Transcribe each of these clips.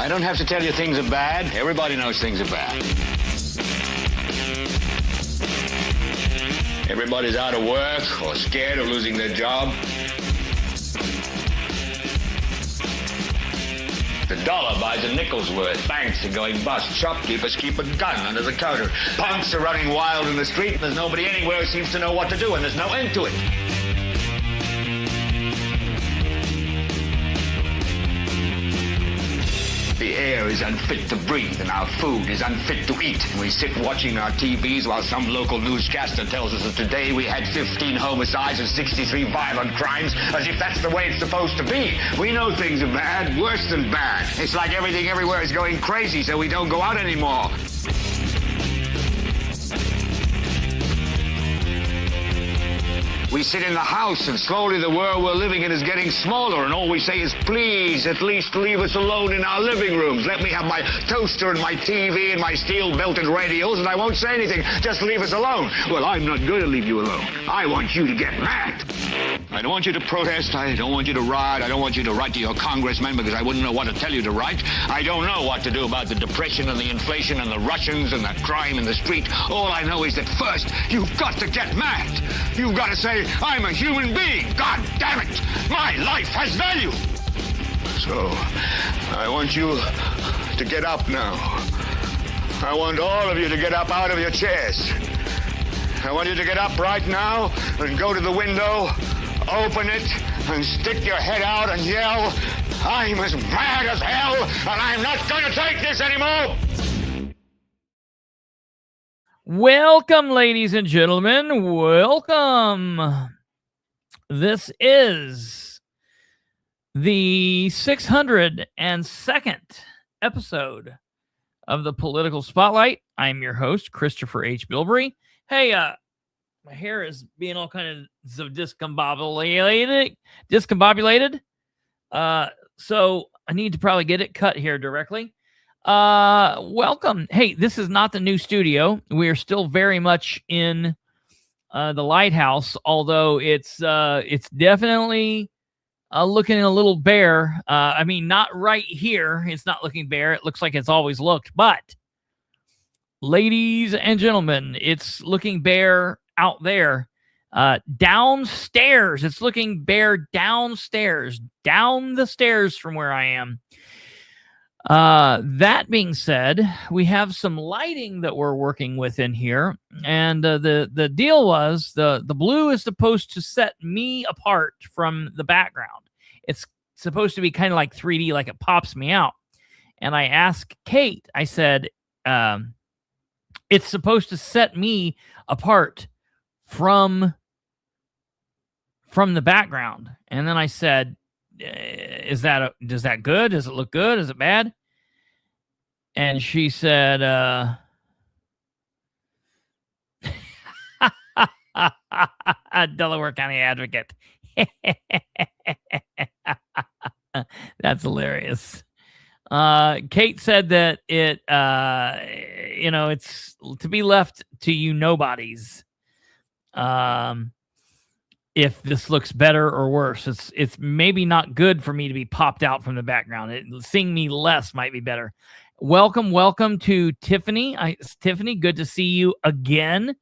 I don't have to tell you things are bad. Everybody knows things are bad. Everybody's out of work or scared of losing their job. The dollar buys a nickel's worth. Banks are going bust. Shopkeepers keep a gun under the counter. Punks are running wild in the street, and there's nobody anywhere who seems to know what to do, and there's no end to it. The air is unfit to breathe, and our food is unfit to eat. And we sit watching our TVs while some local newscaster tells us that today we had 15 homicides and 63 violent crimes, as if that's the way it's supposed to be. We know things are bad, worse than bad. It's like everything everywhere is going crazy, so we don't go out anymore. We sit in the house, and slowly the world we're living in is getting smaller, and all we say is, please, at least leave us alone in our living rooms. Let me have my toaster and my TV and my steel-belted radios, and I won't say anything. Just leave us alone. Well, I'm not going to leave you alone. I want you to get mad. I don't want you to protest. I don't want you to riot. I don't want you to write to your congressman, because I wouldn't know what to tell you to write. I don't know what to do about the depression and the inflation and the Russians and the crime in the street. All I know is that first, you've got to get mad. You've got to say, I'm a human being. God damn it. My life has value. So, I want you to get up now. I want all of you to get up out of your chairs. I want you to get up right now and go to the window, open it, and stick your head out and yell, I'm as mad as hell, and I'm not going to take this anymore. Welcome, ladies and gentlemen. Welcome. This is the 602nd episode of the Political Spotlight. I'm your host, Kristopher H. Bilbrey. Hey, my hair is being all kinds of discombobulated. So I need to probably get it cut here directly. Welcome. Hey, this is not the new studio. We are still very much in the Lighthouse, although it's definitely looking a little bare. I mean, not right here. It's not looking bare. It looks like it's always looked. But, ladies and gentlemen, it's looking bare out there. Downstairs. It's looking bare downstairs. Down the stairs from where I am. That being said, we have some lighting that we're working with in here, and the deal was the blue is supposed to set me apart from the background. It's supposed to be kind of like 3D, like it pops me out. And I asked Kate, I said, it's supposed to set me apart from the background. And then I said, does that good? Does it look good? Is it bad? And she said, Delaware County Advocate. That's hilarious. Kate said that it's to be left to you nobodies. If this looks better or worse, it's maybe not good for me to be popped out from the background. Seeing me less might be better. Welcome to Tiffany. Tiffany, good to see you again.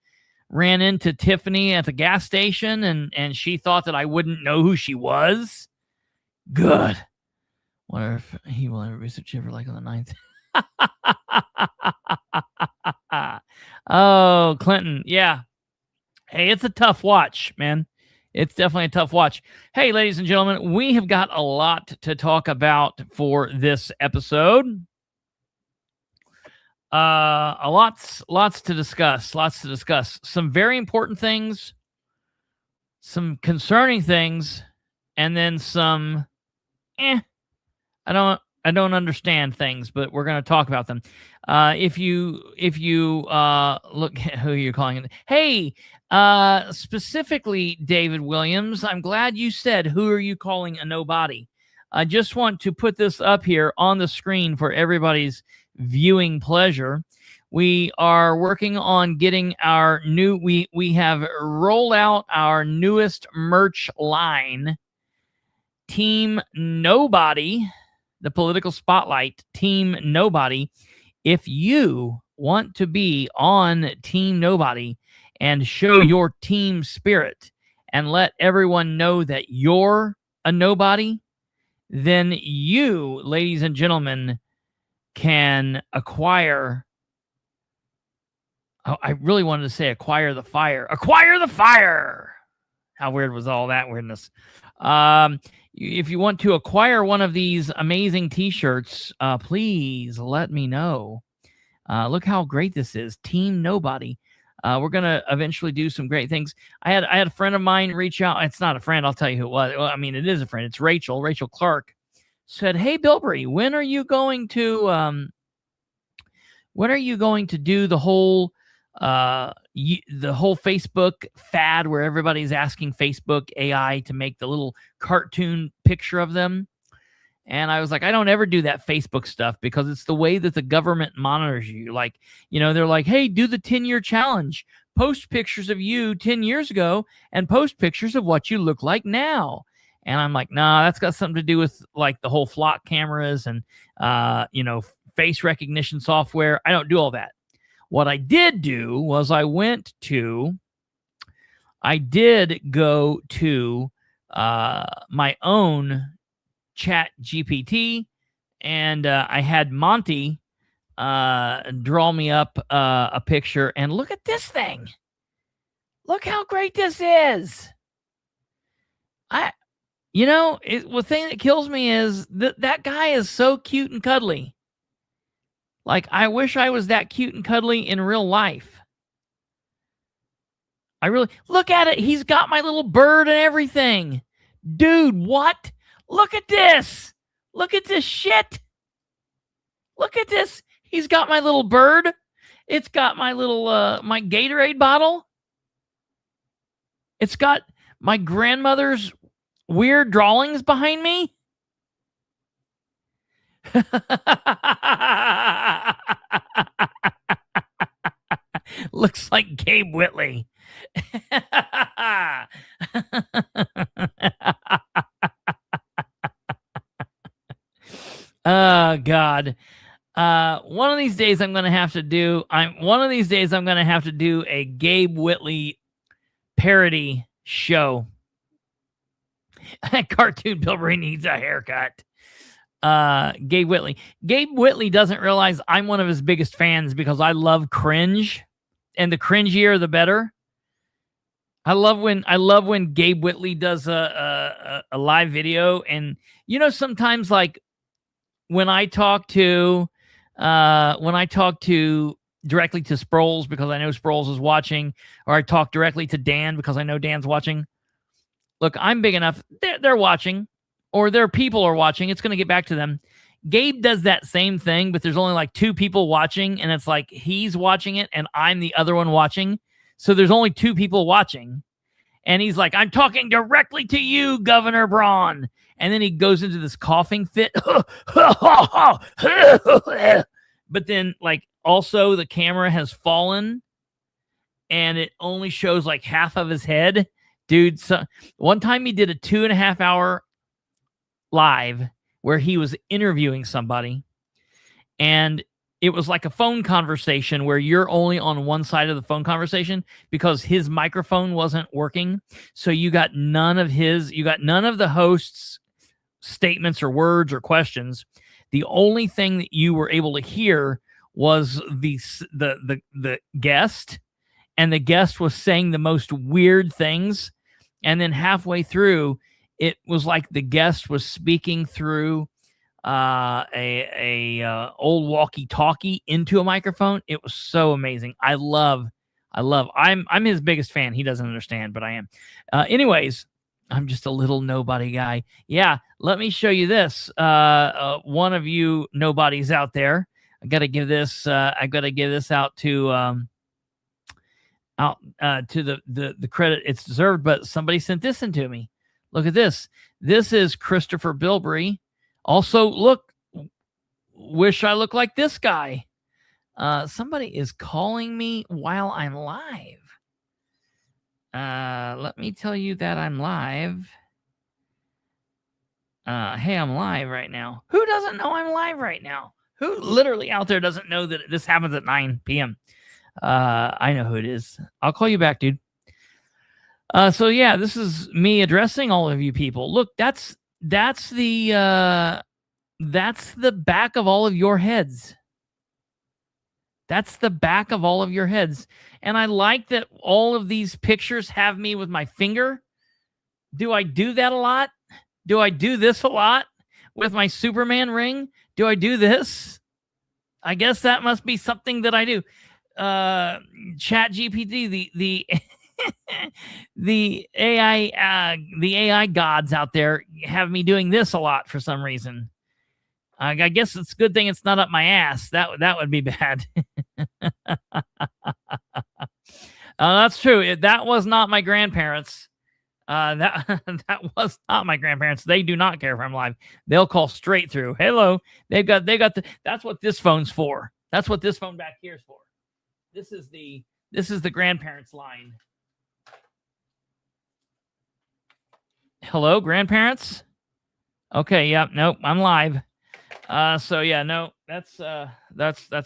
Ran into Tiffany at the gas station, and she thought that I wouldn't know who she was. Good. Wonder if he will ever visit Chevrolet on the 9th. Oh, Clinton. Yeah. Hey, it's a tough watch, man. It's definitely a tough watch. Hey, ladies and gentlemen, we have got a lot to talk about for this episode. Lots to discuss. Some very important things, some concerning things, and then some I don't understand things, but we're going to talk about them. If you look at who you're calling it. Hey, specifically David Williams, I'm glad you said, who are you calling a nobody? I just want to put this up here on the screen for everybody's viewing pleasure. We are working on getting our new, we have rolled out our newest merch line, Team Nobody. the political spotlight, Team Nobody. If you want to be on Team Nobody and show your team spirit and let everyone know that you're a nobody, then you, ladies and gentlemen, can acquire. Oh, I really wanted to say acquire the fire. Acquire the fire. How weird was all that weirdness? If you want to acquire one of these amazing t-shirts, please let me know. Look how great this is. Team Nobody. We're going to eventually do some great things. I had a friend of mine reach out. It's not a friend. I'll tell you who it was. Well, I mean, it is a friend. It's Rachel Clark. Said, "Hey, Bilbrey, when are you going to do the whole Facebook fad where everybody's asking Facebook AI to make the little cartoon picture of them?" And I was like, I don't ever do that Facebook stuff because it's the way that the government monitors you. Like, they're like, hey, do the 10-year challenge. Post pictures of you 10 years ago and post pictures of what you look like now. And I'm like, nah, that's got something to do with like the whole flock cameras and, face recognition software. I don't do all that. What I did do was I did go to my own Chat GPT, and I had Monty draw me up a picture, and look at this thing. Look how great this is. The thing that kills me is that guy is so cute and cuddly. Like, I wish I was that cute and cuddly in real life. I really, look at it. He's got my little bird and everything. Dude, what? Look at this. Look at this shit. Look at this. He's got my little bird. It's got my little, my Gatorade bottle. It's got my grandmother's weird drawings behind me. Looks like Gabe Whitley. Oh God. One of these days I'm going to have to do a Gabe Whitley parody show. Cartoon Bilbrey needs a haircut. Gabe Whitley. Gabe Whitley doesn't realize I'm one of his biggest fans because I love cringe, and the cringier the better. I love when Gabe Whitley does a live video, and sometimes like when I talk to directly to Sproles because I know Sproles is watching, or I talk directly to Dan because I know Dan's watching. Look, I'm big enough. They're watching, or their people are watching. It's going to get back to them. Gabe does that same thing, but there's only like 2 people watching, and it's like he's watching it, and I'm the other one watching. So there's only 2 people watching. And he's like, I'm talking directly to you, Governor Braun. And then he goes into this coughing fit. But then, like, also the camera has fallen, and it only shows like half of his head. Dude, so one time he did a 2.5-hour live where he was interviewing somebody, and it was like a phone conversation where you're only on one side of the phone conversation because his microphone wasn't working. So you got none of the host's statements or words or questions. The only thing that you were able to hear was the guest, and the guest was saying the most weird things. And then halfway through, it was like the guest was speaking through a old walkie-talkie into a microphone. It was so amazing. I'm his biggest fan. He doesn't understand, but I am. Anyways, I'm just a little nobody guy. Yeah, let me show you this. One of you nobodies out there. I gotta give this out to the credit it's deserved, but somebody sent this into me. Look at this. This is Kristopher Bilbrey. Also, look, wish I looked like this guy. Somebody is calling me while I'm live. Let me tell you that I'm live. Hey, I'm live right now. Who doesn't know I'm live right now? Who literally out there doesn't know that this happens at 9 p.m.? I know who it is. I'll call you back, dude. So yeah, this is me addressing all of you people. Look, that's the back of all of your heads. That's the back of all of your heads. And I like that all of these pictures have me with my finger. Do I do that a lot? Do I do this a lot with my Superman ring? Do I do this? I guess that must be something that I do. Chat GPT, the the AI gods out there have me doing this a lot for some reason. I guess it's a good thing it's not up my ass. That would be bad. That's true. That was not my grandparents. That was not my grandparents. They do not care if I'm live. They'll call straight through. Hello. They got that's what this phone's for. That's what this phone back here is for. This is the grandparents line. Hello, grandparents? Okay, yep, nope, I'm live. So yeah, no, that's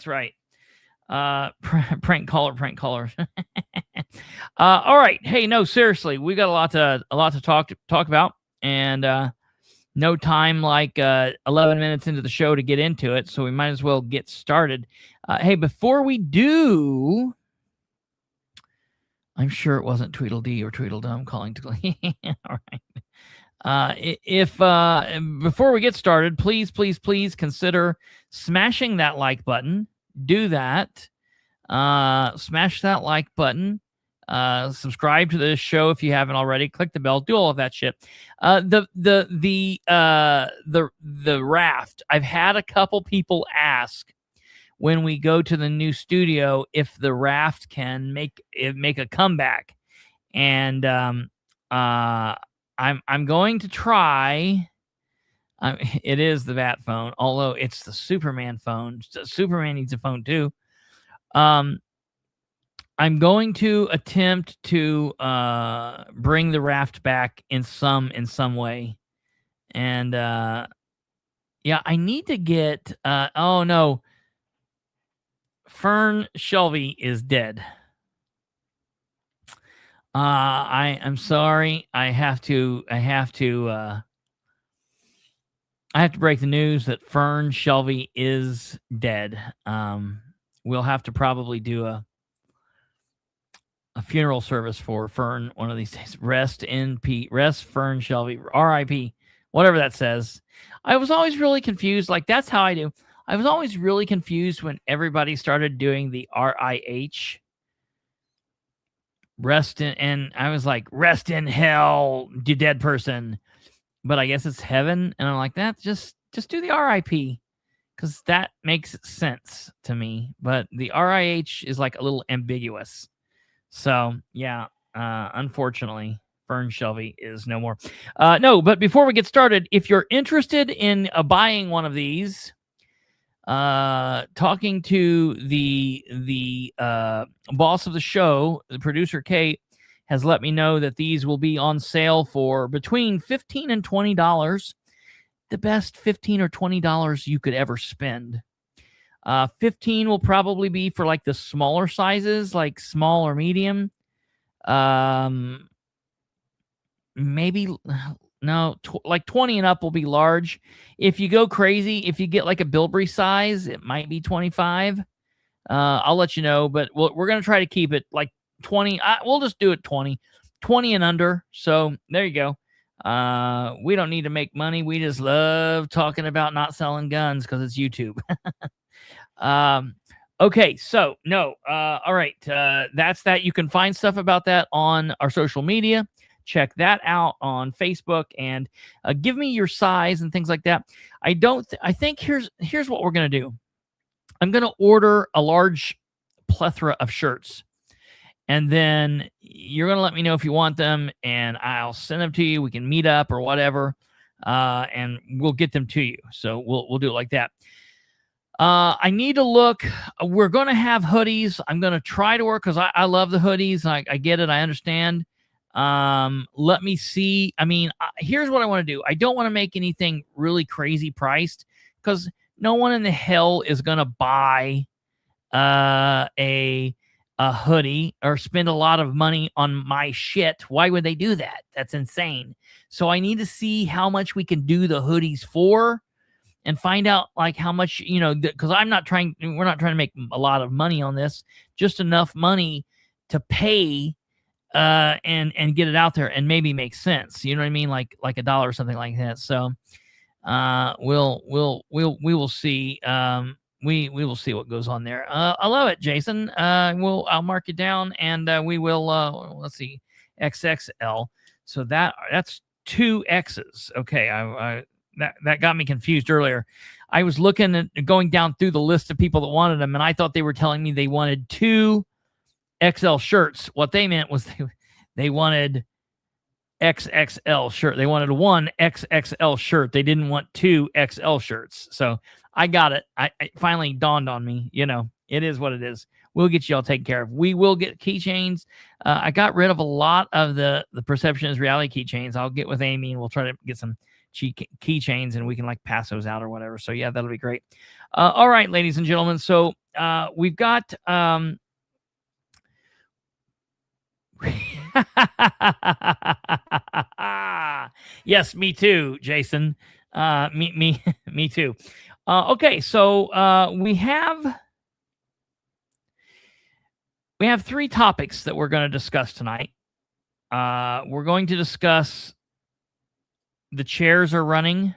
right. Prank caller. All right. Hey, no, seriously, we got a lot to talk about, and no time like 11 minutes into the show to get into it, so we might as well get started. Hey, before we do, I'm sure it wasn't Tweedledee or Tweedledum calling to. All right. If before we get started, please consider smashing that like button. Do that. Smash that like button. Subscribe to this show if you haven't already. Click the bell. Do all of that shit. The raft. I've had a couple people ask when we go to the new studio if the raft can make a comeback, and I'm going to try. It is the Bat phone, although it's the Superman phone. Superman needs a phone too. I'm going to attempt to bring the raft back in some way, and yeah, I need to get. Oh no, Fern Shelby is dead. I'm sorry. I have to break the news that Fern Shelby is dead. We'll have to probably do a funeral service for Fern one of these days. Rest in peace. Rest Fern Shelby. R.I.P. Whatever that says. I was always really confused. Like, that's how I do. I was always really confused when everybody started doing the R.I.H. Rest in, and I was like, rest in hell, you dead person. But I guess it's heaven, and I'm like, that just do the R.I.P. because that makes sense to me. But the R.I.H. is like a little ambiguous. So yeah, unfortunately, Fern Shelby is no more. No, but before we get started, if you're interested in buying one of these, talking to the boss of the show, the producer Kate, has let me know that these will be on sale for between $15 and $20. The best $15 or $20 you could ever spend. 15 will probably be for like the smaller sizes, like small or medium. Maybe no, like 20 and up will be large. If you go crazy, if you get like a Bilbrey size, it might be 25. I'll let you know, but we're going to try to keep it like 20. We'll just do it 20 and under. So there you go. We don't need to make money. We just love talking about not selling guns because it's YouTube. Okay, so no. All right. That's that. You can find stuff about that on our social media. Check that out on Facebook and give me your size and things like that. I think here's what we're going to do. I'm going to order a large plethora of shirts, and then you're going to let me know if you want them, and I'll send them to you. We can meet up or whatever, and we'll get them to you. So we'll do it like that. I need to look. We're going to have hoodies. I'm going to try to work because I love the hoodies. I get it. I understand. Let me see. I mean, here's what I want to do. I don't want to make anything really crazy priced because no one in the hell is going to buy a hoodie or spend a lot of money on my shit. Why would they do that? That's insane. So I need to see how much we can do the hoodies for and find out like how much, because we're not trying to make a lot of money on this, just enough money to pay and get it out there and maybe make sense. You know what I mean? Like $1 or something like that. So we will see. We will see what goes on there. I love it, Jason. I'll mark it down and we will let's see, XXL. So that's 2 X's. Okay, that got me confused earlier. I was looking at going down through the list of people that wanted them, and I thought they were telling me they wanted 2 XL shirts. What they meant was they wanted XXL shirt. They wanted 1 XXL shirt. They didn't want 2 XL shirts. So I got it. I finally dawned on me. It is what it is. We'll get you all taken care of. We will get keychains. I got rid of a lot of the Perception is Reality keychains. I'll get with Amy and we'll try to get some keychains and we can like pass those out or whatever. So yeah, that'll be great. All right, ladies and gentlemen. So we've got yes, me too, Jason. Me too. Okay, so we have 3 topics that we're going to discuss tonight. We're going to discuss the chairs are running.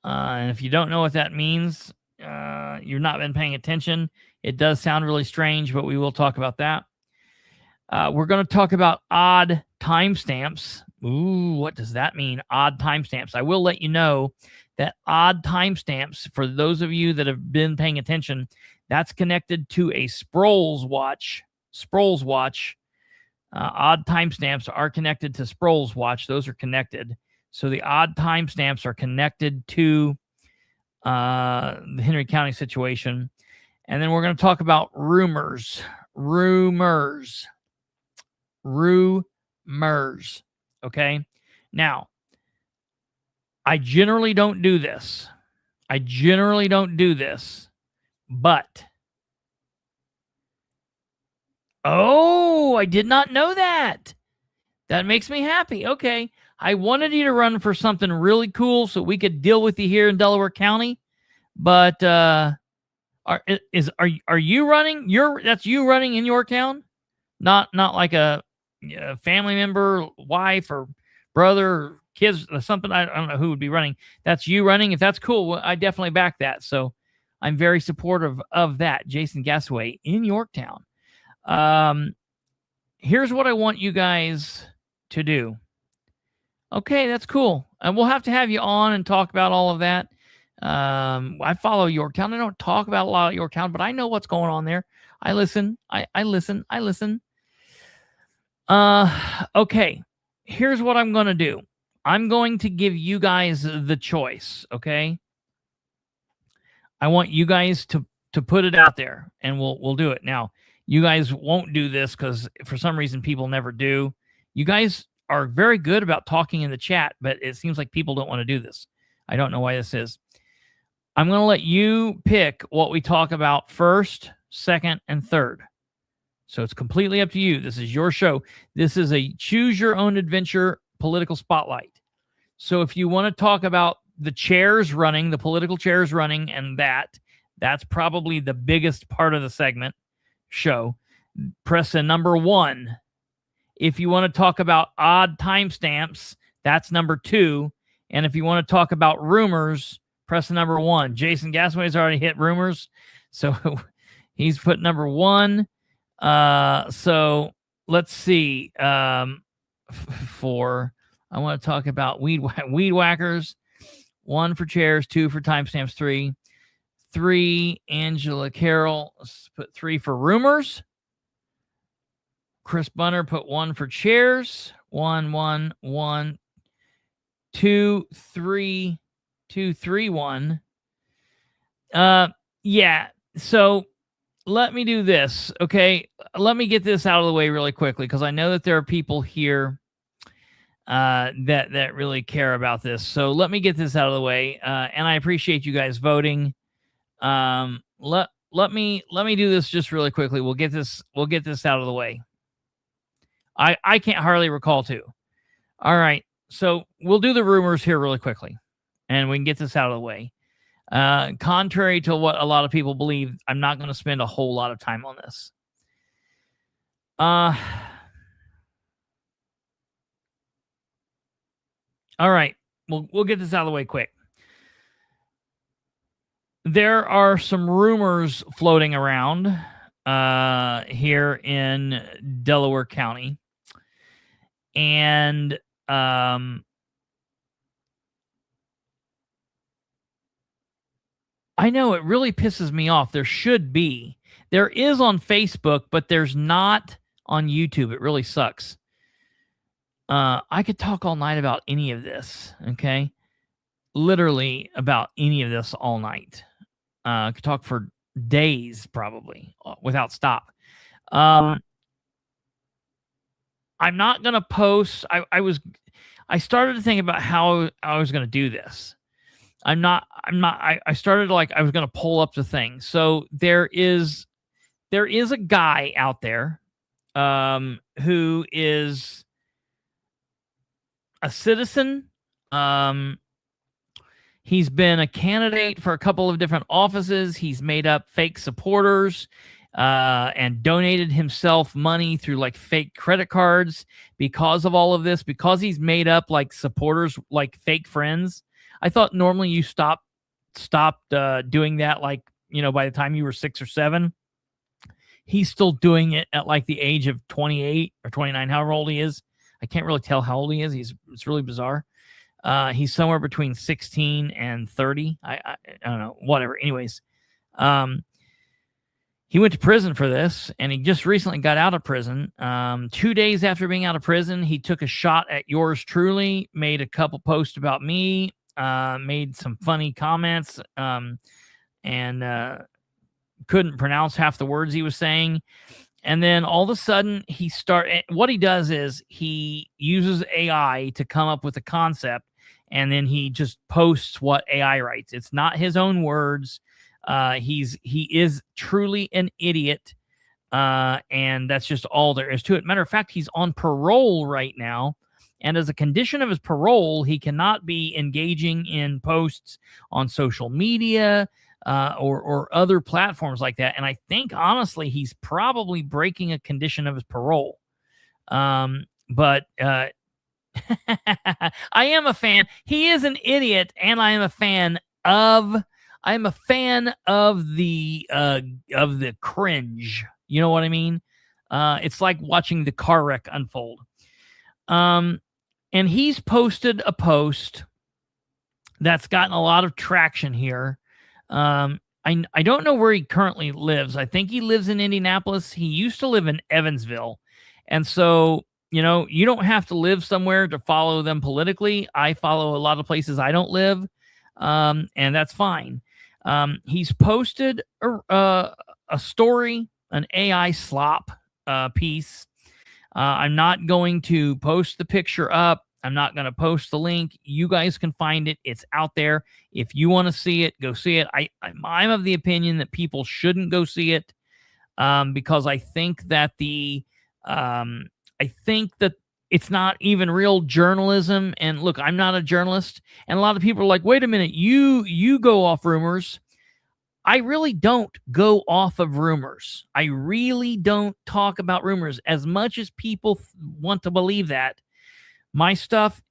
And if you don't know what that means, you've not been paying attention. It does sound really strange, but we will talk about that. We're going to talk about odd timestamps. Ooh, what does that mean? Odd timestamps. I will let you know that odd timestamps, for those of you that have been paying attention, that's connected to a Sproles watch. Sproles watch. Odd timestamps are connected to Sproles watch. Those are connected. So the odd timestamps are connected to the Henry County situation. And then we're going to talk about rumors. Okay. Now, I generally don't do this. But I did not know that. That makes me happy. Okay. I wanted you to run for something really cool so we could deal with you here in Delaware County. But are you running? That's you running in Yorktown? Not like a family member, wife, or brother, or kids, or something. I don't know who would be running. That's you running. If that's cool, well, I definitely back that. So I'm very supportive of that. Jason Gasaway in Yorktown. Here's what I want you guys to do. Okay, that's cool. And we'll have to have you on and talk about all of that. I follow Yorktown. I don't talk about a lot of Yorktown, but I know what's going on there. I listen. I listen. Okay. Here's what I'm going to do. I'm going to give you guys the choice, okay? I want you guys to put it out there, and we'll do it. Now, you guys won't do this because for some reason people never do. You guys are very good about talking in the chat, but it seems like people don't want to do this. I don't know why this is. I'm going to let you pick what we talk about first, second, and third. So it's completely up to you. This is your show. This is a choose your own adventure political spotlight. So if you want to talk about the chairs running, the political chairs running, and that's probably the biggest part of the segment show, press a number 1. If you want to talk about odd timestamps, that's number 2. And if you want to talk about rumors, press number 1. Jason Gasaway's already hit rumors, so he's put number 1. So let's see. 4. I want to talk about weed whackers. 1 for chairs, 2 for timestamps, 3. 3, Angela Carroll. Let's put 3 for rumors. Chris Bunner put 1 for chairs. 1, 1, 1, 2, 3, 2, 3, 1. Yeah. So let me do this, okay? Let me get this out of the way really quickly because I know that there are people here that really care about this. So let me get this out of the way, and I appreciate you guys voting. Let me do this just really quickly. We'll get this out of the way. I can't hardly recall too. All right, so we'll do the rumors here really quickly, and we can get this out of the way. Contrary to what a lot of people believe, I'm not going to spend a whole lot of time on this. All right, we'll get this out of the way quick. There are some rumors floating around here in Delaware County, and I know it really pisses me off. There should be. There is on Facebook, but there's not on YouTube. It really sucks. I could talk all night about any of this, okay? Literally about any of this all night. I could talk for days probably without stop. I'm not going to post. I started to think about how I was going to do this. I started like I was going to pull up the thing. So there is a guy out there who is a citizen. He's been a candidate for a couple of different offices. He's made up fake supporters and donated himself money through like fake credit cards because of all of this, because he's made up like supporters, like fake friends. I thought normally you stopped doing that, like, you know, by the time you were 6 or 7. He's still doing it at like the age of 28 or 29, however old he is. I can't really tell how old he is. It's really bizarre. He's somewhere between 16 and 30. I don't know, whatever. Anyways, he went to prison for this, and he just recently got out of prison. 2 days after being out of prison, he took a shot at yours truly, made a couple posts about me, made some funny comments, and couldn't pronounce half the words he was saying. And then all of a sudden what he does is he uses AI to come up with a concept, and then he just posts what AI writes. It's not his own words. He is truly an idiot. And that's just all there is to it. Matter of fact, he's on parole right now. And as a condition of his parole, he cannot be engaging in posts on social media, or other platforms like that. And I think, honestly, he's probably breaking a condition of his parole. But I am a fan. He is an idiot, and I am a fan of the cringe. You know what I mean? It's like watching the car wreck unfold. And he's posted a post that's gotten a lot of traction here. I don't know where he currently lives. I think he lives in Indianapolis. He used to live in Evansville. And so, you know, you don't have to live somewhere to follow them politically. I follow a lot of places I don't live, and that's fine. He's posted a story, an AI slop piece. I'm not going to post the picture up. I'm not going to post the link. You guys can find it. It's out there. If you want to see it, go see it. I'm of the opinion that people shouldn't go see it, because I think that it's not even real journalism. And look, I'm not a journalist, and a lot of people are like, "Wait a minute, you go off rumors." I really don't go off of rumors. I really don't talk about rumors as much as people want to believe that. My stuff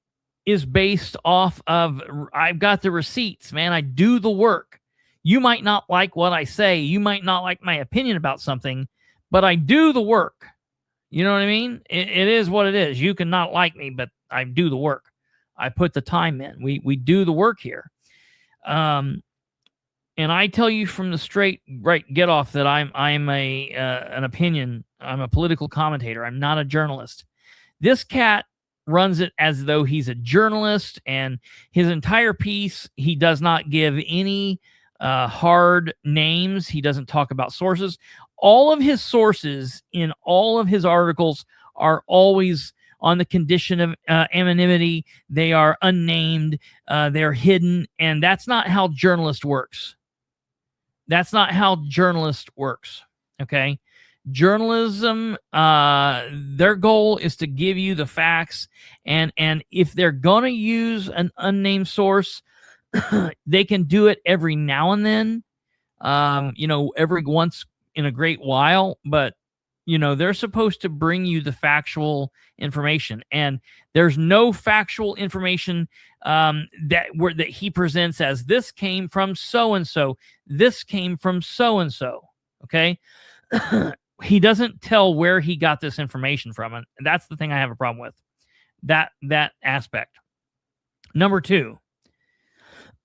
is based off of, I've got the receipts, man. I do the work. You might not like what I say. You might not like my opinion about something, but I do the work. You know what I mean? It is what it is. You can not like me, but I do the work. I put the time in. We do the work here. And I tell you from the straight right get off that I'm an opinion. I'm a political commentator. I'm not a journalist. This cat runs it as though he's a journalist, and his entire piece, he does not give any hard names. He doesn't talk about sources. all of his sources in all of his articles are always on the condition of anonymity. They are unnamed. They're hidden. And that's not how journalist works. That's not how journalist works. Okay. Journalism, their goal is to give you the facts. And if they're going to use an unnamed source, they can do it every now and then, every once in a great while. But, they're supposed to bring you the factual information. And there's no factual information that he presents as this came from so-and-so. This came from so-and-so. Okay. He doesn't tell where he got this information from. And that's the thing I have a problem with. That aspect. Number two,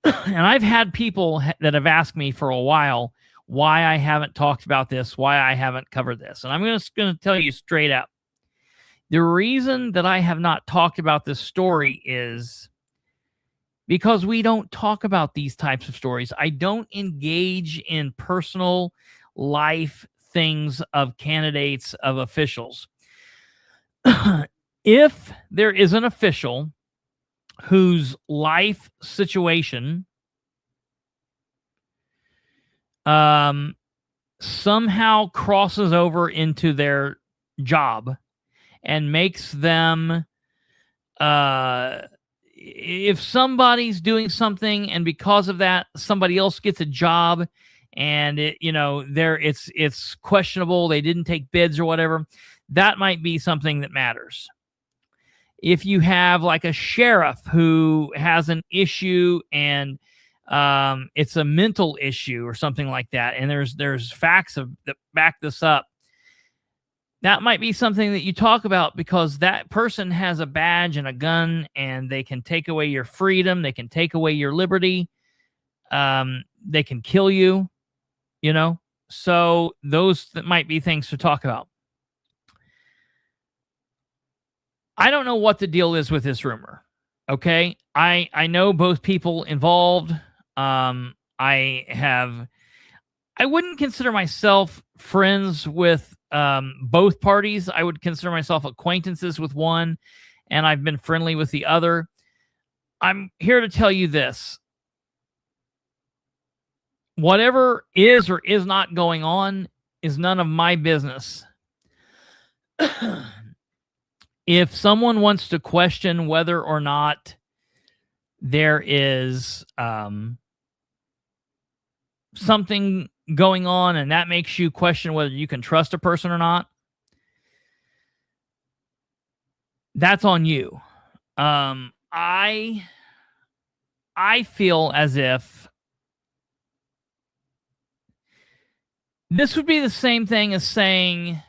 and I've had people that have asked me for a while why I haven't talked about this, why I haven't covered this. And I'm just going to tell you straight up. The reason that I have not talked about this story is because we don't talk about these types of stories. I don't engage in personal life things of candidates, of officials. If there is an official whose life situation somehow crosses over into their job and makes them, if somebody's doing something and because of that somebody else gets a job and it's questionable, they didn't take bids or whatever, that might be something that matters. If you have like a sheriff who has an issue and it's a mental issue or something like that, and there's facts that back this up, that might be something that you talk about because that person has a badge and a gun and they can take away your freedom. They can take away your liberty. They can kill you, so those that might be things to talk about. I don't know what the deal is with this rumor. Okay. I know both people involved. I wouldn't consider myself friends with both parties. I would consider myself acquaintances with one, and I've been friendly with the other. I'm here to tell you this. Whatever is or is not going on is none of my business. If someone wants to question whether or not there is something going on and that makes you question whether you can trust a person or not, that's on you. I feel as if this would be the same thing as saying,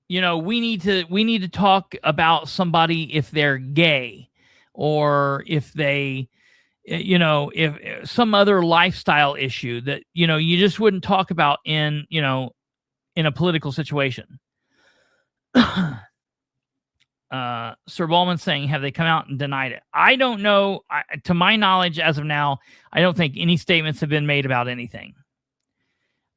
we need to talk about somebody if they're gay or if they, if some other lifestyle issue that, you just wouldn't talk about in a political situation. Sir Ballman saying, have they come out and denied it? I don't know. To my knowledge, as of now, I don't think any statements have been made about anything.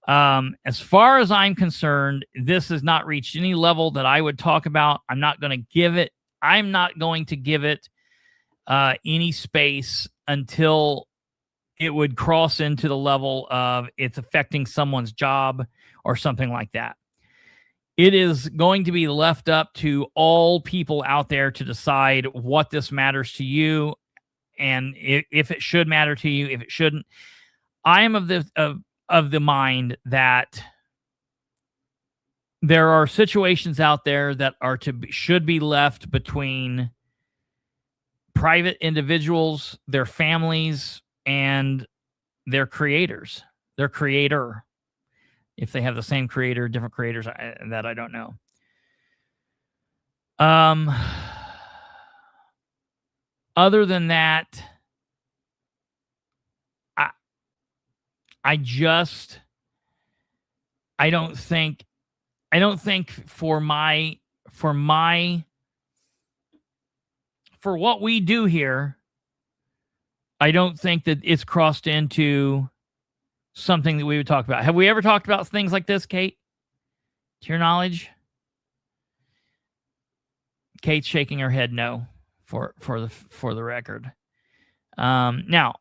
As far as I'm concerned, this has not reached any level that I would talk about. I'm not going to give it any space until it would cross into the level of it's affecting someone's job or something like that. It is going to be left up to all people out there to decide what this matters to you and if it should matter to you, if it shouldn't. I am of the mind that there are situations out there that should be left between private individuals, their families, and their creators, their creator. If they have the same creator, different creators, that I don't know. Other than that, I don't think for what we do here, I don't think that it's crossed into something that we would talk about. Have we ever talked about things like this, Kate? To your knowledge? Kate's shaking her head no for the record. Now,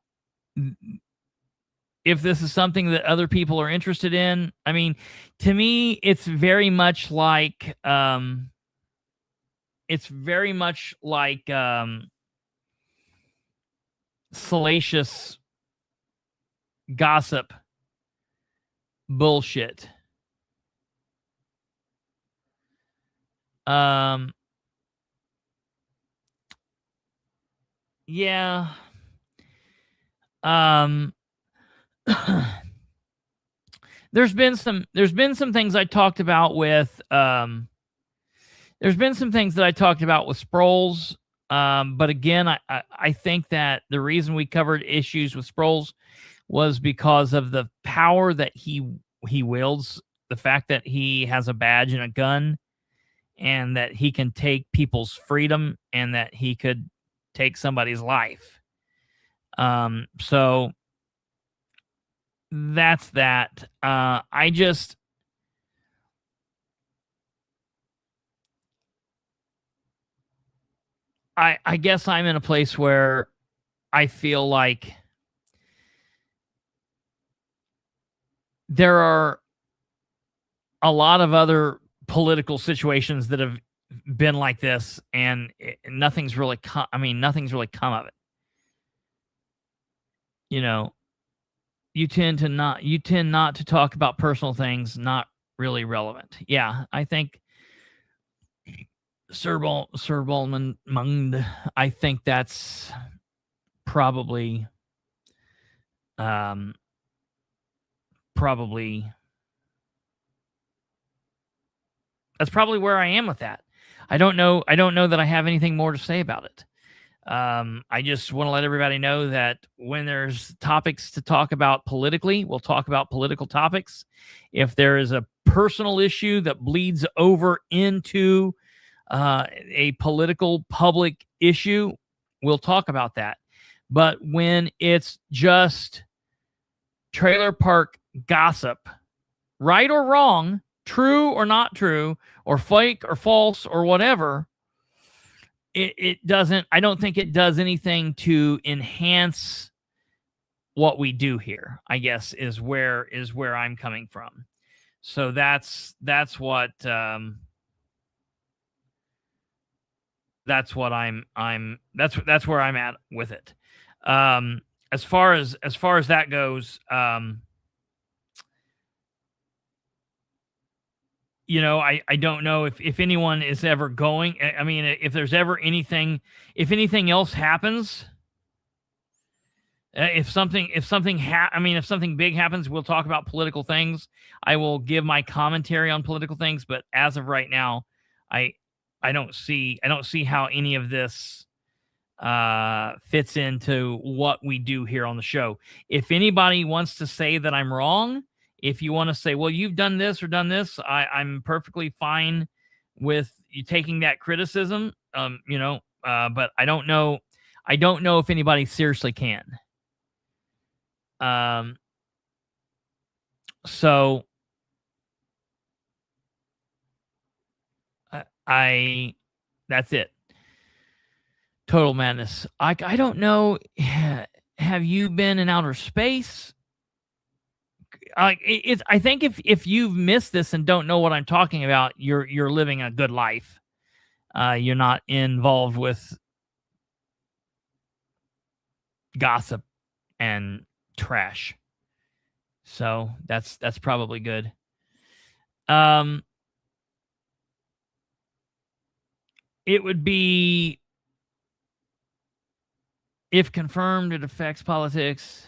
if this is something that other people are interested in, I mean, to me, it's very much like salacious gossip bullshit. Yeah. There's been some things I talked about with Sproles. But again, I think that the reason we covered issues with Sproles was because of the power that he wields, the fact that he has a badge and a gun, and that he can take people's freedom, and that he could take somebody's life. So that's that. I guess I'm in a place where I feel like there are a lot of other political situations that have been like this, and nothing's really come of it. You know, you tend not to talk about personal things not really relevant. Yeah, I think Sir Baldwin Mungd, I think that's probably that's probably where I am with that. I don't know that I have anything more to say about it. I just want to let everybody know that when there's topics to talk about politically, we'll talk about political topics. If there is a personal issue that bleeds over into a political public issue, we'll talk about that. But when it's just trailer park gossip, right or wrong, true or not true, or fake or false or whatever, it doesn't, I don't think it does anything to enhance what we do here, I guess, is where I'm coming from. So that's what I'm that's where I'm at with it. As far as that goes, you know, I don't know if anyone is ever going. I mean, if there's ever anything, if anything else happens, if something big happens, we'll talk about political things. I will give my commentary on political things, but as of right now, I don't see how any of this fits into what we do here on the show. If anybody wants to say that I'm wrong, if you want to say, well, you've done this or done this, I'm perfectly fine with you taking that criticism. But I don't know if anybody seriously can. So that's it. Total madness. I don't know. Have you been in outer space? I think if you've missed this and don't know what I'm talking about, you're living a good life. You're not involved with gossip and trash. So that's probably good. It would be, if confirmed, it affects politics.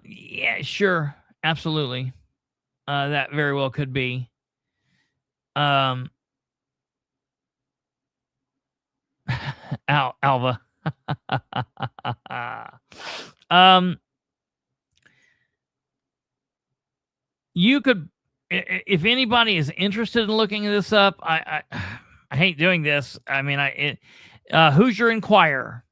Yeah, sure. Absolutely. That very well could be. Alva. You could, if anybody is interested in looking this up, I hate doing this. I mean, Who's Your Inquirer?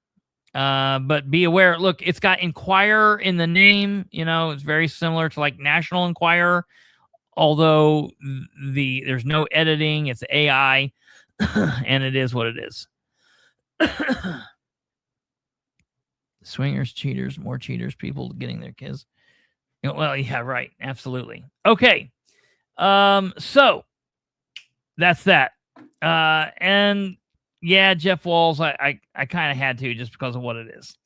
But be aware. Look, it's got Enquirer in the name. You know, it's very similar to like National Enquirer, although there's no editing. It's AI, and it is what it is. Swingers, cheaters, more cheaters, people getting their kids. You know, well, yeah, right. Absolutely. Okay. So that's that. And yeah, Jeff Walls, I kind of had to just because of what it is.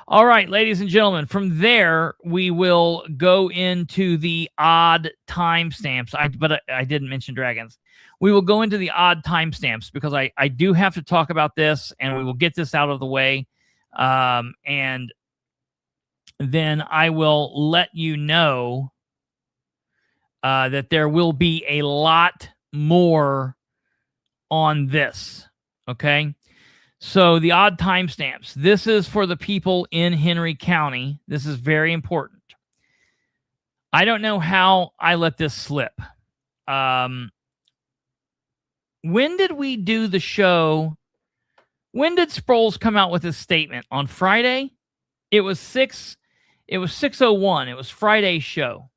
All right, ladies and gentlemen, from there, we will go into the odd timestamps. But I didn't mention dragons. We will go into the odd timestamps because I do have to talk about this, and we will get this out of the way. And then I will let you know that there will be a lot more on this. Okay. So the odd timestamps. This is for the people in Henry County. This is very important. I don't know how I let this slip. When did we do the show? When did Sproles come out with his statement? On Friday? It was 6:01. It was Friday's show.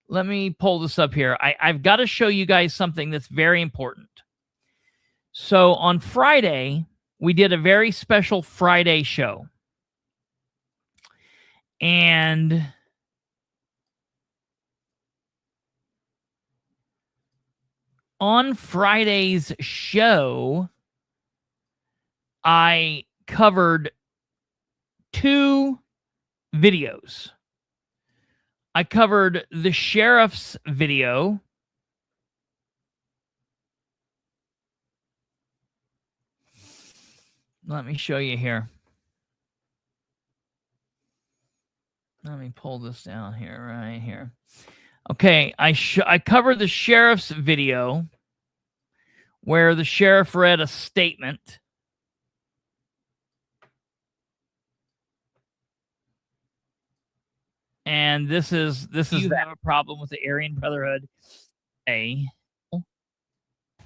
Let me pull this up here. I've got to show you guys something that's very important. So on Friday, we did a very special Friday show. And on Friday's show, I covered 2 videos. I covered the sheriff's video. Let me show you here. Let me pull this down here, right here. Okay, I covered the sheriff's video where the sheriff read a statement. And this is you have a problem with the Aryan Brotherhood.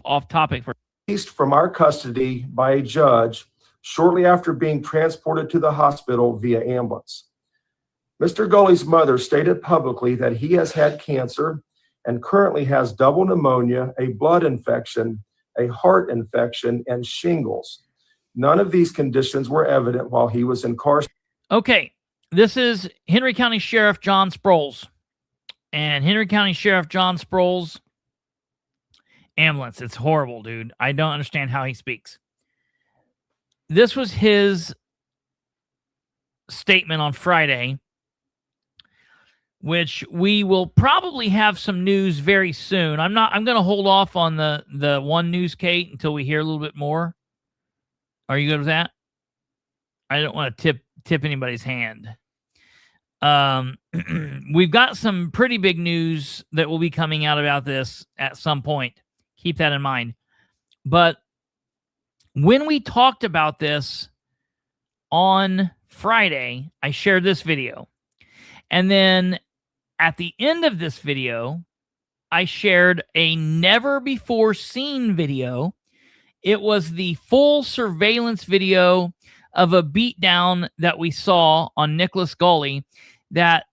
Off topic for released from our custody by a judge shortly after being transported to the hospital via ambulance. Mr. Gully's mother stated publicly that he has had cancer and currently has double pneumonia, a blood infection, a heart infection, and shingles. None of these conditions were evident while he was incarcerated. Okay, this is Henry County Sheriff John Sproles. And Henry County Sheriff John Sproles, ambulance. It's horrible, dude. I don't understand how he speaks. This was his statement on Friday, which we will probably have some news very soon. I'm going to hold off on the one news, Kate, until we hear a little bit more. Are you good with that? I don't want to tip anybody's hand. We've got some pretty big news that will be coming out about this at some point. Keep that in mind. But when we talked about this on Friday, I shared this video. And then at the end of this video, I shared a never before seen video. It was the full surveillance video of a beatdown that we saw on Nicholas Gully that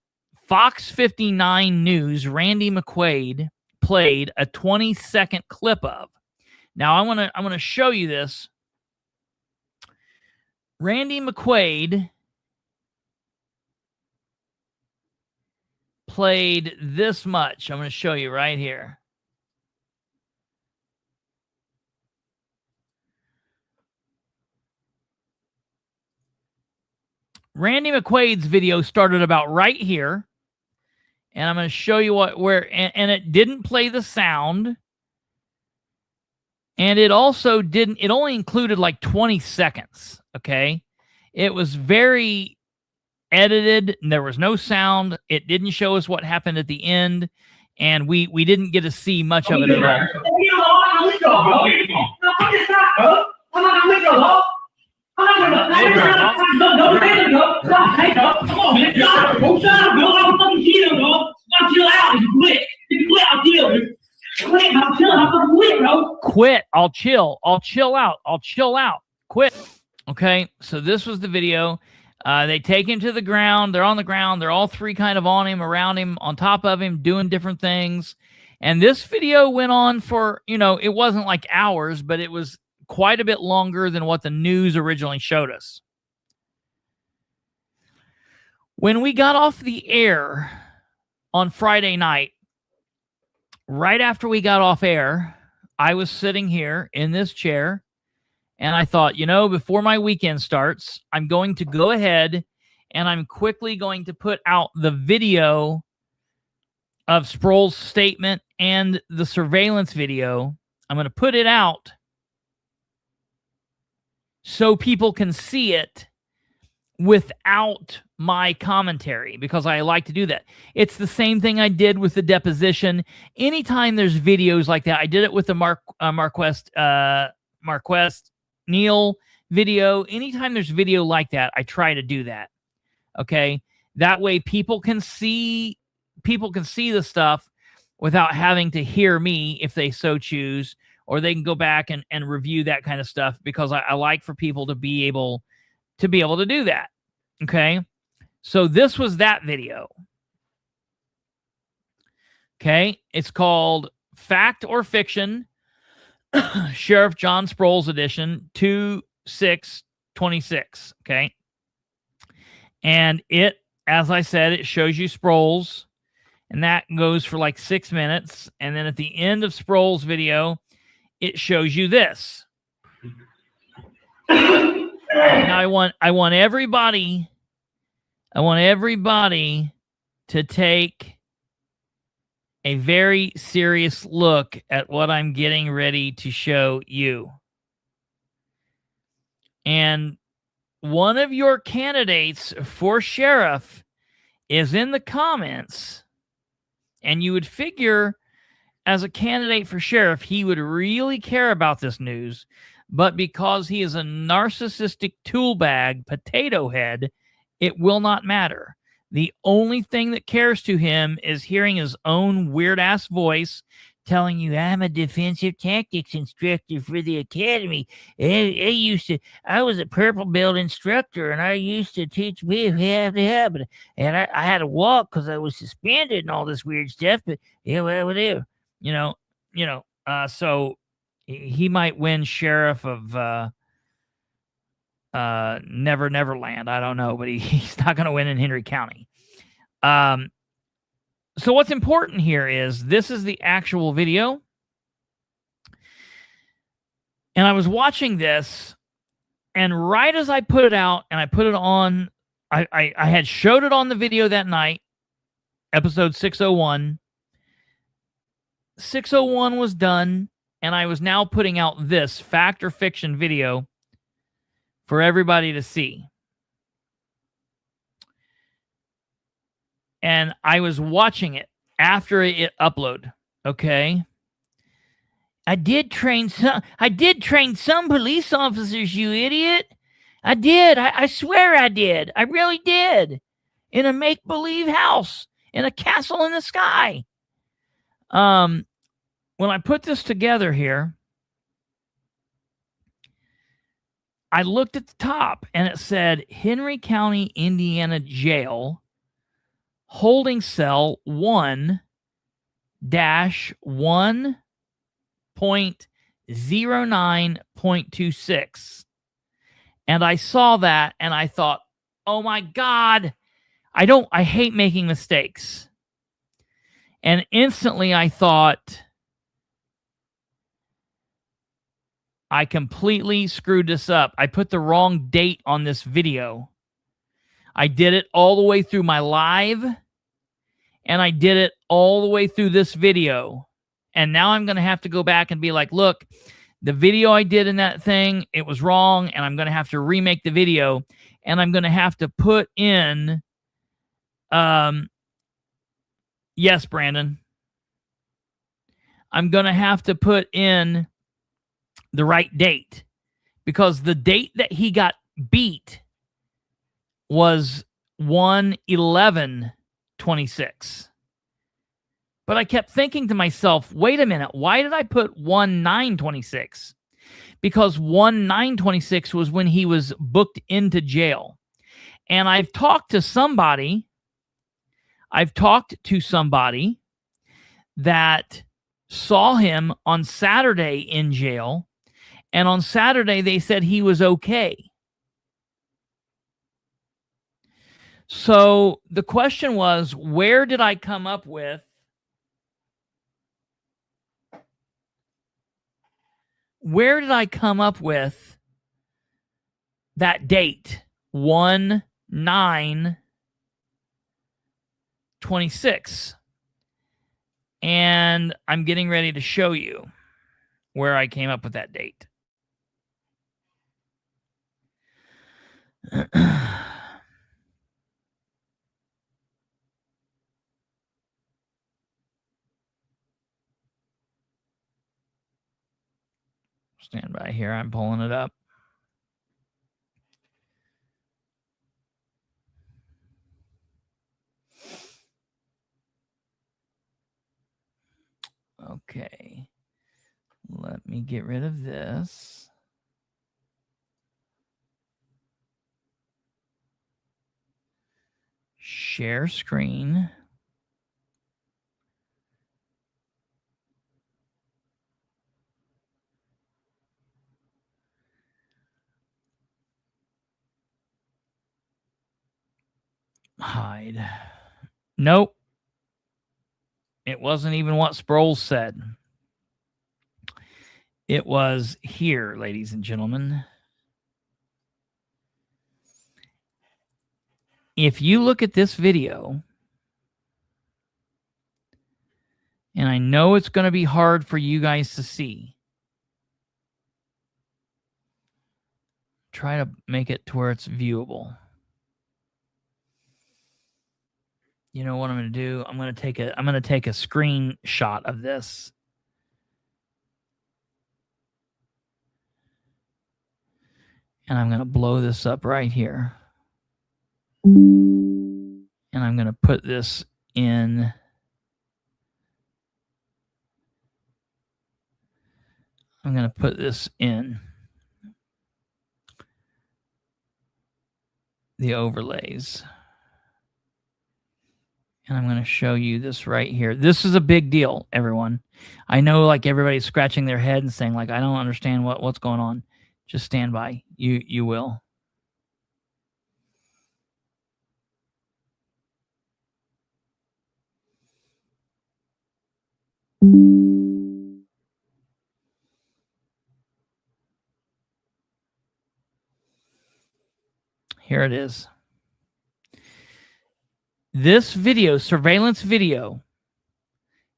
Fox 59 News, Randy McQuaid, played a 20-second clip of. Now, I want to show you this. Randy McQuaid played this much. I'm going to show you right here. Randy McQuaid's video started about right here. And I'm going to show you and it didn't play the sound. And it also didn't, it only included like 20 seconds. Okay. It was very edited and there was no sound. It didn't show us what happened at the end. And we didn't get to see much of it at all. Quit. I'll chill out. Quit. Okay, so this was the video. They take him to the ground. They're on the ground. They're all three kind of on him, around him, on top of him, doing different things. And this video went on for, it wasn't like hours, but it was quite a bit longer than what the news originally showed us. When we got off the air on Friday night, right after we got off air, I was sitting here in this chair, and I thought, before my weekend starts, I'm going to go ahead and I'm quickly going to put out the video of Sproul's statement and the surveillance video. I'm going to put it out so people can see it without my commentary, because I like to do that. It's the same thing I did with the deposition. Anytime there's videos like that, I did it with the Marquest Neil video. Anytime there's video like that, I try to do that. Okay, that way people can see the stuff without having to hear me if they so choose, or they can go back and review that kind of stuff, because I like for people to be able to do that. Okay, so this was that video. Okay, it's called Fact or Fiction, Sheriff John Sproul's edition, 2/6/26. Okay, and it, as I said, it shows you Sproul's, and that goes for like 6 minutes, and then at the end of Sproul's video, it shows you this. Now I want everybody to take a very serious look at what I'm getting ready to show you. And one of your candidates for sheriff is in the comments, and you would figure as a candidate for sheriff, he would really care about this news. But because he is a narcissistic tool bag potato head, it will not matter. The only thing that cares to him is hearing his own weird-ass voice telling you, I'm a defensive tactics instructor for the academy. I was a purple belt instructor, and I used to teach and I had to walk because I was suspended and all this weird stuff. But yeah, whatever. So he might win sheriff of Neverland. I don't know, but he's not going to win in Henry County. So what's important here is this is the actual video. And I was watching this, and right as I put it out and I put it on, I had showed it on the video that night, episode 601. 601 was done, and I was now putting out this fact or fiction video for everybody to see. And I was watching it after it uploaded. Okay. I did train some police officers, you idiot. I did. I swear I did. I really did. In a make-believe house, in a castle in the sky. When I put this together here, I looked at the top and it said Henry County, Indiana Jail, holding cell 1-1.09.26. And I saw that and I thought, oh my God, I hate making mistakes. And instantly I thought, I completely screwed this up. I put the wrong date on this video. I did it all the way through my live, and I did it all the way through this video. And now I'm going to have to go back and be like, look, the video I did in that thing, it was wrong, and I'm going to have to remake the video, and I'm going to have to put in, yes, Brandon. I'm going to have to put in the right date, because the date that he got beat was 1/11/26. But I kept thinking to myself, wait a minute, why did I put 1/9/26? because 1/9/26 was when he was booked into jail. And I've talked to somebody that saw him on Saturday in jail, and on Saturday they said he was okay. So the question was, where did I come up with that date, 1/9/26? And I'm getting ready to show you where I came up with that date. Stand by here. I'm pulling it up. Okay. Let me get rid of this. Share screen. Hide. Nope. It wasn't even what Sproles said. It was here, ladies and gentlemen. If you look at this video, and I know it's going to be hard for you guys to see, try to make it to where it's viewable. You know what I'm going to do? I'm going to take a screenshot of this. And I'm going to blow this up right here. And I'm going to put this in. I'm going to put this in the overlays. And I'm going to show you this right here. This is a big deal, everyone. I know, like, everybody's scratching their head and saying, like, I don't understand what's going on. Just stand by. You will. Here it is. This video, surveillance video,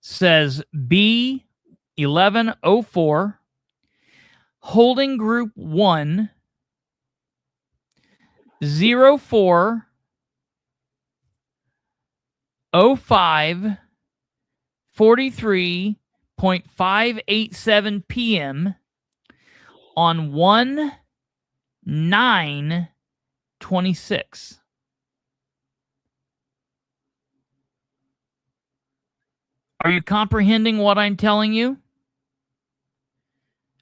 says B1104, holding group 1, 04 05 43.587 p.m. on 1/9/26. Are you comprehending what I'm telling you?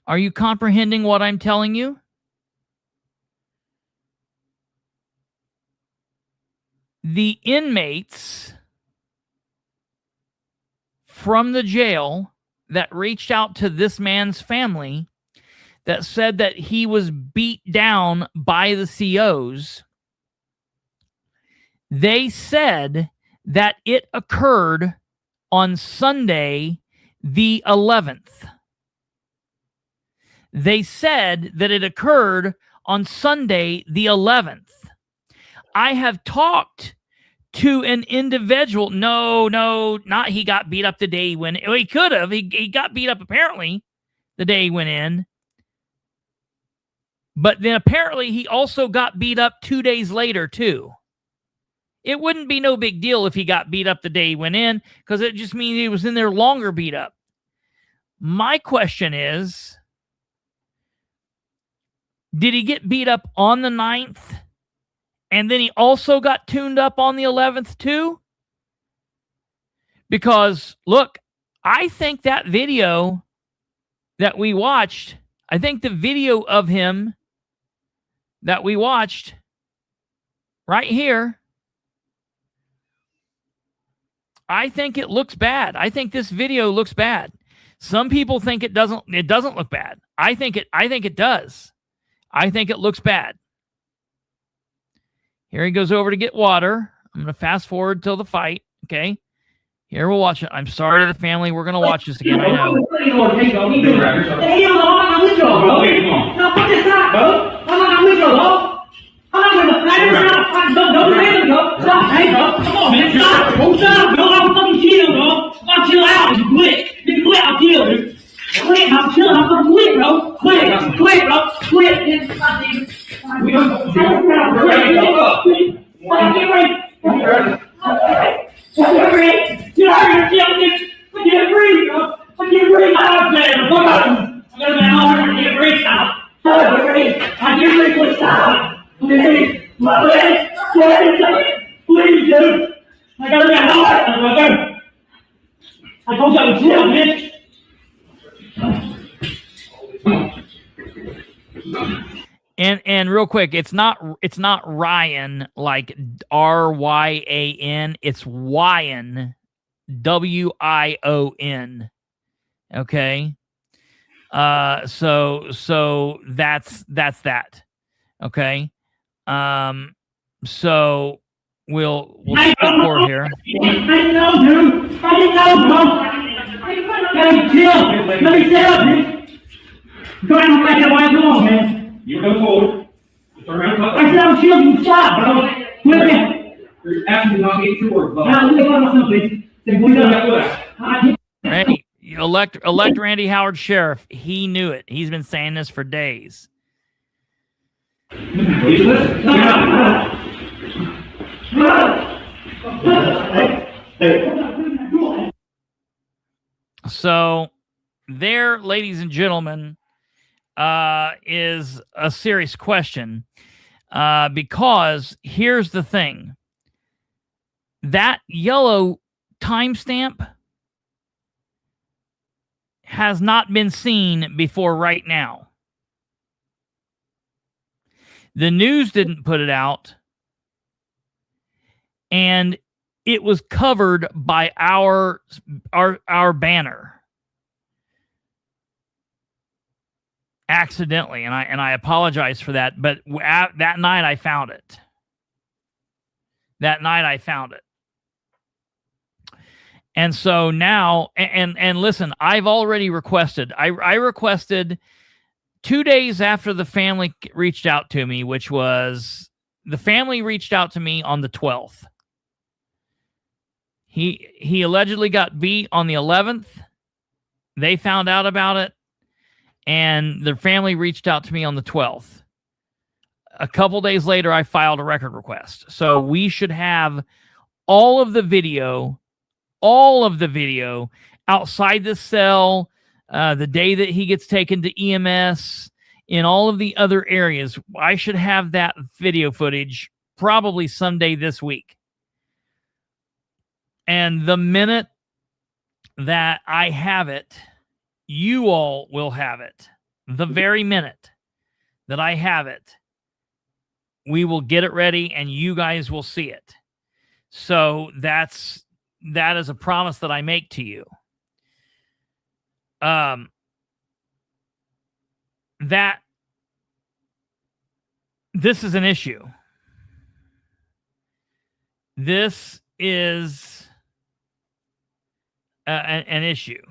Are you comprehending what I'm telling you? The inmates from the jail that reached out to this man's family that said that he was beat down by the COs, they said that it occurred on Sunday, the 11th. They said that it occurred on Sunday, the 11th. I have talked to an individual. No, not he got beat up the day he went in. Well, he could have. He got beat up apparently the day he went in. But then apparently he also got beat up 2 days later too. It wouldn't be no big deal if he got beat up the day he went in, because it just means he was in there longer beat up. My question is, did he get beat up on the 9th? And then he also got tuned up on the 11th too? Because, look, I think that video that we watched, I think the video of him that we watched right here, I think it looks bad. I think this video looks bad. Some people think it doesn't look bad. I think it does. I think it looks bad. Here he goes over to get water. I'm going to fast forward till the fight. Okay. Here, we'll watch it. I'm sorry to the family. We're going to watch this again. I know. Please, dude. I gotta get hard. I told you I was chill, bitch. And real quick, it's not Ryan like RYAN. It's Wyan, WION. Okay. So that's that. Okay. So we'll skip forward here. I didn't know, dude. I didn't know, bro. Hey, chill. Let me sit up, dude. Go ahead and make it while you man. You go forward. Turn around. I said I'm chill. You stop, bro. Wait a minute. You're actually not getting to work, bro. Now, let me go myself, please. Randy, elect Randy Howard sheriff. He knew it. He's been saying this for days. So there, ladies and gentlemen, is a serious question, because here's the thing. That yellow timestamp has not been seen before right now. The news didn't put it out, and it was covered by our banner accidentally, and I apologize for that. But that night I found it. And so now, and listen, I've already requested. I requested 2 days after the family reached out to me, which was the family reached out to me on the 12th. He allegedly got beat on the 11th. They found out about it, and their family reached out to me on the 12th. A couple days later, I filed a record request. So we should have all of the video outside the cell, the day that he gets taken to EMS, in all of the other areas. I should have that video footage probably someday this week. And the minute that I have it, you all will have it. The very minute that I have it, we will get it ready and you guys will see it. So that is a promise that I make to you. That this is an issue. This is an issue.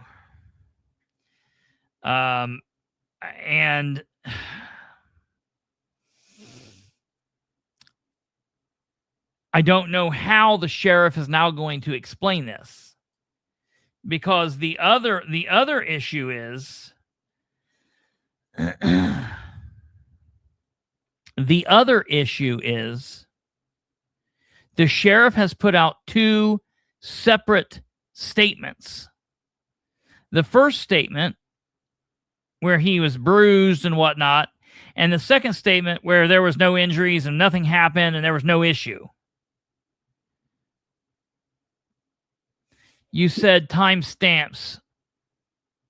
And I don't know how the sheriff is now going to explain this, because the other issue is the sheriff has put out two separate statements. The first statement, where he was bruised and whatnot, and the second statement where there was no injuries and nothing happened and there was no issue. You said timestamps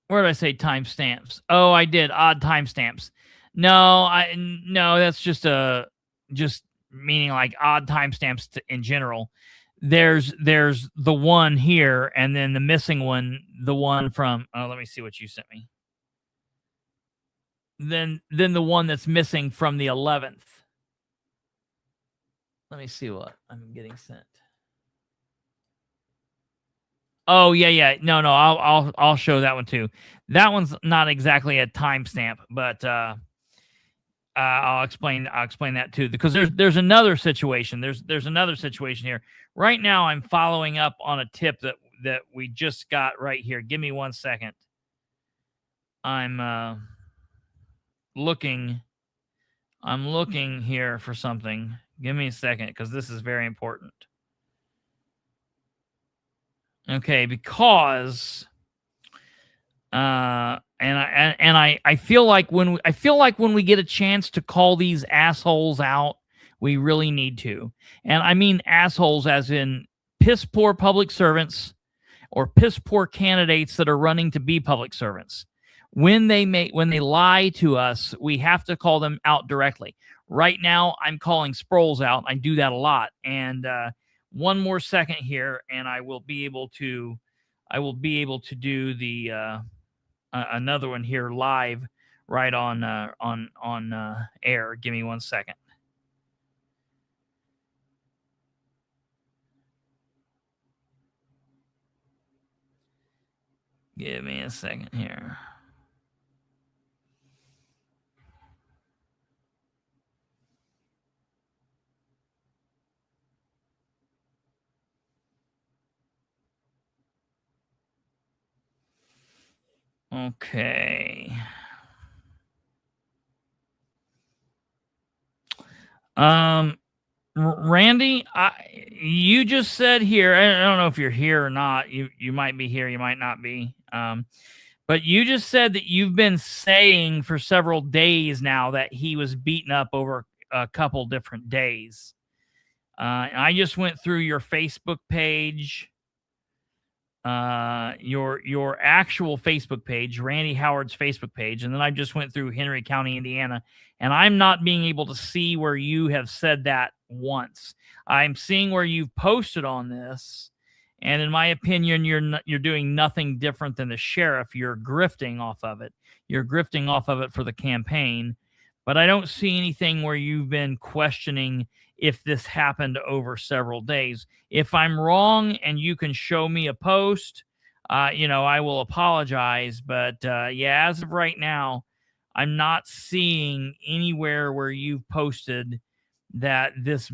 Where did I say timestamps? Oh, I did odd timestamps. No, that's just meaning like odd timestamps in general. There's the one here, and then the missing one, the one from. Oh, let me see what you sent me. Then the one that's missing from the 11th. Let me see what I'm getting sent. Oh yeah. No, I'll show that one too. That one's not exactly a timestamp, but I'll explain that too, because there's another situation. There's another situation here. Right now I'm following up on a tip that we just got right here. Give me 1 second. I'm looking here for something. Give me a second, because this is very important. Okay, because I feel like when we get a chance to call these assholes out, we really need to. And I mean assholes as in piss poor public servants or piss poor candidates that are running to be public servants. When they lie to us, we have to call them out directly. Right now, I'm calling Sproles out. I do that a lot. And one more second here, and I will be able to do the another one here live right on air. Give me 1 second. Give me a second here. Okay. Randy, you just said here, I don't know if you're here or not. You might be here, you might not be. But you just said that you've been saying for several days now that he was beaten up over a couple different days. I just went through your Facebook page, your actual Facebook page, Randy Howard's Facebook page, and then I just went through Henry County, Indiana, and I'm not being able to see where you have said that once. I'm seeing where you've posted on this, and in my opinion, you're doing nothing different than the sheriff. You're grifting off of it. You're grifting off of it for the campaign, but I don't see anything where you've been questioning if this happened over several days. If I'm wrong and you can show me a post, I will apologize. But yeah, as of right now, I'm not seeing anywhere where you've posted that this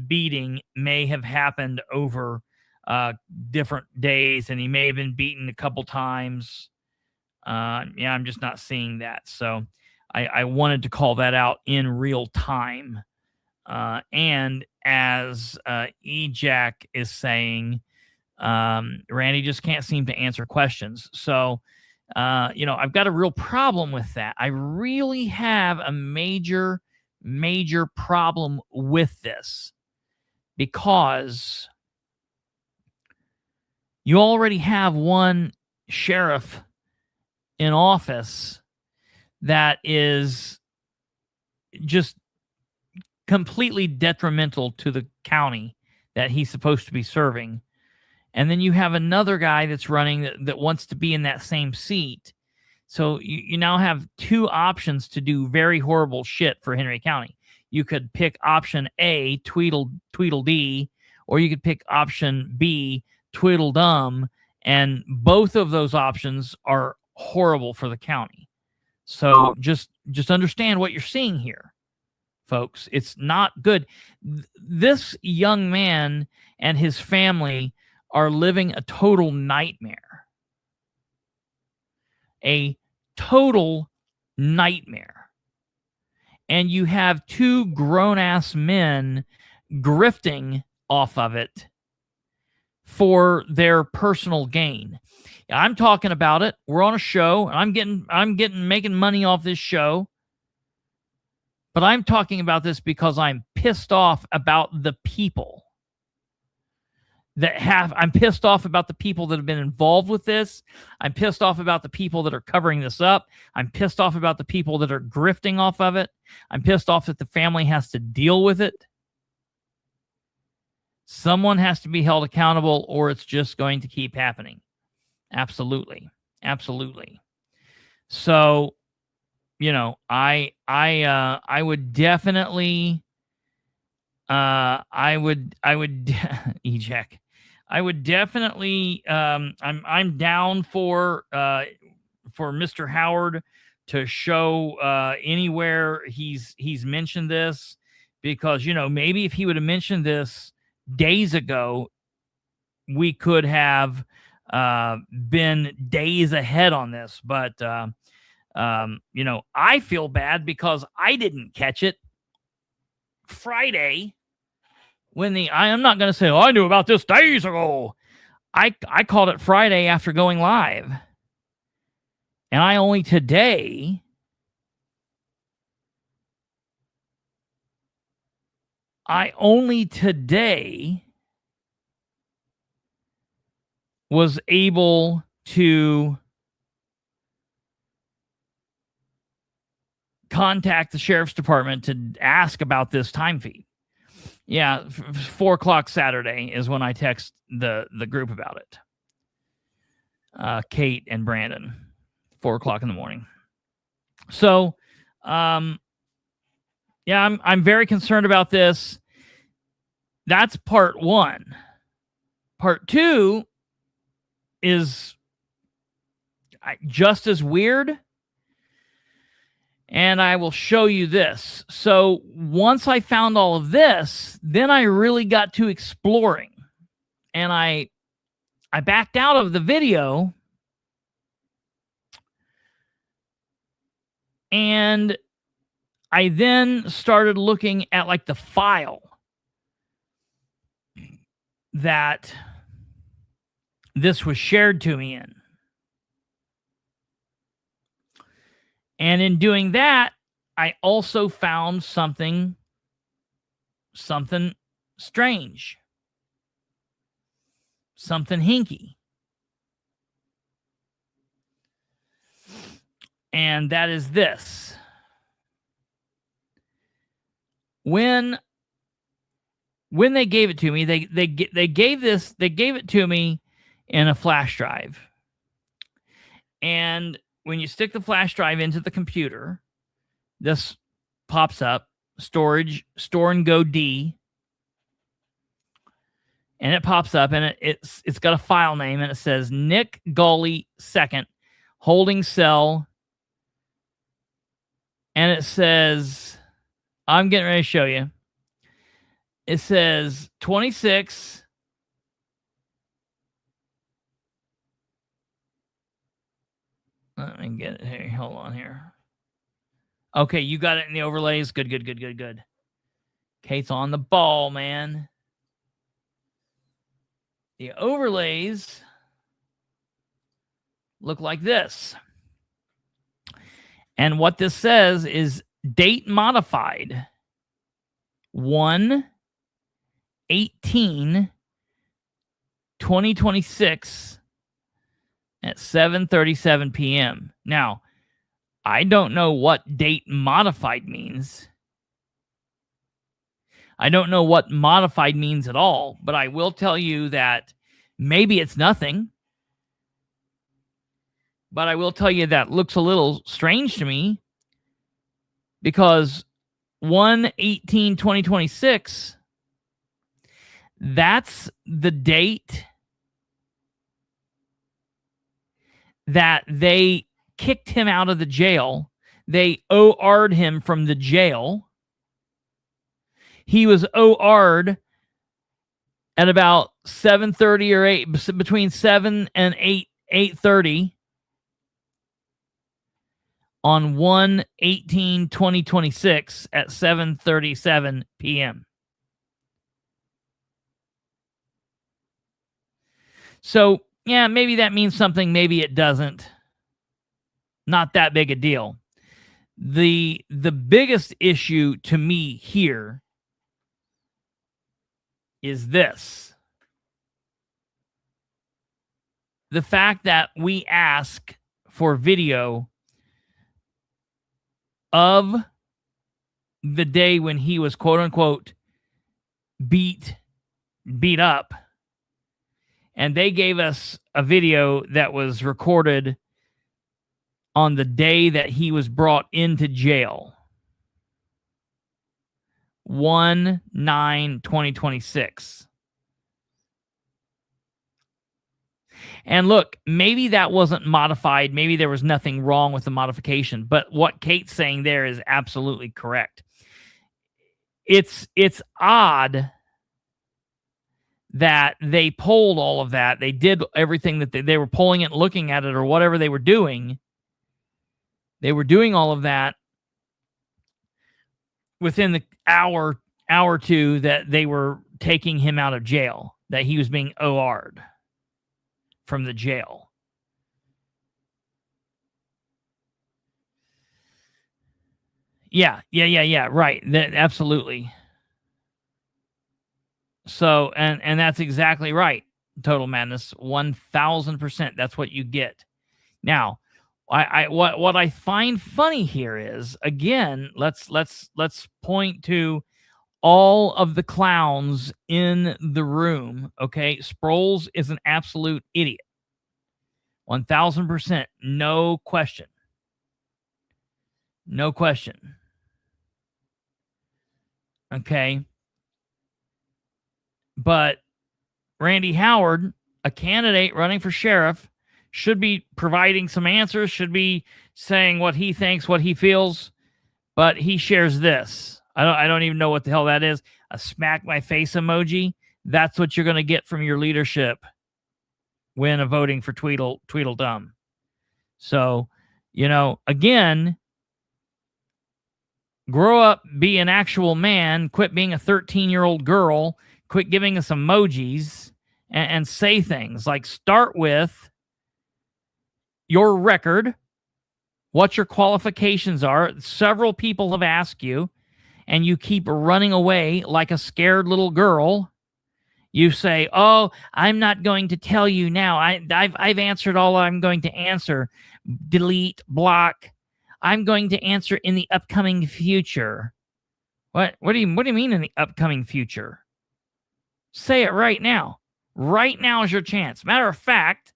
beating may have happened over different days, and he may have been beaten a couple times. Yeah, I'm just not seeing that. So I wanted to call that out in real time. And as EJack is saying, Randy just can't seem to answer questions. So, I've got a real problem with that. I really have a major problem with this, because you already have one sheriff in office that is just completely detrimental to the county that he's supposed to be serving. And then you have another guy that's running that wants to be in that same seat. So you now have two options to do very horrible shit for Henry County. You could pick option A, Tweedledee, or you could pick option B, Tweedledum, and both of those options are horrible for the county. So just understand what you're seeing here, folks. It's not good. This young man and his family are living a total nightmare. A total nightmare. And you have two grown-ass men grifting off of it for their personal gain. I'm talking about it. We're on a show, and I'm making money off this show. But I'm talking about this because I'm pissed off about the people. I'm pissed off about the people that have been involved with this. I'm pissed off about the people that are covering this up. I'm pissed off about the people that are grifting off of it. I'm pissed off that the family has to deal with it. Someone has to be held accountable, or it's just going to keep happening. Absolutely. Absolutely. So, you know, I would definitely, I would eject. I would definitely, I'm down for Mr. Howard to show anywhere he's mentioned this, because, you know, maybe if he would have mentioned this days ago, we could have been days ahead on this. But you know, I feel bad because I didn't catch it Friday when I'm not going to say, oh, I knew about this days ago. I called it Friday after going live. And I only today was able to contact the sheriff's department to ask about this time feed. Yeah, 4 o'clock Saturday is when I text the group about it. Kate and Brandon, 4 o'clock in the morning. So, yeah, I'm very concerned about this. That's part one. Part two is just as weird. And I will show you this. So once I found all of this, then I really got to exploring. And I backed out of the video. And I then started looking at like the file that this was shared to me in. And in doing that, I also found something strange, something hinky. And that is this. When they gave it to me, they gave it to me in a flash drive. And when you stick the flash drive into the computer, this pops up, storage, store and go D. And it pops up, and it's got a file name, and it says Nick Gawley II, holding cell. And it says, I'm getting ready to show you. It says 26. Let me get it here. Hold on here. Okay, you got it in the overlays. Good. Kate's on the ball, man. The overlays look like this. And what this says is date modified 1/18/2026 at 7:37 p.m. Now, I don't know what date modified means. I don't know what modified means at all, but I will tell you that maybe it's nothing. But I will tell you that looks a little strange to me, because 1/18/2026, that's the date that they kicked him out of the jail. They OR'd him from the jail. He was OR'd at about 7:30 or 8, between 7 and 8:30 on 1/18/2026 at 7:37 p.m. So, yeah, maybe that means something, maybe it doesn't. Not that big a deal. The biggest issue to me here is this. the fact that we ask for video of the day when he was quote unquote beat up, and they gave us a video that was recorded on the day that he was brought into jail, 1/9/2026. And look, maybe that wasn't modified. Maybe there was nothing wrong with the modification. But what Kate's saying there is absolutely correct. It's odd that they pulled all of that. They did everything that they were pulling it, looking at it, or whatever they were doing. They were doing all of that within the hour or two that they were taking him out of jail, that he was being OR'd from the jail. Yeah, right. Absolutely. So, and that's exactly right. Total Madness, 1000%. That's what you get. Now, what I find funny here is, again, let's point to all of the clowns in the room. Okay, Sproles is an absolute idiot. 1000%, no question. No question. Okay. But Randy Howard, a candidate running for sheriff, should be providing some answers, should be saying what he thinks, what he feels, but he shares this. I don't even know what the hell that is. A smack my face emoji. That's what you're going to get from your leadership when voting for Tweedledum. So, again, grow up, be an actual man, quit being a 13-year-old girl, quit giving us emojis, and say things like, start with your record, what your qualifications are. Several people have asked you, and you keep running away like a scared little girl. You say, "Oh, I'm not going to tell you now. I've answered all I'm going to answer. Delete, block. I'm going to answer in the upcoming future." What do you mean in the upcoming future? Say it right now. Right now is your chance. Matter of fact,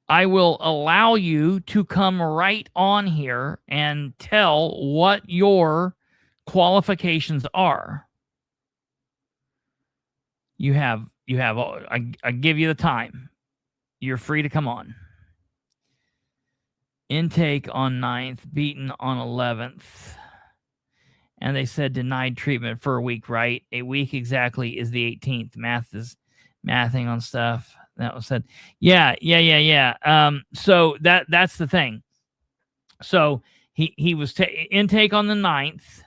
I will allow you to come right on here and tell what your qualifications are. I give you the time. You're free to come on. Intake on 9th, beaten on 11th. And they said denied treatment for a week, right? A week exactly is the 18th. Math is mathing on stuff. That was said. Yeah. So that's the thing. So he was intake on the 9th.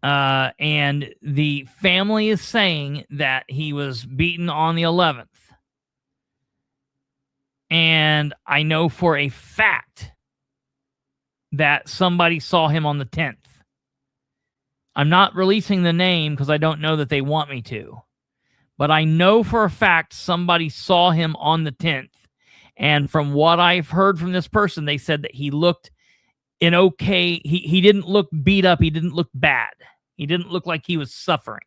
And the family is saying that he was beaten on the 11th. And I know for a fact that somebody saw him on the 10th. I'm not releasing the name because I don't know that they want me to. But I know for a fact somebody saw him on the 10th. And from what I've heard from this person, they said that he looked in okay. He didn't look beat up. He didn't look bad. He didn't look like he was suffering.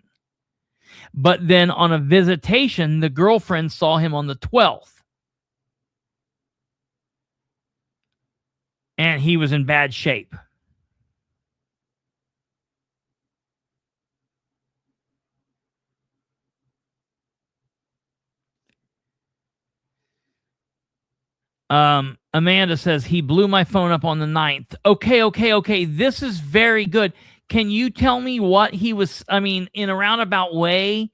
But then on a visitation, the girlfriend saw him on the 12th. And he was in bad shape. Amanda says, he blew my phone up on the 9th. Okay. This is very good. Can you tell me what he was, in a roundabout way,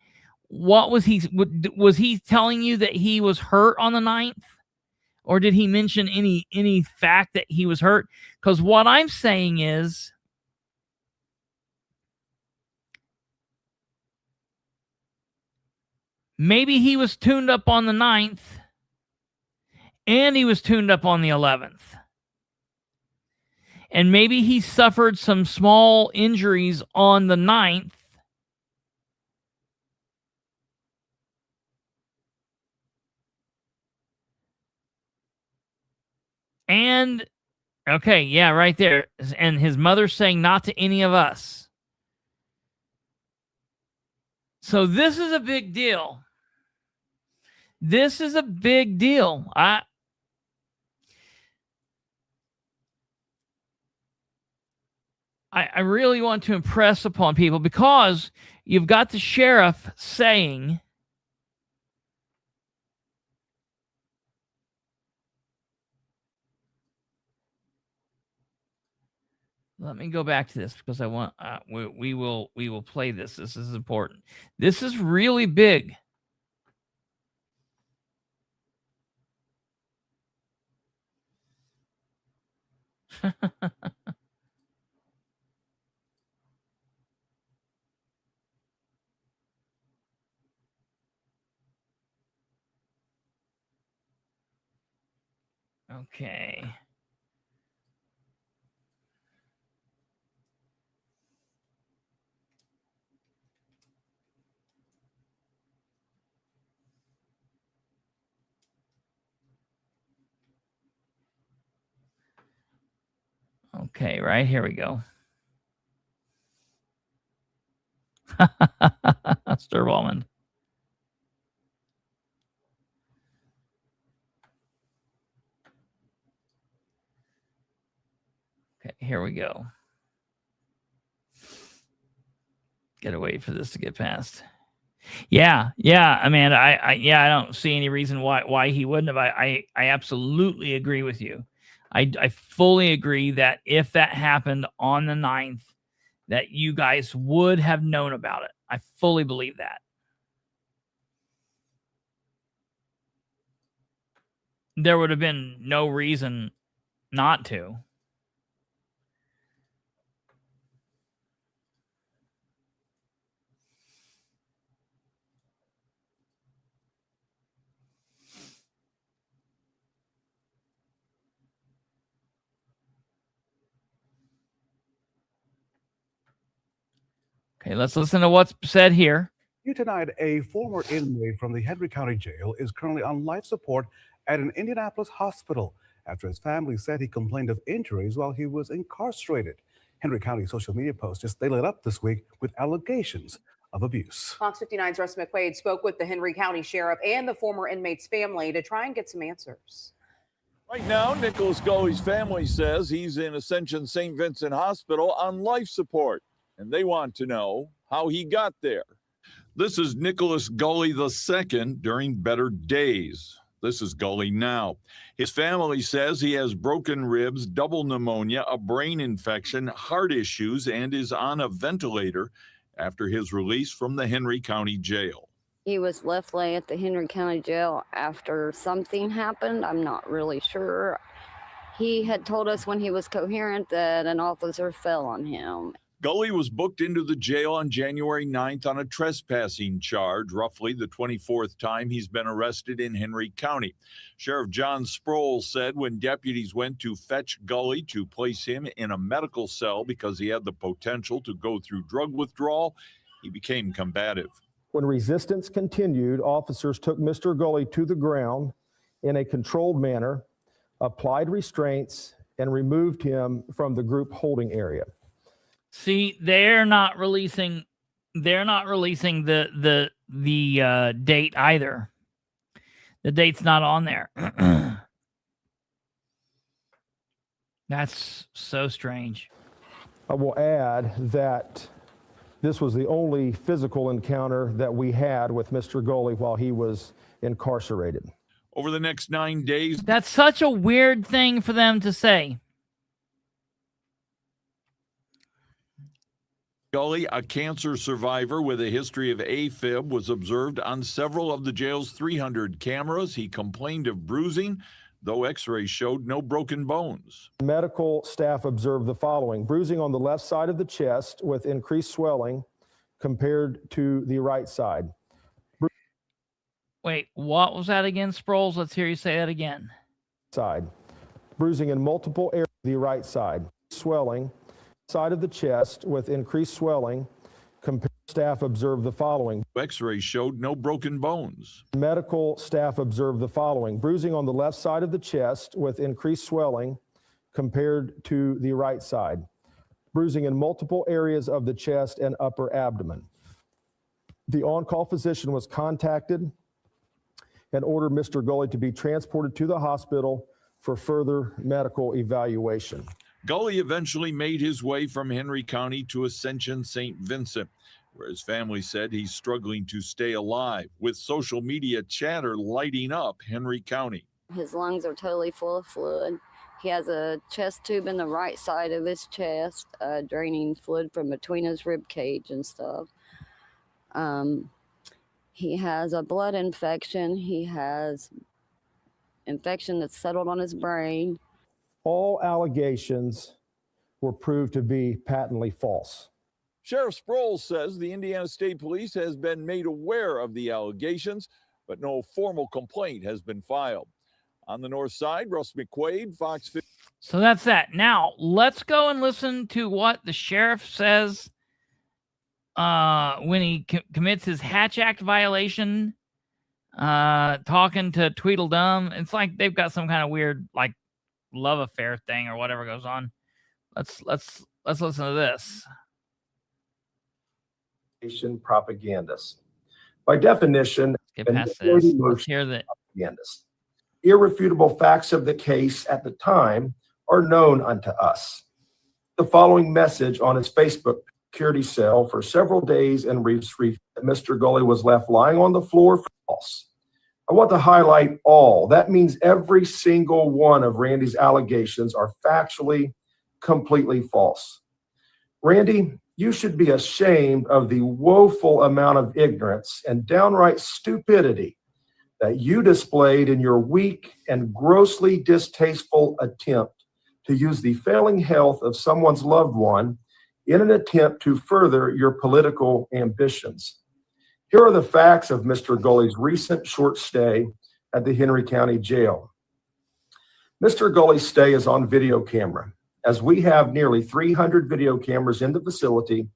what was he telling you that he was hurt on the 9th? Or did he mention any fact that he was hurt? Because what I'm saying is, maybe he was tuned up on the 9th and he was tuned up on the 11th. And maybe he suffered some small injuries on the 9th And, okay, yeah, right there. And his mother saying not to any of us. So this is a big deal. This is a big deal. I really want to impress upon people, because you've got the sheriff saying, let me go back to this because I want we will play this. This is important. This is really big. Okay. Okay, right here we go. Sturbalman. Okay, here we go. Gotta wait for this to get past. Yeah, Amanda. I don't see any reason why he wouldn't have. I absolutely agree with you. I fully agree that if that happened on the 9th, that you guys would have known about it. I fully believe that. There would have been no reason not to. Okay, let's listen to what's said here. Tonight, a former inmate from the Henry County Jail is currently on life support at an Indianapolis hospital after his family said he complained of injuries while he was incarcerated. Henry County social media posts just they lit up this week with allegations of abuse. Fox 59's Russ McQuaid spoke with the Henry County Sheriff and the former inmate's family to try and get some answers. Right now, Nicholas Gully's family says he's in Ascension St. Vincent Hospital on life support, and they want to know how he got there. This is Nicholas Gully II during better days. This is Gully now. His family says he has broken ribs, double pneumonia, a brain infection, heart issues, and is on a ventilator after his release from the Henry County Jail. He was left lay at the Henry County Jail after something happened. I'm not really sure. He had told us when he was coherent that an officer fell on him. Gully was booked into the jail on January 9th on a trespassing charge, roughly the 24th time he's been arrested in Henry County. Sheriff John Sproul said when deputies went to fetch Gully to place him in a medical cell because he had the potential to go through drug withdrawal, he became combative. When resistance continued, officers took Mr. Gully to the ground in a controlled manner, applied restraints, and removed him from the group holding area. See, they're not releasing the date either. The date's not on there. That's so strange. I will add that this was the only physical encounter that we had with Mr. Gully while he was incarcerated. Over the next 9 days, That's such a weird thing for them to say. Gully, a cancer survivor with a history of AFib, was observed on several of the jail's 300 cameras. He complained of bruising, though x-rays showed no broken bones. Medical staff observed the following: bruising on the left side of the chest with increased swelling compared to the right side. Wait, what was that again, Sproles? Let's hear you say that again. Bruising in multiple areas of the right side. Swelling side of the chest with increased swelling compared to Staff observed the following. X-rays showed no broken bones. Medical staff observed the following. Bruising on the left side of the chest with increased swelling compared to the right side. Bruising in multiple areas of the chest and upper abdomen. The on-call physician was contacted and ordered Mr. Gully to be transported to the hospital for further medical evaluation. Gully eventually made his way from Henry County to Ascension St. Vincent, where his family said he's struggling to stay alive, with social media chatter lighting up Henry County. His lungs are totally full of fluid. He has a chest tube in the right side of his chest, draining fluid from between his rib cage and stuff. He has a blood infection. He has infection that's settled on his brain. All allegations were proved to be patently false. Sheriff Sproul says the Indiana State Police has been made aware of the allegations, but no formal complaint has been filed. On the north side, Russ McQuaid, Fox 50. So that's that. Now, let's go and listen to what the sheriff says when he commits his Hatch Act violation, talking to Tweedledum. It's like they've got some kind of weird, like, love affair thing or whatever goes on. Let's listen to this. Propagandist. By definition, Get past this. Let's hear that. Propagandist. Irrefutable facts of the case at the time are known unto us. The following message on his Facebook security cell for several days and weeks that Mr. Gully was left lying on the floor false. I want to highlight all. That means every single one of Randy's allegations are factually completely false. Randy, you should be ashamed of the woeful amount of ignorance and downright stupidity that you displayed in your weak and grossly distasteful attempt to use the failing health of someone's loved one in an attempt to further your political ambitions. Here are the facts of Mr. Gully's recent short stay at the Henry County Jail. Mr. Gully's stay is on video camera, as we have nearly 300 video cameras in the facility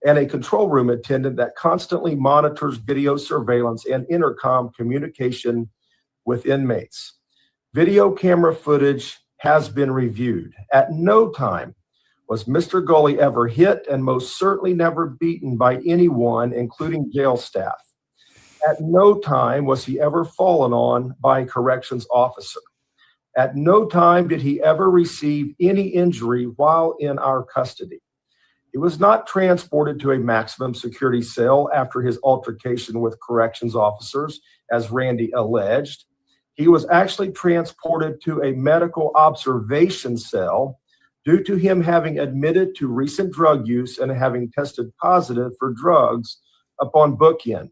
and a control room attendant that constantly monitors video surveillance and intercom communication with inmates. Video camera footage has been reviewed. At no time was Mr. Gully ever hit and most certainly never beaten by anyone, including jail staff. At no time was he ever fallen on by a corrections officer. At no time did he ever receive any injury while in our custody. He was not transported to a maximum security cell after his altercation with corrections officers, as Randy alleged. He was actually transported to a medical observation cell due to him having admitted to recent drug use and having tested positive for drugs upon book-in.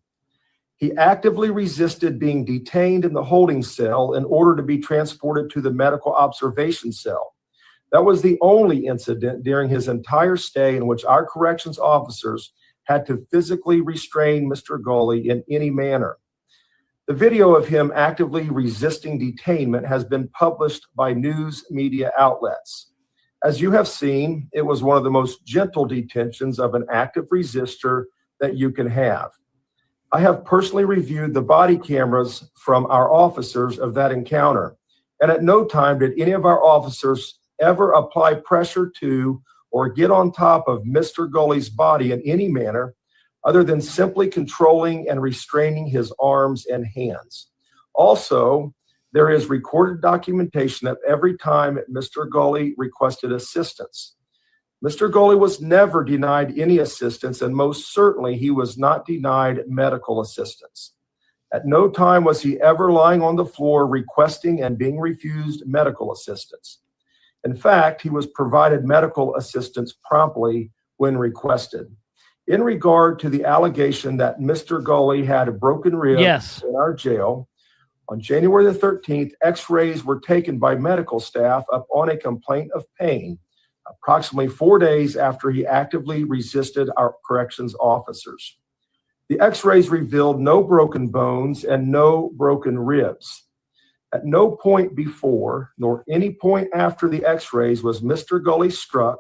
He actively resisted being detained in the holding cell in order to be transported to the medical observation cell. That was the only incident during his entire stay in which our corrections officers had to physically restrain Mr. Gully in any manner. The video of him actively resisting detainment has been published by news media outlets. As you have seen, it was one of the most gentle detentions of an active resistor that you can have. I have personally reviewed the body cameras from our officers of that encounter, and at no time did any of our officers ever apply pressure to or get on top of Mr. Gully's body in any manner other than simply controlling and restraining his arms and hands. Also, there is recorded documentation of every time Mr. Gully requested assistance. Mr. Gully was never denied any assistance, and most certainly he was not denied medical assistance. At no time was he ever lying on the floor requesting and being refused medical assistance. In fact, he was provided medical assistance promptly when requested. In regard to the allegation that Mr. Gully had a broken rib in our jail, on January the 13th, x-rays were taken by medical staff upon a complaint of pain, approximately 4 days after he actively resisted our corrections officers. The x-rays revealed no broken bones and no broken ribs. At no point before nor any point after the x-rays was Mr. Gully struck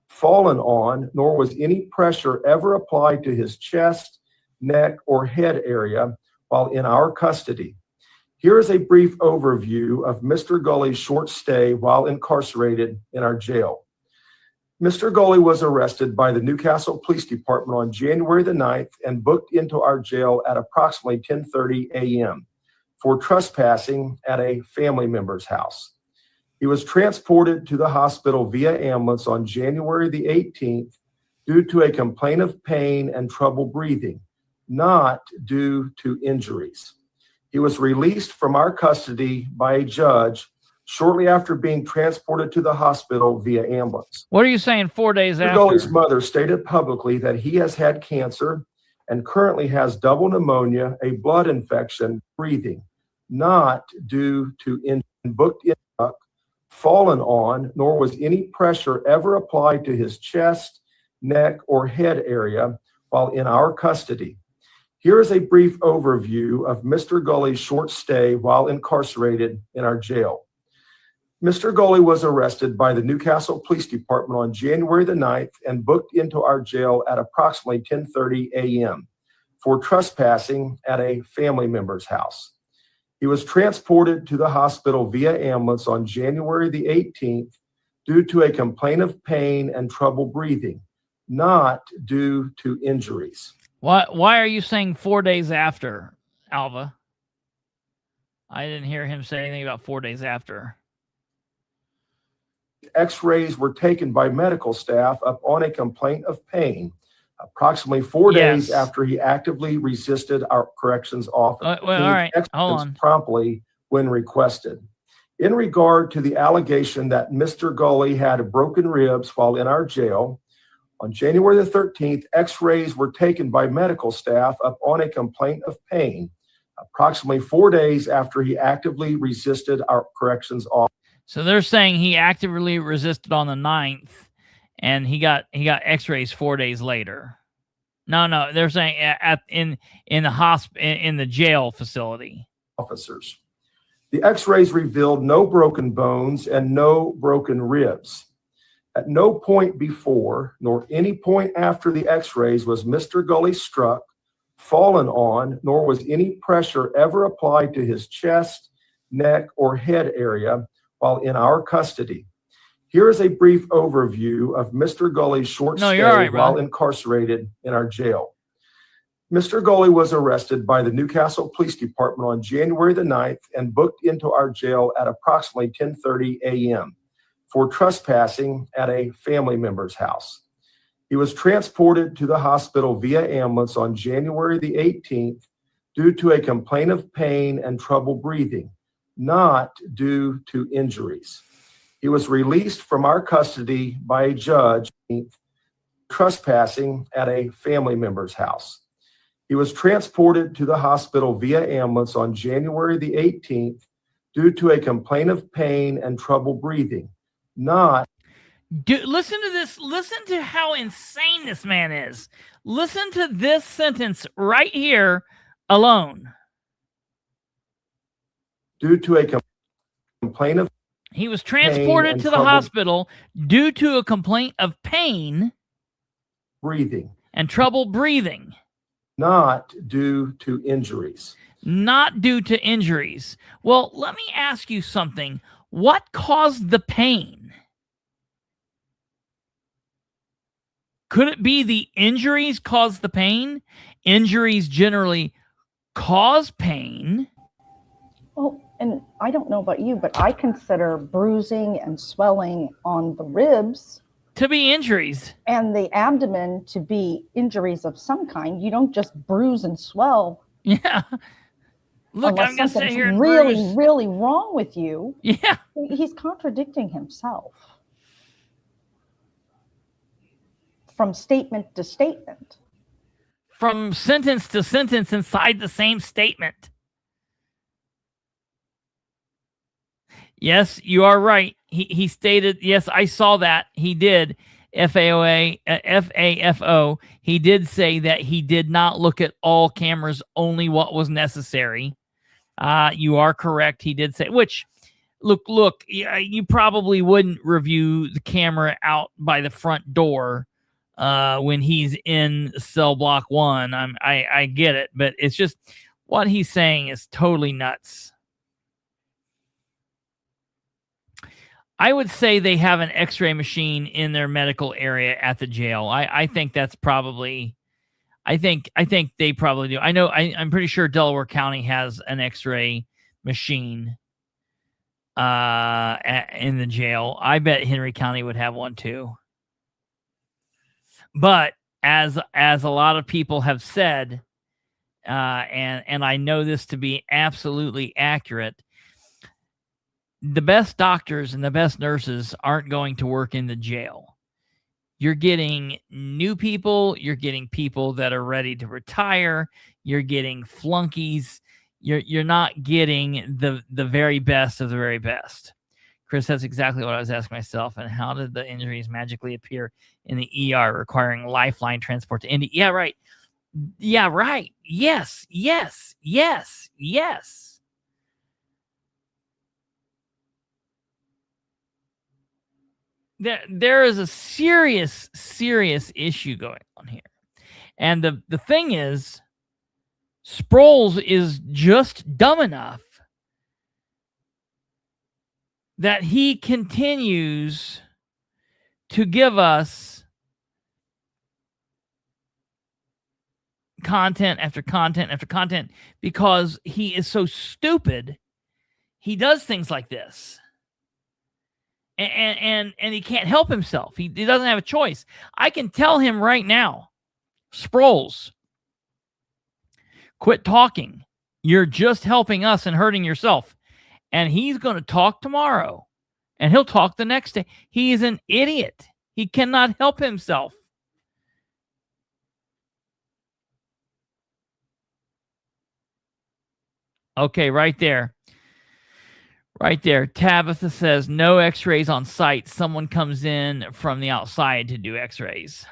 fallen on, nor was any pressure ever applied to his chest, neck, or head area while in our custody. Here is a brief overview of Mr. Gully's short stay while incarcerated in our jail. Mr. Gully was arrested by the Newcastle Police Department on January the 9th and booked into our jail at approximately 10:30 a.m. for trespassing at a family member's house. He was transported to the hospital via ambulance on January the 18th due to a complaint of pain and trouble breathing, not due to injuries. He was released from our custody by a judge shortly after being transported to the hospital via ambulance. What are you saying 4 days Mr. after? Gully's mother stated publicly that he has had cancer and currently has double pneumonia, a blood infection, breathing, not due to booked in, fallen on, nor was any pressure ever applied to his chest, neck, or head area while in our custody. Here is a brief overview of Mr. Gully's short stay while incarcerated in our jail. Mr. Gully was arrested by the Newcastle Police Department on January the 9th and booked into our jail at approximately 10:30 a.m. for trespassing at a family member's house. He was transported to the hospital via ambulance on January the 18th due to a complaint of pain and trouble breathing, not due to injuries. Why are you saying 4 days after, Alva? I didn't hear him say anything about 4 days after. X-rays were taken by medical staff upon a complaint of pain, approximately 4 days after he actively resisted our corrections officer. All right, hold on. Promptly when requested. In regard to the allegation that Mr. Gully had broken ribs while in our jail, on January the 13th, X-rays were taken by medical staff upon a complaint of pain, approximately 4 days after he actively resisted our corrections officer. So they're saying he actively resisted on the 9th, and he got X-rays 4 days later. No, they're saying in the jail facility. Officers. The X-rays revealed no broken bones and no broken ribs. At no point before nor any point after the X-rays was Mr. Gully struck, fallen on, nor was any pressure ever applied to his chest, neck, or head area while in our custody. Here is a brief overview of Mr. Gully's short stay while incarcerated in our jail. Mr. Gully was arrested by the Newcastle Police Department on January the 9th and booked into our jail at approximately 10:30 a.m. for trespassing at a family member's house. He was transported to the hospital via ambulance on January the 18th due to a complaint of pain and trouble breathing, not due to injuries. He was released from our custody by a judge trespassing at a family member's house. He was transported to the hospital via ambulance on January the 18th due to a complaint of pain and trouble breathing, not. Listen to this. Listen to how insane this man is. Listen to this sentence right here alone. Due to a complaint of he was transported to the hospital due to a complaint of pain, breathing, and trouble breathing. Not due to injuries. Not due to injuries. Well, let me ask you something. What caused the pain? Could it be the injuries caused the pain? Injuries generally cause pain. Well, and I don't know about you, but I consider bruising and swelling on the ribs to be injuries and the abdomen to be injuries of some kind. You don't just bruise and swell. Yeah. Look, I'm going to sit here and really wrong with you. Yeah. He's contradicting himself from statement to statement. From sentence to sentence inside the same statement. Yes, you are right. He stated, yes, I saw that. He did. FAFO. He did say that he did not look at all cameras, only what was necessary. You are correct. He did say, which look, you probably wouldn't review the camera out by the front door when he's in cell block 1. I get it, but it's just what he's saying is totally nuts. I would say they have an x-ray machine in their medical area at the jail. I think that's probably, I think they probably do. I'm pretty sure Delaware County has an x-ray machine in the jail. I bet Henry County would have one too. But as a lot of people have said, and I know this to be absolutely accurate, the best doctors and the best nurses aren't going to work in the jail. You're getting new people. You're getting people that are ready to retire. You're getting flunkies. You're not getting the very best of the very best. Chris, that's exactly what I was asking myself. And how did the injuries magically appear in the ER requiring lifeline transport to Indy? Yeah, right. Yeah, right. Yes. There is a serious issue going on here. And the thing is, Sproles is just dumb enough that he continues to give us content after content after content because he is so stupid. He does things like this. And he can't help himself. He doesn't have a choice. I can tell him right now, Sproles, quit talking. You're just helping us and hurting yourself. And he's going to talk tomorrow. And he'll talk the next day. He is an idiot. He cannot help himself. Okay, right there. Right there. Tabitha says, no x-rays on site. Someone comes in from the outside to do x-rays.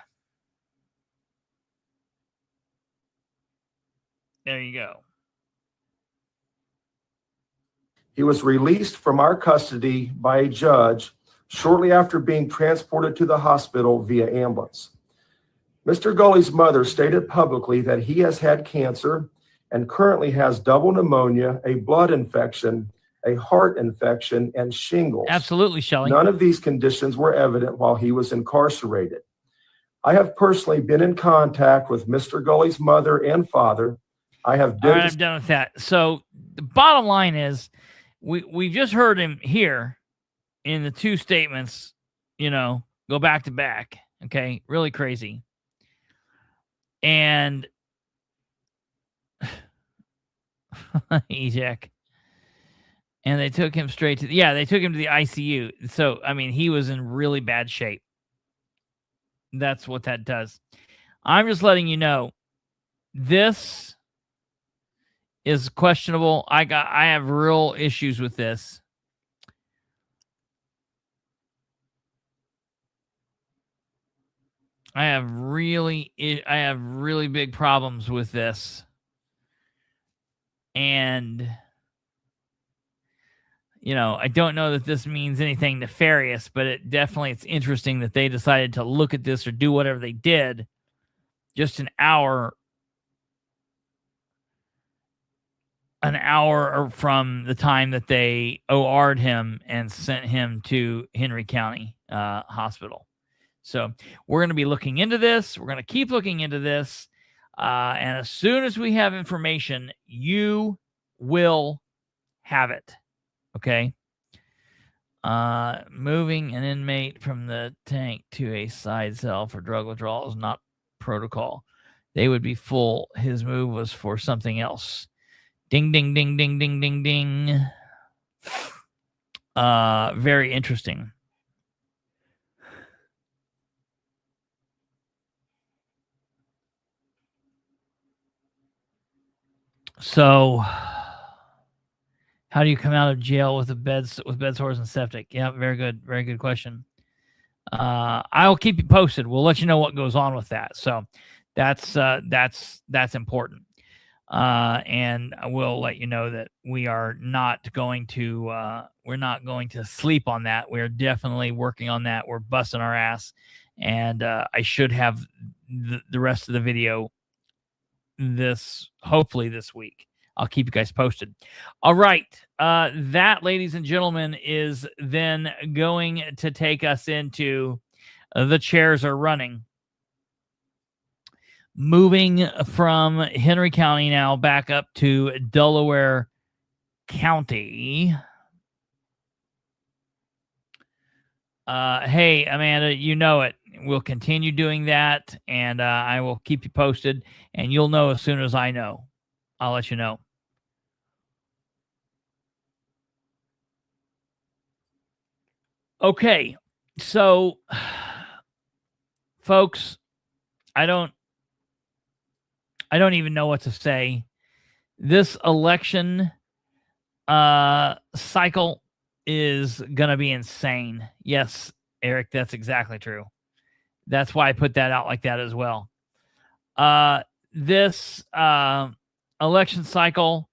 There you go. He was released from our custody by a judge shortly after being transported to the hospital via ambulance. Mr. Gully's mother stated publicly that he has had cancer and currently has double pneumonia, a blood infection, a heart infection, and shingles. Absolutely, Shelley. None of these conditions were evident while he was incarcerated. I have personally been in contact with Mr. Gully's mother and father. I have been. All right, I'm done with that. So the bottom line is, we just heard him here in the two statements, go back to back. Okay, really crazy. And Ejek. And they took him straight to the ICU. So, I mean, he was in really bad shape. That's what that does. I'm just letting you know, this is questionable. I have real issues with this. I have really big problems with this. And I don't know that this means anything nefarious, but it's interesting that they decided to look at this or do whatever they did just an hour from the time that they OR'd him and sent him to Henry County Hospital. So we're going to be looking into this. We're going to keep looking into this. And as soon as we have information, you will have it. Okay. Moving an inmate from the tank to a side cell for drug withdrawal is not protocol. They would be full. His move was for something else. Ding, ding, ding, ding, ding, ding, ding. Very interesting. So, how do you come out of jail with bed sores and septic? Yeah, very good question. I'll keep you posted. We'll let you know what goes on with that. So that's important. And I will let you know that we are not going to sleep on that. We're definitely working on that. We're busting our ass, and I should have the rest of the video hopefully this week. I'll keep you guys posted. All right. That, ladies and gentlemen, is then going to take us into the chairs are running. Moving from Henry County now back up to Delaware County. Hey, Amanda, you know it. We'll continue doing that, and I will keep you posted, and you'll know as soon as I know. I'll let you know. Okay, so, folks, I don't even know what to say. This election cycle is going to be insane. Yes, Eric, that's exactly true. That's why I put that out like that as well. This election cycle,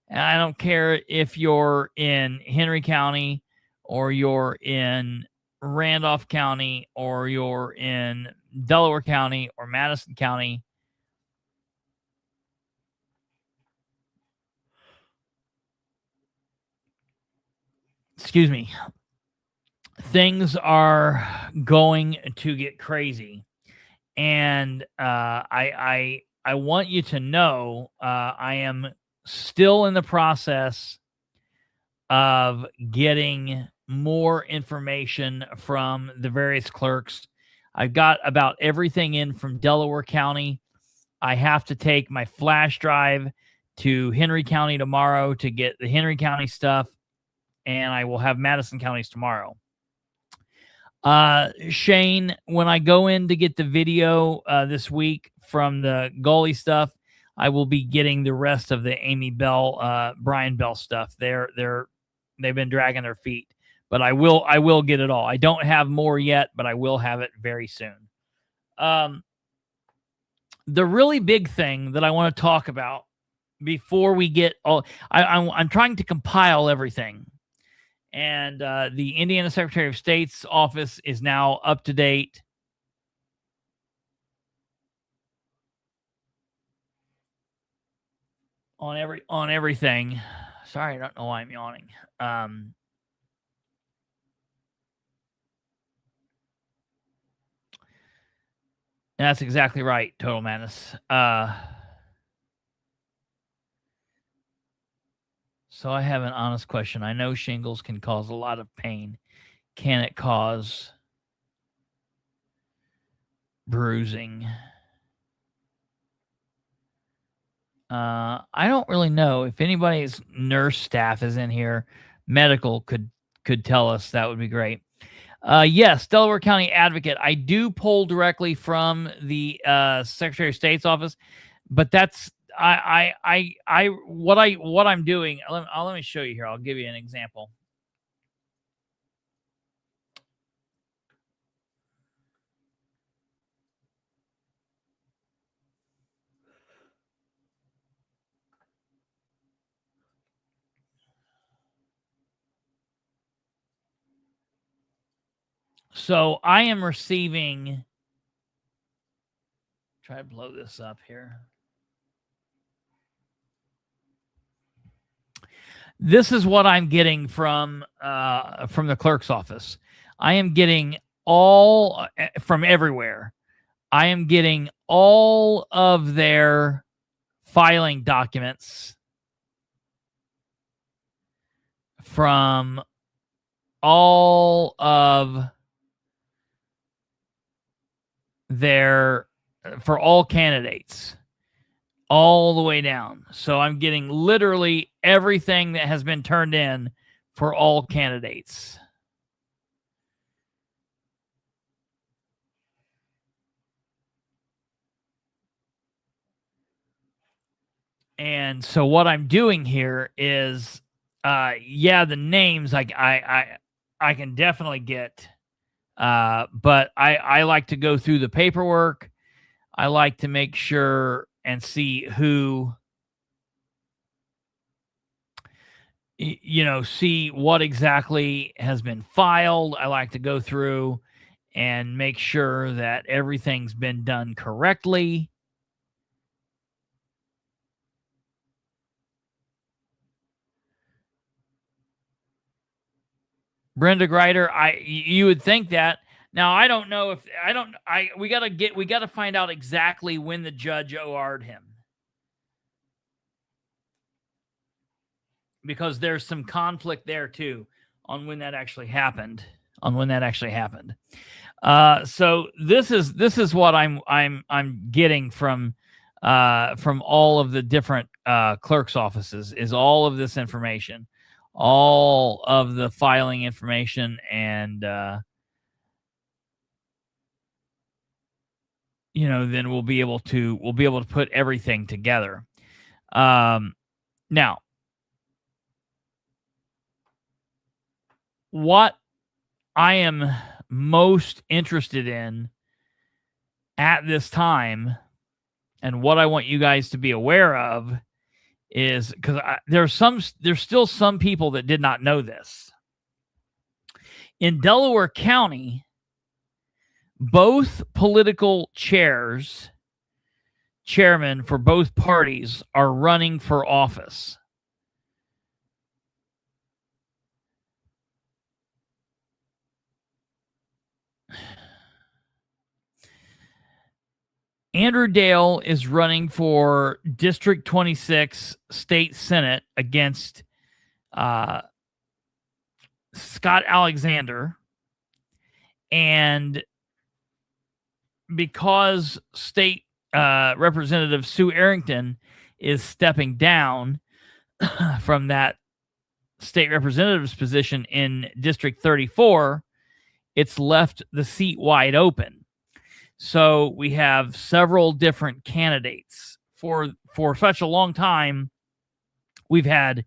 and I don't care if you're in Henry County or you're in Randolph County or you're in Delaware County or Madison County. Excuse me. Things are going to get crazy, and I want you to know I am still in the process of getting more information from the various clerks. I've got about everything in from Delaware County. I have to take my flash drive to Henry County tomorrow to get the Henry County stuff, and I will have Madison County's tomorrow. Shane, when I go in to get the video this week from the goalie stuff, I will be getting the rest of the Amy Bell, Brian Bell stuff. They've been dragging their feet, but I will get it all. I don't have more yet, but I will have it very soon. The really big thing that I want to talk about before we get all, I'm trying to compile everything. And the Indiana Secretary of State's office is now up to date. On everything. Sorry, I don't know why I'm yawning. That's exactly right, Total Madness. So I have an honest question. I know shingles can cause a lot of pain. Can it cause bruising? I don't really know. If anybody's nurse staff is in here, medical could tell us, that would be great. Yes, Delaware County Advocate. I do pull directly from the Secretary of State's office, but that's what I'm doing. Let me show you here. I'll give you an example. So I am receiving. Try to blow this up here. This is what I'm getting from the clerk's office. I am getting all from everywhere. I am getting all of their filing documents from all of for all candidates, all the way down. So I'm getting literally everything that has been turned in for all candidates. And so what I'm doing here is, the names I can definitely get, but I like to go through the paperwork. I like to make sure and see who see what exactly has been filed. I like to go through and make sure that everything's been done correctly. Brenda Greider, you would think that. Now I don't know if we gotta find out exactly when the judge OR'd him, because there's some conflict there too on when that actually happened. So this is what I'm getting from all of the different clerk's offices, is all of this information, all of the filing information, and then we'll be able to put everything together. Now, what I am most interested in at this time, and what I want you guys to be aware of, is because there's still some people that did not know this. In Delaware County, both political chairmen for both parties are running for office. Andrew Dale is running for District 26 State Senate against Scott Alexander. And because State Representative Sue Arrington is stepping down from that state representative's position in District 34, it's left the seat wide open. So we have several different candidates. For such a long time, we've had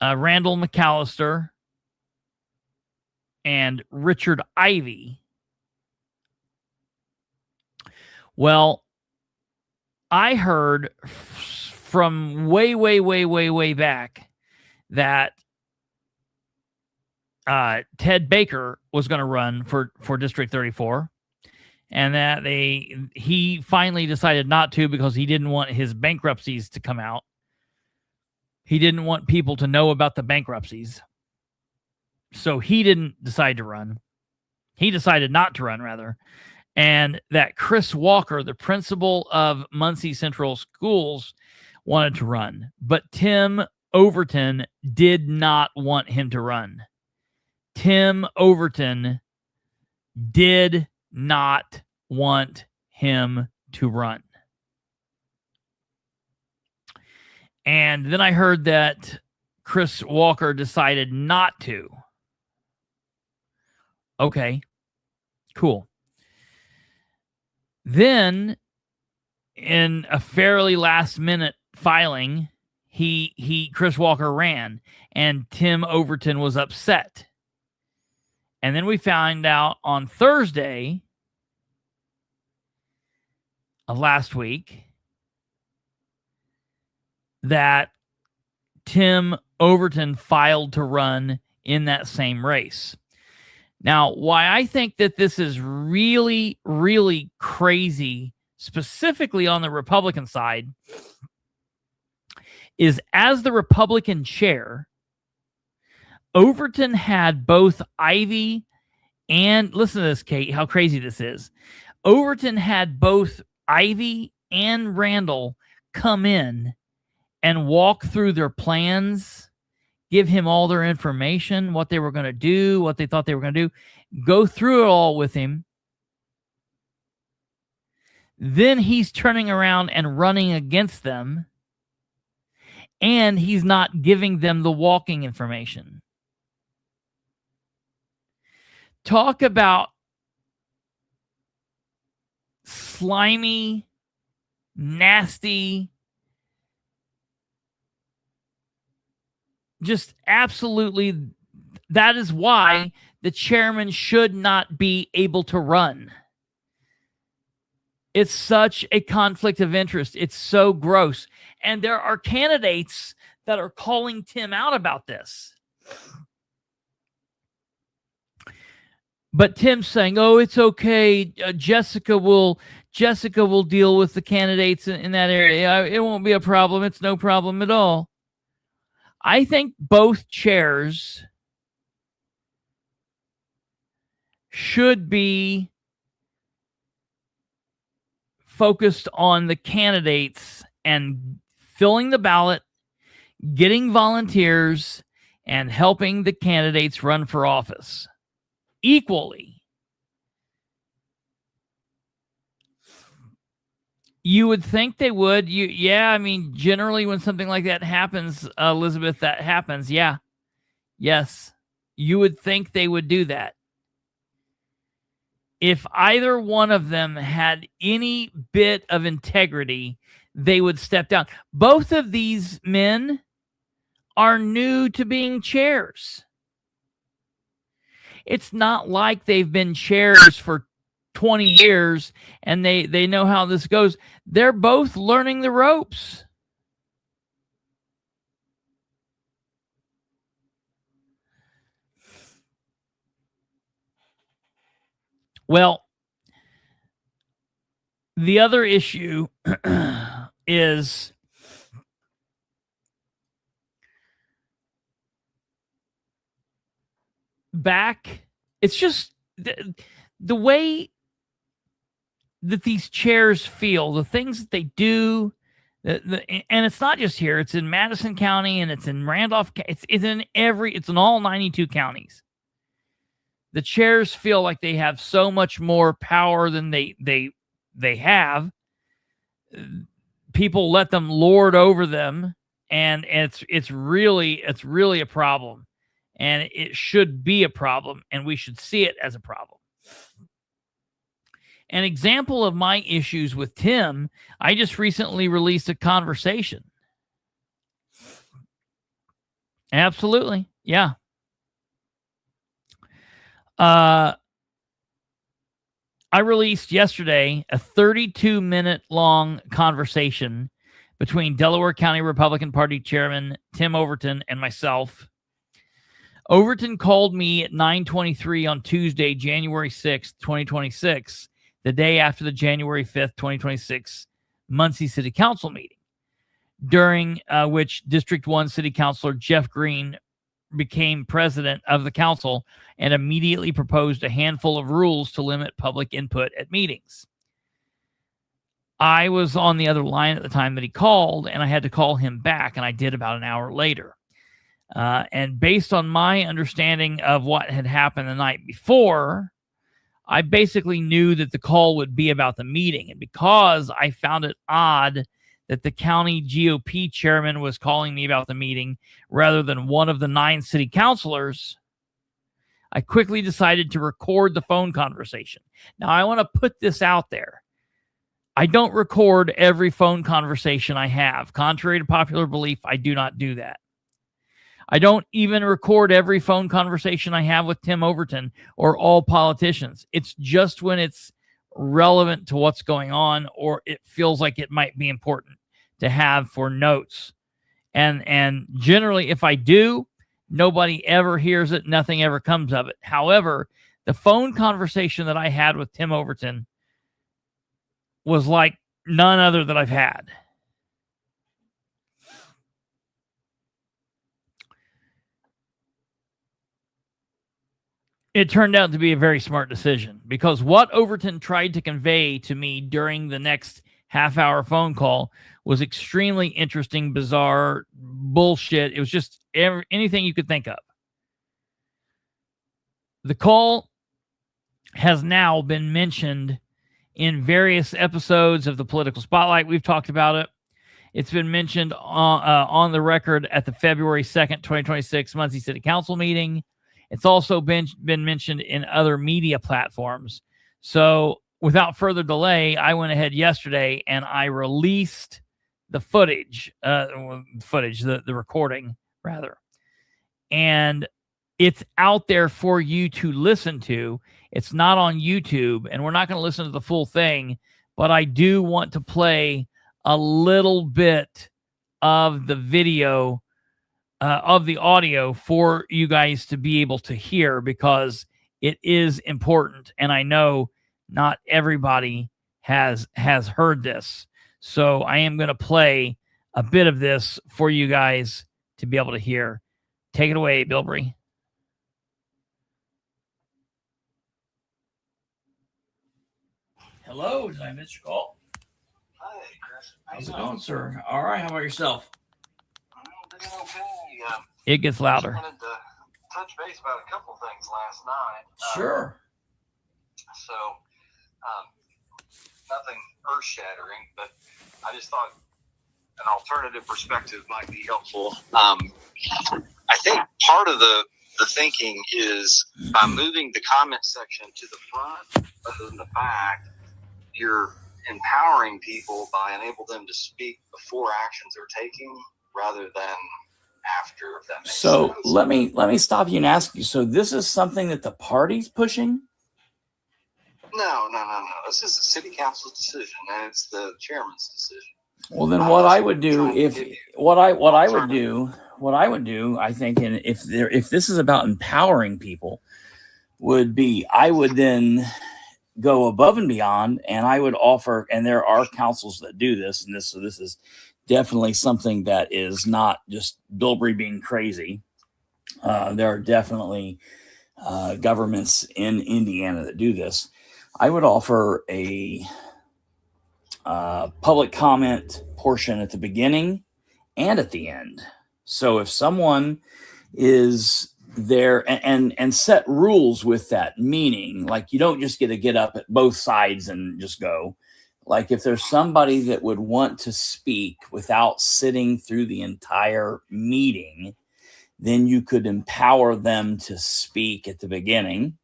Randall McAllister and Richard Ivey. Well, I heard from way back that Ted Baker was going to run for District 34. And that he finally decided not to, because he didn't want his bankruptcies to come out. He didn't want people to know about the bankruptcies. So he didn't decide to run. He decided not to run, rather. And that Chris Walker, the principal of Muncie Central Schools, wanted to run. But Tim Overton did not want him to run. Tim Overton did not want him to run. And then I heard that Chris Walker decided not to. Okay, cool. Then, in a fairly last minute filing, Chris Walker ran, and Tim Overton was upset. And then we found out on Thursday of last week that Tim Overton filed to run in that same race. Now, why I think that this is really, really crazy, specifically on the Republican side, is as the Republican chair, Overton had both Ivey and, listen to this, Kate, how crazy this is. Overton had both Ivey and Randall come in and walk through their plans, give him all their information, what they were going to do, what they thought they were going to do, go through it all with him. Then he's turning around and running against them, and he's not giving them the walking information. Talk about slimy, nasty, just absolutely. That is why the chairman should not be able to run. It's such a conflict of interest. It's so gross. And there are candidates that are calling Tim out about this. But Tim's saying, "Oh, it's okay. Jessica will deal with the candidates in that area. It won't be a problem. It's no problem at all." I think both chairs should be focused on the candidates and filling the ballot, getting volunteers, and helping the candidates run for office equally. You would think they would. I mean, generally when something like that happens, Elizabeth, that happens. Yeah. Yes. You would think they would do that. If either one of them had any bit of integrity, they would step down. Both of these men are new to being chairs. It's not like they've been chairs for 20 years and they know how this goes. They're both learning the ropes. Well, the other issue is it's just the way that these chairs feel, the things that they do, and it's not just here. It's in Madison County and it's in Randolph. It's in all 92 counties. The chairs feel like they have so much more power than they have. People let them lord over them, and it's really a problem, and it should be a problem, and we should see it as a problem. An example of my issues with Tim, I just recently released a conversation. Absolutely. Yeah. I released yesterday a 32-minute long conversation between Delaware County Republican Party Chairman Tim Overton and myself. Overton called me at 9:23 on Tuesday, January 6th, 2026, the day after the January 5th, 2026 Muncie City Council meeting, during which District 1 City Councilor Jeff Green became president of the council and immediately proposed a handful of rules to limit public input at meetings. I was on the other line at the time that he called, and I had to call him back, and I did about an hour later. And based on my understanding of what had happened the night before, I basically knew that the call would be about the meeting. And because I found it odd that the county GOP chairman was calling me about the meeting rather than one of the 9 city councilors, I quickly decided to record the phone conversation. Now, I want to put this out there. I don't record every phone conversation I have. Contrary to popular belief, I do not do that. I don't even record every phone conversation I have with Tim Overton or all politicians. It's just when it's relevant to what's going on or it feels like it might be important to have for notes. And generally, if I do, nobody ever hears it. Nothing ever comes of it. However, the phone conversation that I had with Tim Overton was like none other that I've had. It turned out to be a very smart decision, because what Overton tried to convey to me during the next half-hour phone call was extremely interesting, bizarre, bullshit. It was just anything you could think of. The call has now been mentioned in various episodes of the Political Spotlight. We've talked about it. It's been mentioned on the record at the February 2nd, 2026 Muncie City Council meeting. It's also been mentioned in other media platforms. So without further delay, I went ahead yesterday and I released the footage, the recording, rather. And it's out there for you to listen to. It's not on YouTube, and we're not going to listen to the full thing, but I do want to play a little bit of the video of the audio for you guys to be able to hear, because it is important, and I know not everybody has heard this. So I am going to play a bit of this for you guys to be able to hear. Take it away, Bilbrey. Hello, did I miss your call? Hi, Chris. How's it going, sir? All right, how about yourself? I'm doing okay. It gets louder. Just wanted to touch base about a couple things last night. Sure. So, nothing earth-shattering, but I just thought an alternative perspective might be helpful. I think part of the thinking is by moving the comment section to the front rather than the back, you're empowering people by enabling them to speak before actions are taken rather than after, if that makes So sense. let me stop you and ask you. So this is something that the party's pushing? No. This is the city council's decision, and it's the chairman's decision. Well, then what I would do I think, and if this is about empowering people, would be I would then go above and beyond, and I would offer, and there are councils that do this, and this is definitely something that is not just Bilbrey being crazy. There are definitely governments in Indiana that do this. I would offer a public comment portion at the beginning and at the end. So if someone is there, and set rules with that, meaning like you don't just get up at both sides and just go. Like if there's somebody that would want to speak without sitting through the entire meeting, then you could empower them to speak at the beginning,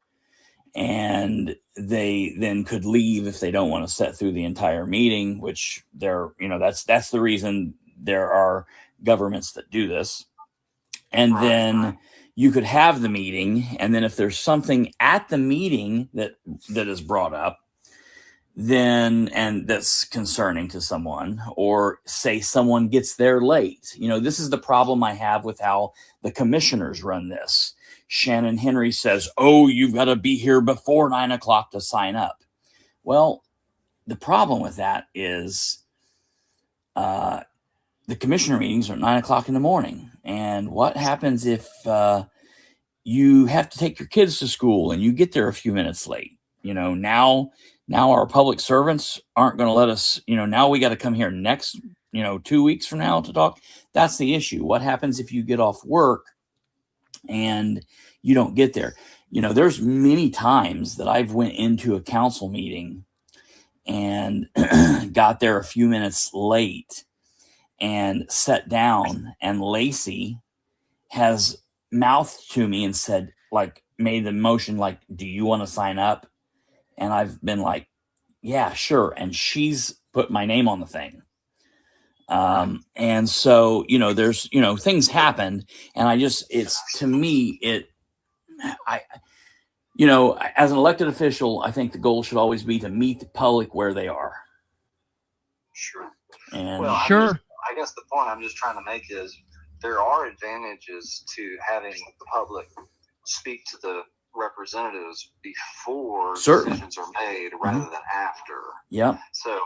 and they then could leave if they don't want to sit through the entire meeting, which that's the reason there are governments that do this. And then you could have the meeting, and then if there's something at the meeting that is brought up, then, and that's concerning to someone, or say someone gets there late. This is the problem I have with how the commissioners run this. Shannon Henry says, "Oh, you've got to be here before 9 o'clock to sign up." Well, the problem with that is the commissioner meetings are at 9 o'clock in the morning. And what happens if you have to take your kids to school and you get there a few minutes late? Now our public servants aren't going to let us, now we got to come here next, 2 weeks from now to talk. That's the issue. What happens if you get off work and you don't get there? There's many times that I've went into a council meeting and got there a few minutes late and sat down, and Lacey has mouthed to me and said, like, made the motion, like, "Do you want to sign up?" And I've been like, "Yeah, sure." And she's put my name on the thing. And so, there's, things happened, and as an elected official, I think the goal should always be to meet the public where they are. Sure. And Well, Sure. I guess the point I'm just trying to make is there are advantages to having the public speak to the representatives before Certainly. decisions are made rather than after. yeah. So,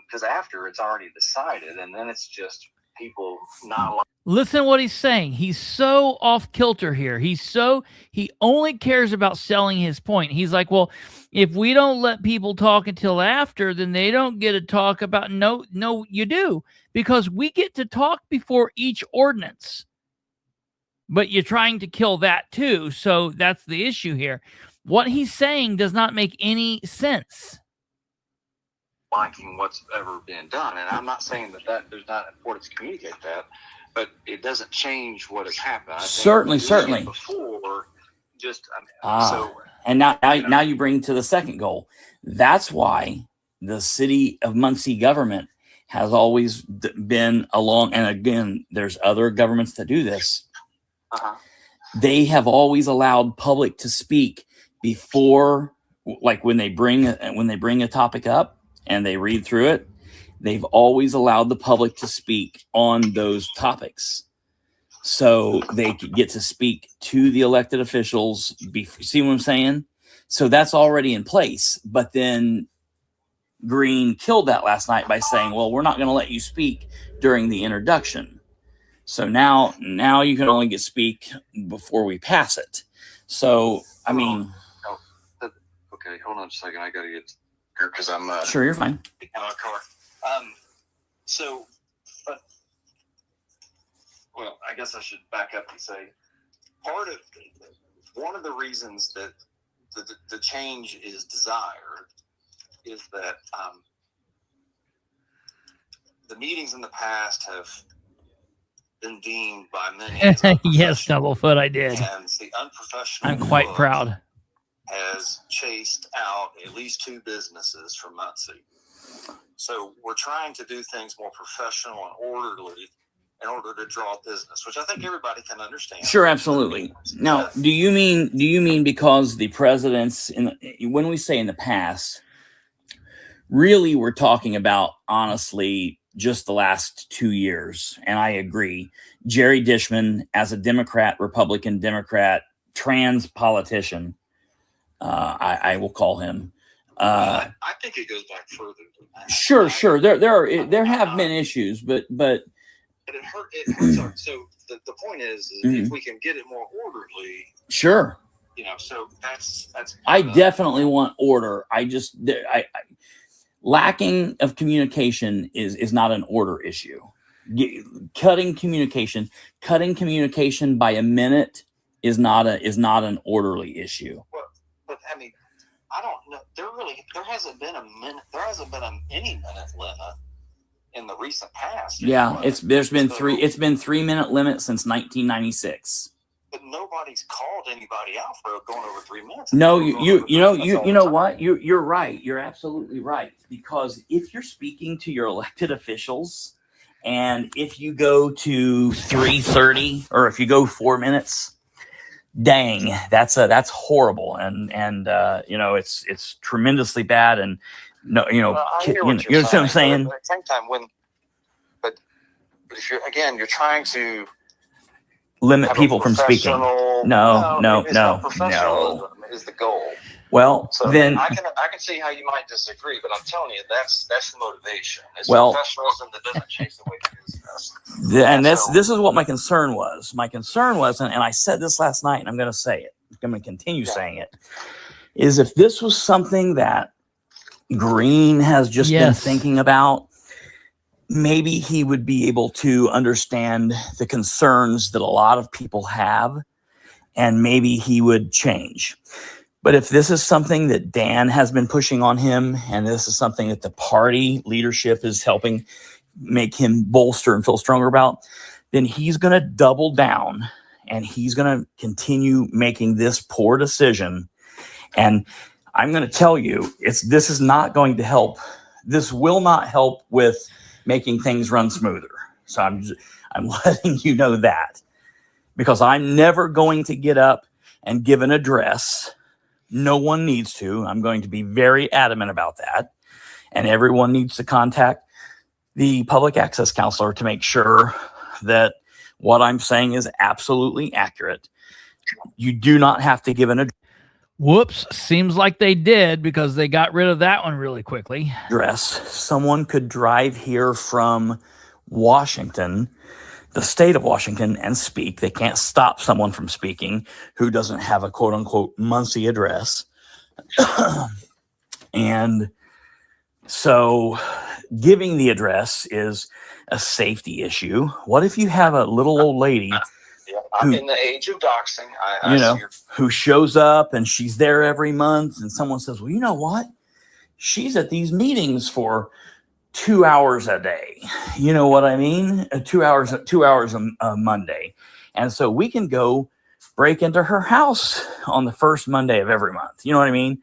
because after it's already decided, and then it's just people not like. Listen to what he's saying. He's so off kilter here. He only cares about selling his point. He's like, well, if we don't let people talk until after, then they don't get to talk about. No, you do, because we get to talk before each ordinance. But you're trying to kill that too. So that's the issue here. What he's saying does not make any sense. Liking what's ever been done, and I'm not saying that there's not importance to communicate that, but it doesn't change what has happened. I think Certainly. before, just And now you bring to the second goal. That's why the city of Muncie government has always been along. And again, there's other governments that do this. They have always allowed public to speak before, like when they bring a topic up and they read through it. They've always allowed the public to speak on those topics. so they could get to speak to the elected officials. See what I'm saying? So that's already in place. But then Green killed that last night by saying, well, we're not going to let you speak during the introduction. So now you can only get speak before we pass it. So, I mean... Okay, hold on a second. I got to get here because I'm... Sure, you're fine. In my car. Well, I guess I should back up and say one of the reasons that the change is desired is that the meetings in the past have been deemed by many as yes, Doublefoot, I did. and the unprofessional. I'm quite look proud. Has chased out at least 2 businesses from Muncie. So we're trying to do things more professional and orderly in order to draw business, which I think everybody can understand. Sure, absolutely. Now, do you mean because the presidents when we say in the past, really we're talking about honestly just the last 2 years, and I agree. Jerry Dishman, as a Democrat, Republican, Democrat, trans politician, I will call him. I think it goes back further than that. Sure. There have been issues, but it hurts. So the point is if we can get it more orderly. Sure. So that's. I definitely want order. I lacking of communication is not an order issue. Cutting communication by a minute is not an orderly issue. Well, but I mean, I don't know. There hasn't been a minute. There hasn't been any minute limit in the recent past. Yeah, it's been 3-minute limit since 1996. But nobody's called anybody out for going over 3 minutes. No, you know what? You're right. You're absolutely right. Because if you're speaking to your elected officials, and if you go to 3:30 or if you go 4 minutes, dang, that's horrible, and it's tremendously bad, and you know what I'm saying. But at the same time, but if you're trying to limit people from speaking. No. Professionalism is the goal. Well, so then I can see how you might disagree, but I'm telling you that's the motivation. It's well, professionalism that doesn't chase away business. And this is what my concern was. My concern was, and I said this last night, and I'm going to say it. I'm going to continue saying it. Is if this was something that Green has just been thinking about, maybe he would be able to understand the concerns that a lot of people have, and maybe he would change. But if this is something that Dan has been pushing on him, and this is something that the party leadership is helping make him bolster and feel stronger about, then he's going to double down and he's going to continue making this poor decision. And I'm going to tell you, this is not going to help. This will not help with making things run smoother. So I'm letting you know that, because I'm never going to get up and give an address. No one needs to. I'm going to be very adamant about that. And everyone needs to contact the public access counselor to make sure that what I'm saying is absolutely accurate. You do not have to give an address. Whoops. Seems like they did, because they got rid of that one really quickly. Someone could drive here from Washington, the state of Washington, and speak. They can't stop someone from speaking who doesn't have a quote unquote Muncie address. And so giving the address is a safety issue. What if you have a little old lady I'm in the age of doxing. Who shows up and she's there every month, and someone says, well, you know what? She's at these meetings for 2 hours a day. You know what I mean? 2 hours a Monday. And so we can go break into her house on the first Monday of every month. You know what I mean?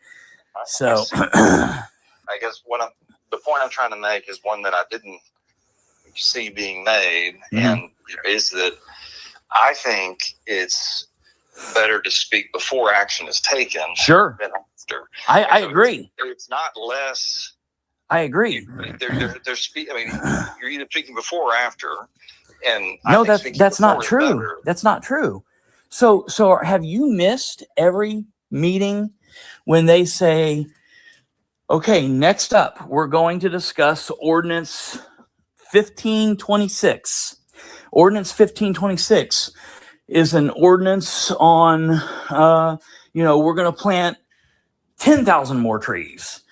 So I guess the point I'm trying to make is one that I didn't see being made, and is that I think it's better to speak before action is taken. Sure. Than after. I agree. It's not less. I agree. They're you're either speaking before or after, And No, I think speaking that's not before is true. better. That's not true. So have you missed every meeting when they say, okay, next up, we're going to discuss Ordinance 1526. Ordinance 1526 is an ordinance on, we're going to plant 10,000 more trees.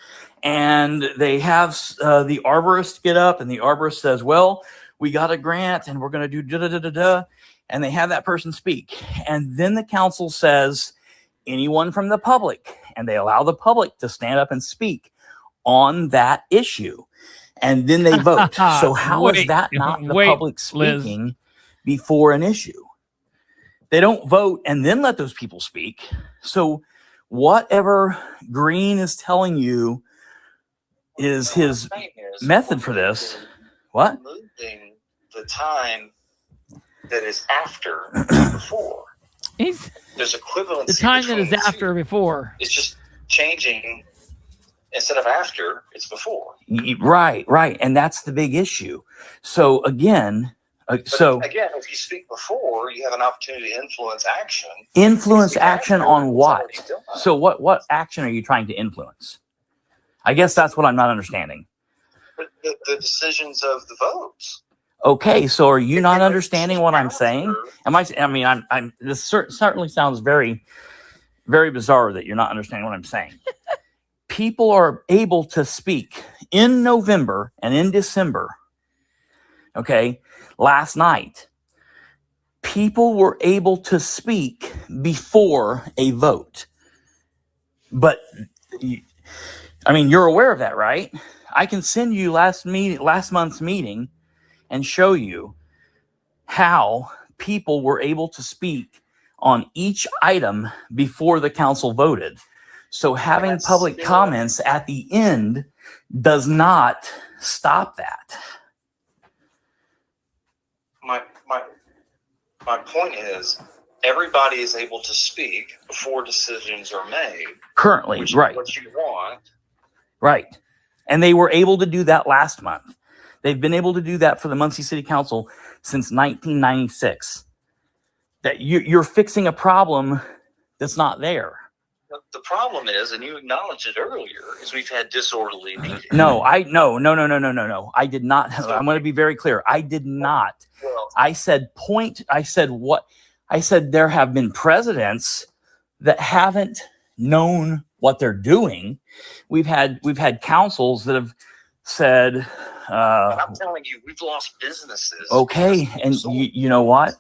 And they have the arborist get up, and the arborist says, well, we got a grant and we're going to do da-da-da-da-da. And they have that person speak. And then the council says, anyone from the public, and they allow the public to stand up and speak on that issue. And then they vote. So how is that not the public speaking before an issue? They don't vote and then let those people speak. So whatever Green is telling you is his method for this. What? Moving the time that is after before. There's equivalency. The time that between is the after or before. It's just changing. Instead of after, it's before. Right. And that's the big issue. So again, Again, if you speak before, you have an opportunity to influence action. Influence action on what? So what action are you trying to influence? I guess that's what I'm not understanding. The decisions of the votes. Okay, so are you not understanding what I'm saying? This certainly sounds very, very bizarre that you're not understanding what I'm saying. People are able to speak in November and in December. Okay, last night, people were able to speak before a vote. But, you're aware of that, right? I can send you last month's meeting and show you how people were able to speak on each item before the council voted. So having public comments at the end does not stop that. My point is, everybody is able to speak before decisions are made. Currently, which right. Is what you want. Right. And they were able to do that last month. They've been able to do that for the Muncie City Council since 1996. That you're fixing a problem that's not there. The problem is, and you acknowledged it earlier, is we've had disorderly meetings. No. I did not. I'm going to be very clear. I did not. Well, I said there have been presidents that haven't known what they're doing. We've had councils that have said, I'm telling you, we've lost businesses. Okay, and you know what?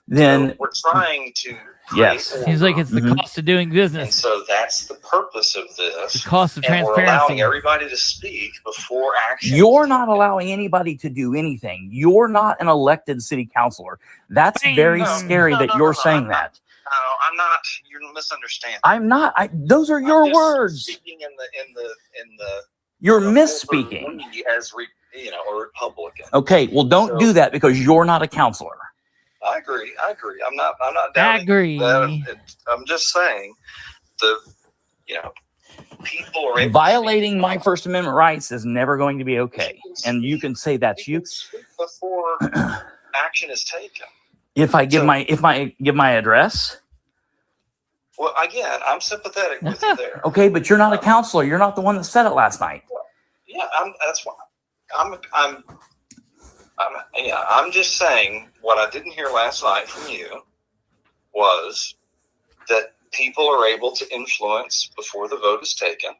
Then so we're trying to. Yes, seems like it's the cost of doing business. And so that's the purpose of this. The cost of and transparency. We're allowing everybody to speak before action. You're not allowing anybody to do anything. You're not an elected city councilor. That's very scary that you're saying that. No, I'm not. You're misunderstanding. I'm not. Those are your words. Speaking in the. You're misspeaking. As a Republican. Okay, well, don't do that because you're not a counselor. I agree. I'm not doubting that. I'm just saying people are violating my First Amendment rights is never going to be okay. And you can say that's you before action is taken. If I give my address. Well, again, I'm sympathetic with you there. Okay, but you're not a counselor. You're not the one that said it last night. Yeah, that's why I'm just saying what I didn't hear last night from you was that people are able to influence before the vote is taken.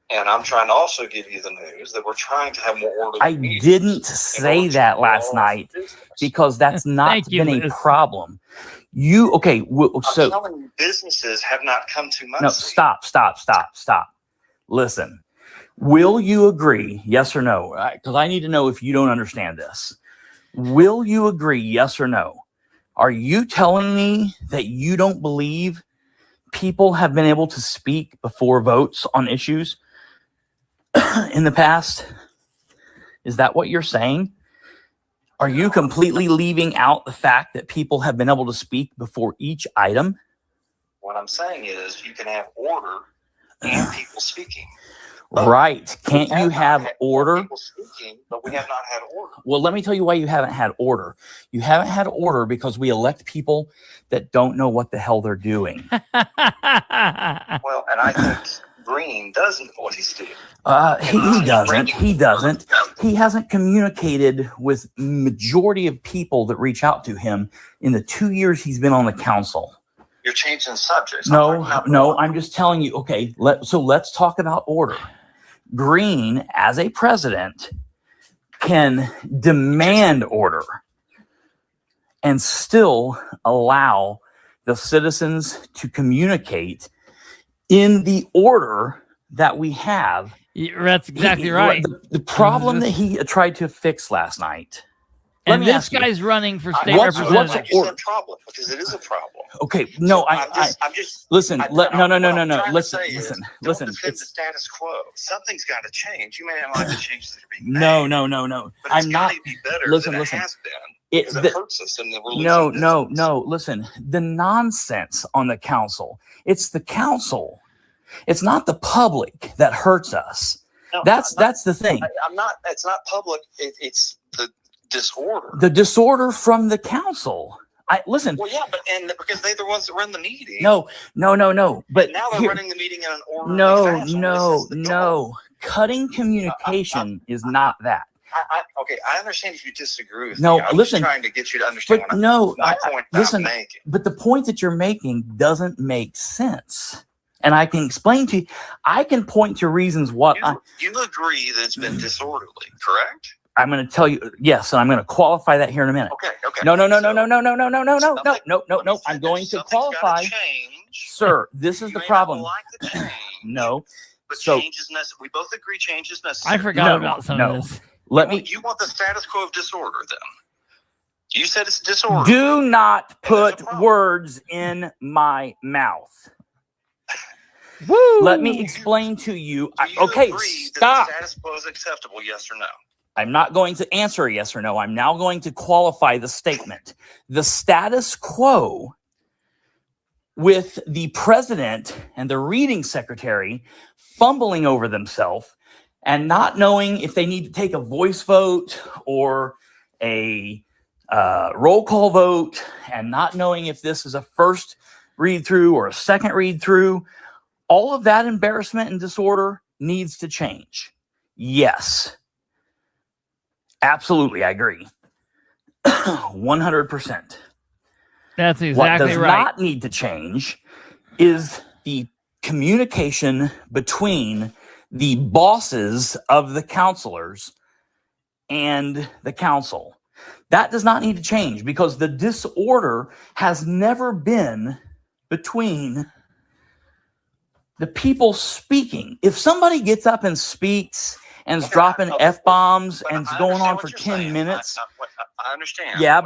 And I'm trying to also give you the news that we're trying to have more orderly I meetings didn't say that last night because that's not been a problem. I'm telling you, businesses have not come to Muncie. No, stop. Listen. Will you agree, yes or no? Because I need to know if you don't understand this. Will you agree, yes or no? Are you telling me that you don't believe people have been able to speak before votes on issues in the past? Is that what you're saying? Are you completely leaving out the fact that people have been able to speak before each item? What I'm saying is you can have order and people speaking. Right. Can't you have order? People speaking, but we have not had order. Well, let me tell you why you haven't had order. You haven't had order because we elect people that don't know what the hell they're doing. Well, and I think Green does know what he's doing. He doesn't. He doesn't. He hasn't communicated with majority of people that reach out to him in the 2 years he's been on the council. You're changing subjects. No, I'm just telling you. Okay, let's talk about order. Green, as a president, can demand order and still allow the citizens to communicate in the order that we have. That's exactly right. The problem that he tried to fix last night. And this guy's running for state representative. What's the problem? Because it is a problem. Okay, no, so I'm just listen. No. Listen. Don't defend the status quo. Something's got to change. You may not like the changes that are being made. No. But it's got to be better than it has been. Because it hurts us, and we're losing no. Listen, the nonsense on the council. It's the council. It's not the public that hurts us. No, that's the thing. I'm not. It's not public. It's the disorder. The disorder from the council. Listen. Well, yeah, but because they're the ones that run the meeting. No. But now they're running the meeting in an orderly fashion. No. Cutting communication is not that. I understand if you disagree with me. I'm just trying to get you to understand I'm making. But the point that you're making doesn't make sense. And I can explain to you, I can point to reasons what you agree that it's been disorderly, correct? I'm going to tell you, yes, and I'm going to qualify that here in a minute. Okay. No. I'm going to qualify. Sir, this is the problem. Like the change, no. But change is necessary. We both agree change is necessary. I forgot about some of this. You want the status quo of disorder, then? You said it's disorder. Do not put words in my mouth. Woo! Let me explain to you. Okay, stop. That the status quo is acceptable, yes or no? I'm not going to answer a yes or no. I'm now going to qualify the statement. The status quo with the president and the reading secretary fumbling over themselves and not knowing if they need to take a voice vote or a roll call vote and not knowing if this is a first read through or a second read through. All of that embarrassment and disorder needs to change. Yes. Absolutely, I agree. 100%. That's exactly right. What does right. not need to change is the communication between the bosses of the counselors and the council. That does not need to change because the disorder has never been between the people speaking. If somebody gets up and speaks and is dropping F-bombs and is going on for 10 minutes. I understand. Yeah,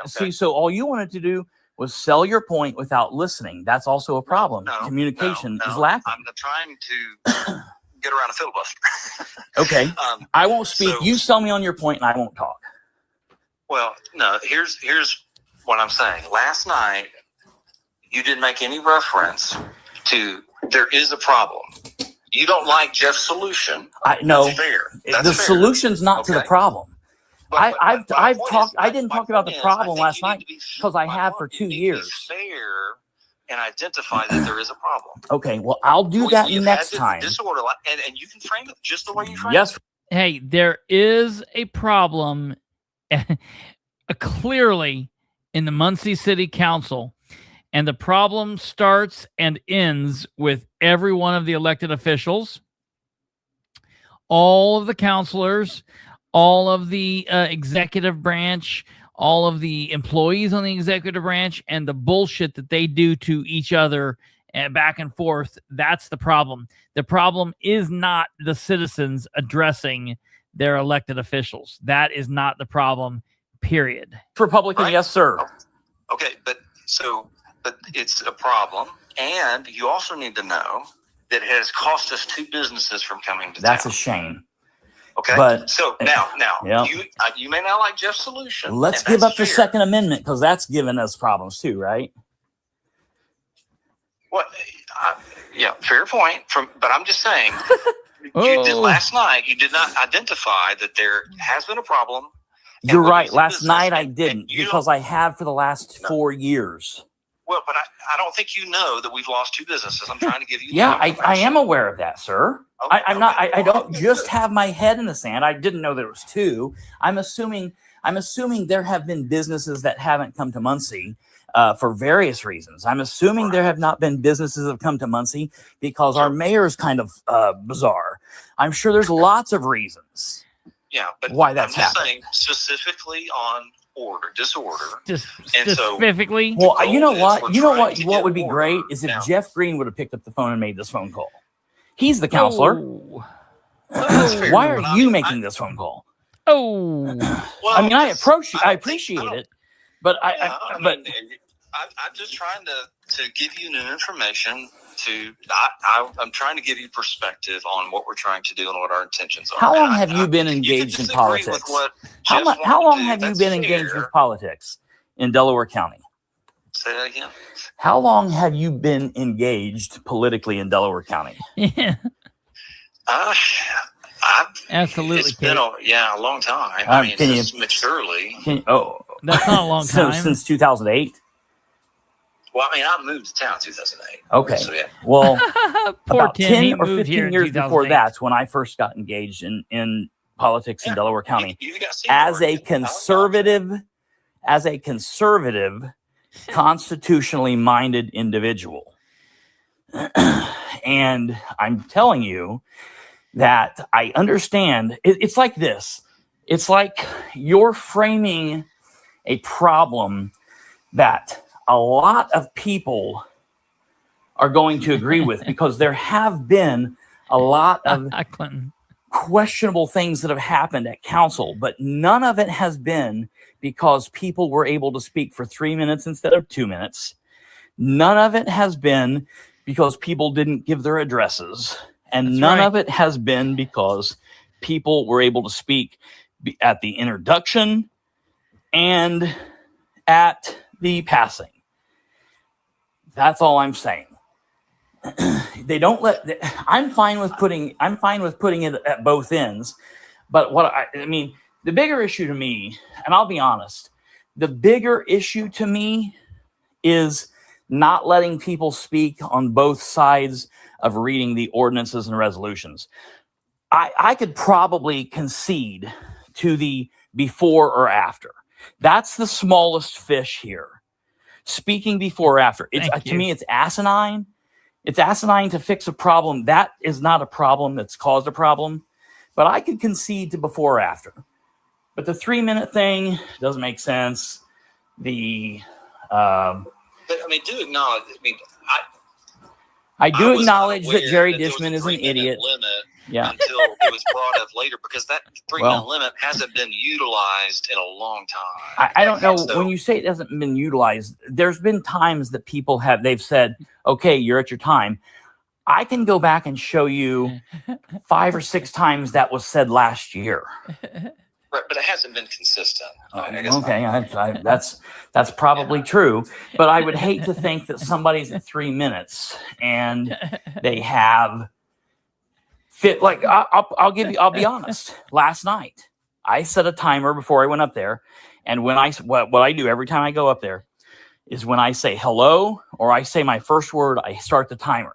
so all you wanted to do was sell your point without listening. That's also a problem. Communication is lacking. I'm trying to get around a filibuster. Okay. I won't speak. You sell me on your point and I won't talk. Well, no, here's what I'm saying. Last night, you didn't make any reference to there is a problem. You don't like Jeff's solution. No, that's fair. The solution's not to the problem. I didn't talk about the problem last night because I have for 2 years. Be fair and identify that there is a problem. Okay, well, I'll do that next time. Disorder, and you can frame it just the way you frame it. Yes. Hey, there is a problem clearly in the Muncie City Council. And the problem starts and ends with every one of the elected officials, all of the counselors, all of the executive branch, all of the employees on the executive branch, and the bullshit that they do to each other back and forth. That's the problem. The problem is not the citizens addressing their elected officials. That is not the problem, period. Republican, right? Yes, sir. Okay, but it's a problem, and you also need to know that it has cost us 2 businesses from coming to That's town. A shame. Okay, but so now, yep. you may not like Jeff's solution. Let's give up the Second Amendment because that's given us problems too, right? Well, yeah, fair point. But I'm just saying, You did last night. You did not identify that there has been a problem. You're right. Last night I didn't, because I have for the last 4 years. Well, but I don't think you know that we've lost 2 businesses. I'm trying to give you. Yeah, I am aware of that, sir. Okay, I'm not. I don't just have my head in the sand. I didn't know there was 2. I'm assuming there have been businesses that haven't come to Muncie for various reasons. I'm assuming there have not been businesses that have come to Muncie because our mayor is kind of bizarre. I'm sure there's lots of reasons. Yeah, but why that's I'm just happening. saying specifically on disorder. Specifically. Well, you know what? You know what? What would be great is if Jeff Green would have picked up the phone and made this phone call. He's the counselor. Why are you making this phone call? Oh, well, I mean, I appreciate it, but I'm just trying to give you new information. I'm trying to give you perspective on what we're trying to do and what our intentions are. How long have you been engaged in politics? How long have you been engaged with politics in Delaware County? Say that again. How long have you been engaged politically in Delaware County? Yeah. Absolutely. It's been a long time. I mean, just maturely. That's not a long time. Since 2008. Well, I mean, I moved to town in 2008. Okay. So, yeah. Well, Poor about Tim, 10 or 15 years before that's when I first got engaged in politics in Delaware County as a conservative, constitutionally minded individual. And I'm telling you that I understand. It's like this. It's like you're framing a problem that a lot of people are going to agree with, because there have been a lot of questionable things that have happened at council, but none of it has been because people were able to speak for 3 minutes instead of 2 minutes. None of it has been because people didn't give their addresses. And none of it has been because people were able to speak at the introduction and at the passing. That's all I'm saying. They don't I'm fine with putting it at both ends. But I mean, the bigger issue to me, and I'll be honest, the bigger issue to me is not letting people speak on both sides of reading the ordinances and resolutions. I could probably concede to the before or after. That's the smallest fish here. Speaking before or after. To me, it's asinine. It's asinine to fix a problem. That is not a problem that's caused a problem. But I could concede to before or after. But the 3 minute thing doesn't make sense. But I mean, do acknowledge. I do acknowledge that Jerry Dishman is an idiot. Until it was brought up later, because that 3 minute limit hasn't been utilized in a long time. I don't know. When you say it hasn't been utilized, there's been times that people they've said, okay, you're at your time. I can go back and show you 5 or 6 times that was said last year. Right, but it hasn't been consistent. That's probably true. But I would hate to think that somebody's at 3 minutes and they have I'll be honest. Last night, I set a timer before I went up there, and when what I do every time I go up there is when I say hello or I say my first word, I start the timer.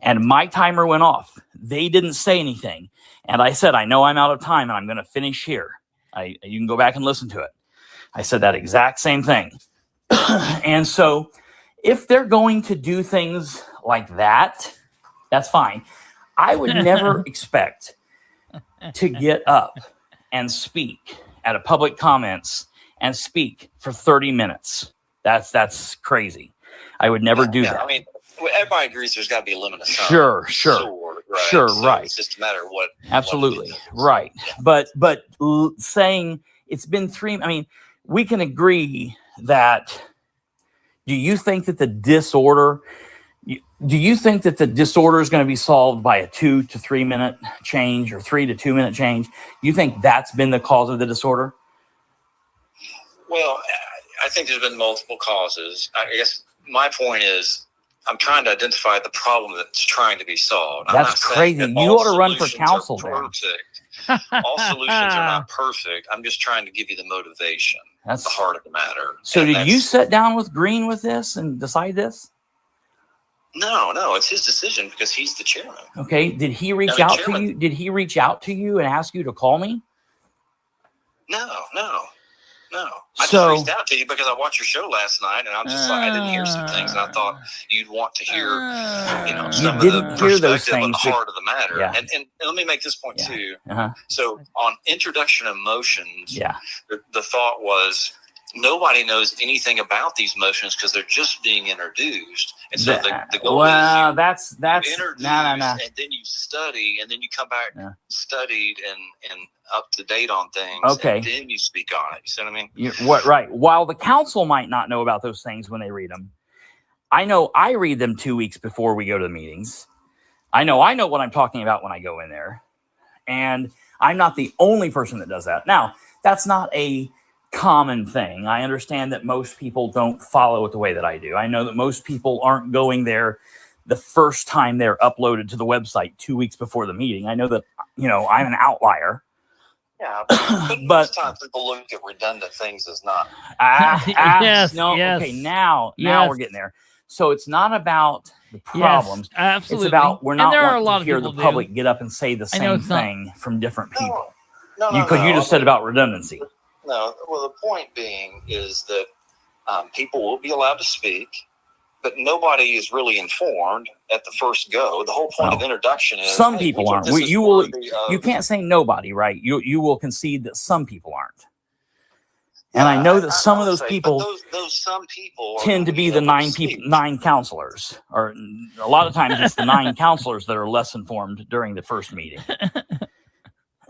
And my timer went off. They didn't say anything. And I said, I know I'm out of time and I'm going to finish here. You can go back and listen to it. I said that exact same thing. And so if they're going to do things like that, that's fine. I would never expect to get up and speak at a public comments and speak for 30 minutes. That's crazy. I would never do that. I mean, everybody agrees there's got to be a limit of time. Sure. Right? Sure, so right. It's just a matter of what. Absolutely, what right. Yeah. But saying it's been 3, I mean, we can agree that. Do you think that the disorder is going to be solved by a 2 to 3 minute change or 3 to 2 minute change? You think that's been the cause of the disorder? Well, I think there's been multiple causes. I guess my point is, I'm trying to identify the problem that's trying to be solved. That's crazy. You ought to run for council then. All solutions are not perfect. I'm just trying to give you the motivation. That's the heart of the matter. So did you sit down with Green with this and decide this? No, it's his decision because he's the chairman. Okay. Did he reach out to you? Did he reach out to you and ask you to call me? No. I just reached out to you because I watched your show last night, and I'm just like, I didn't hear some things, and I thought you'd want to hear, some of the perspective on the heart of the matter. Yeah. And let me make this point too. So on introduction of motions, the thought was nobody knows anything about these motions because they're just being introduced. And so the goal is that's introduce, no. and then you study, and then you come back studied and up to date on things. Okay. And then you speak on it. You see what I mean? Right. While the council might not know about those things when they read them, I know I read them 2 weeks before we go to the meetings. I know what I'm talking about when I go in there. And I'm not the only person that does that. Now, that's not a common thing. I understand that most people don't follow it the way that I do. I know that most people aren't going there the first time they're uploaded to the website 2 weeks before the meeting. I know that, I'm an outlier. Yeah, but most times people look at redundant things as not. Yes. Okay, now we're getting there. So it's not about the problems. Yes, absolutely. It's about we're not wanting to hear the public get up and say the same thing from different people. Because you just said about redundancy. No, well, the point being is that people will be allowed to speak, but nobody is really informed at the first go. The whole point of introduction is some people aren't. You can't say nobody, right? You will concede that some people aren't. And I know that some of those people, those some people tend to be the nine counselors, or a lot of times it's the 9 counselors that are less informed during the first meeting.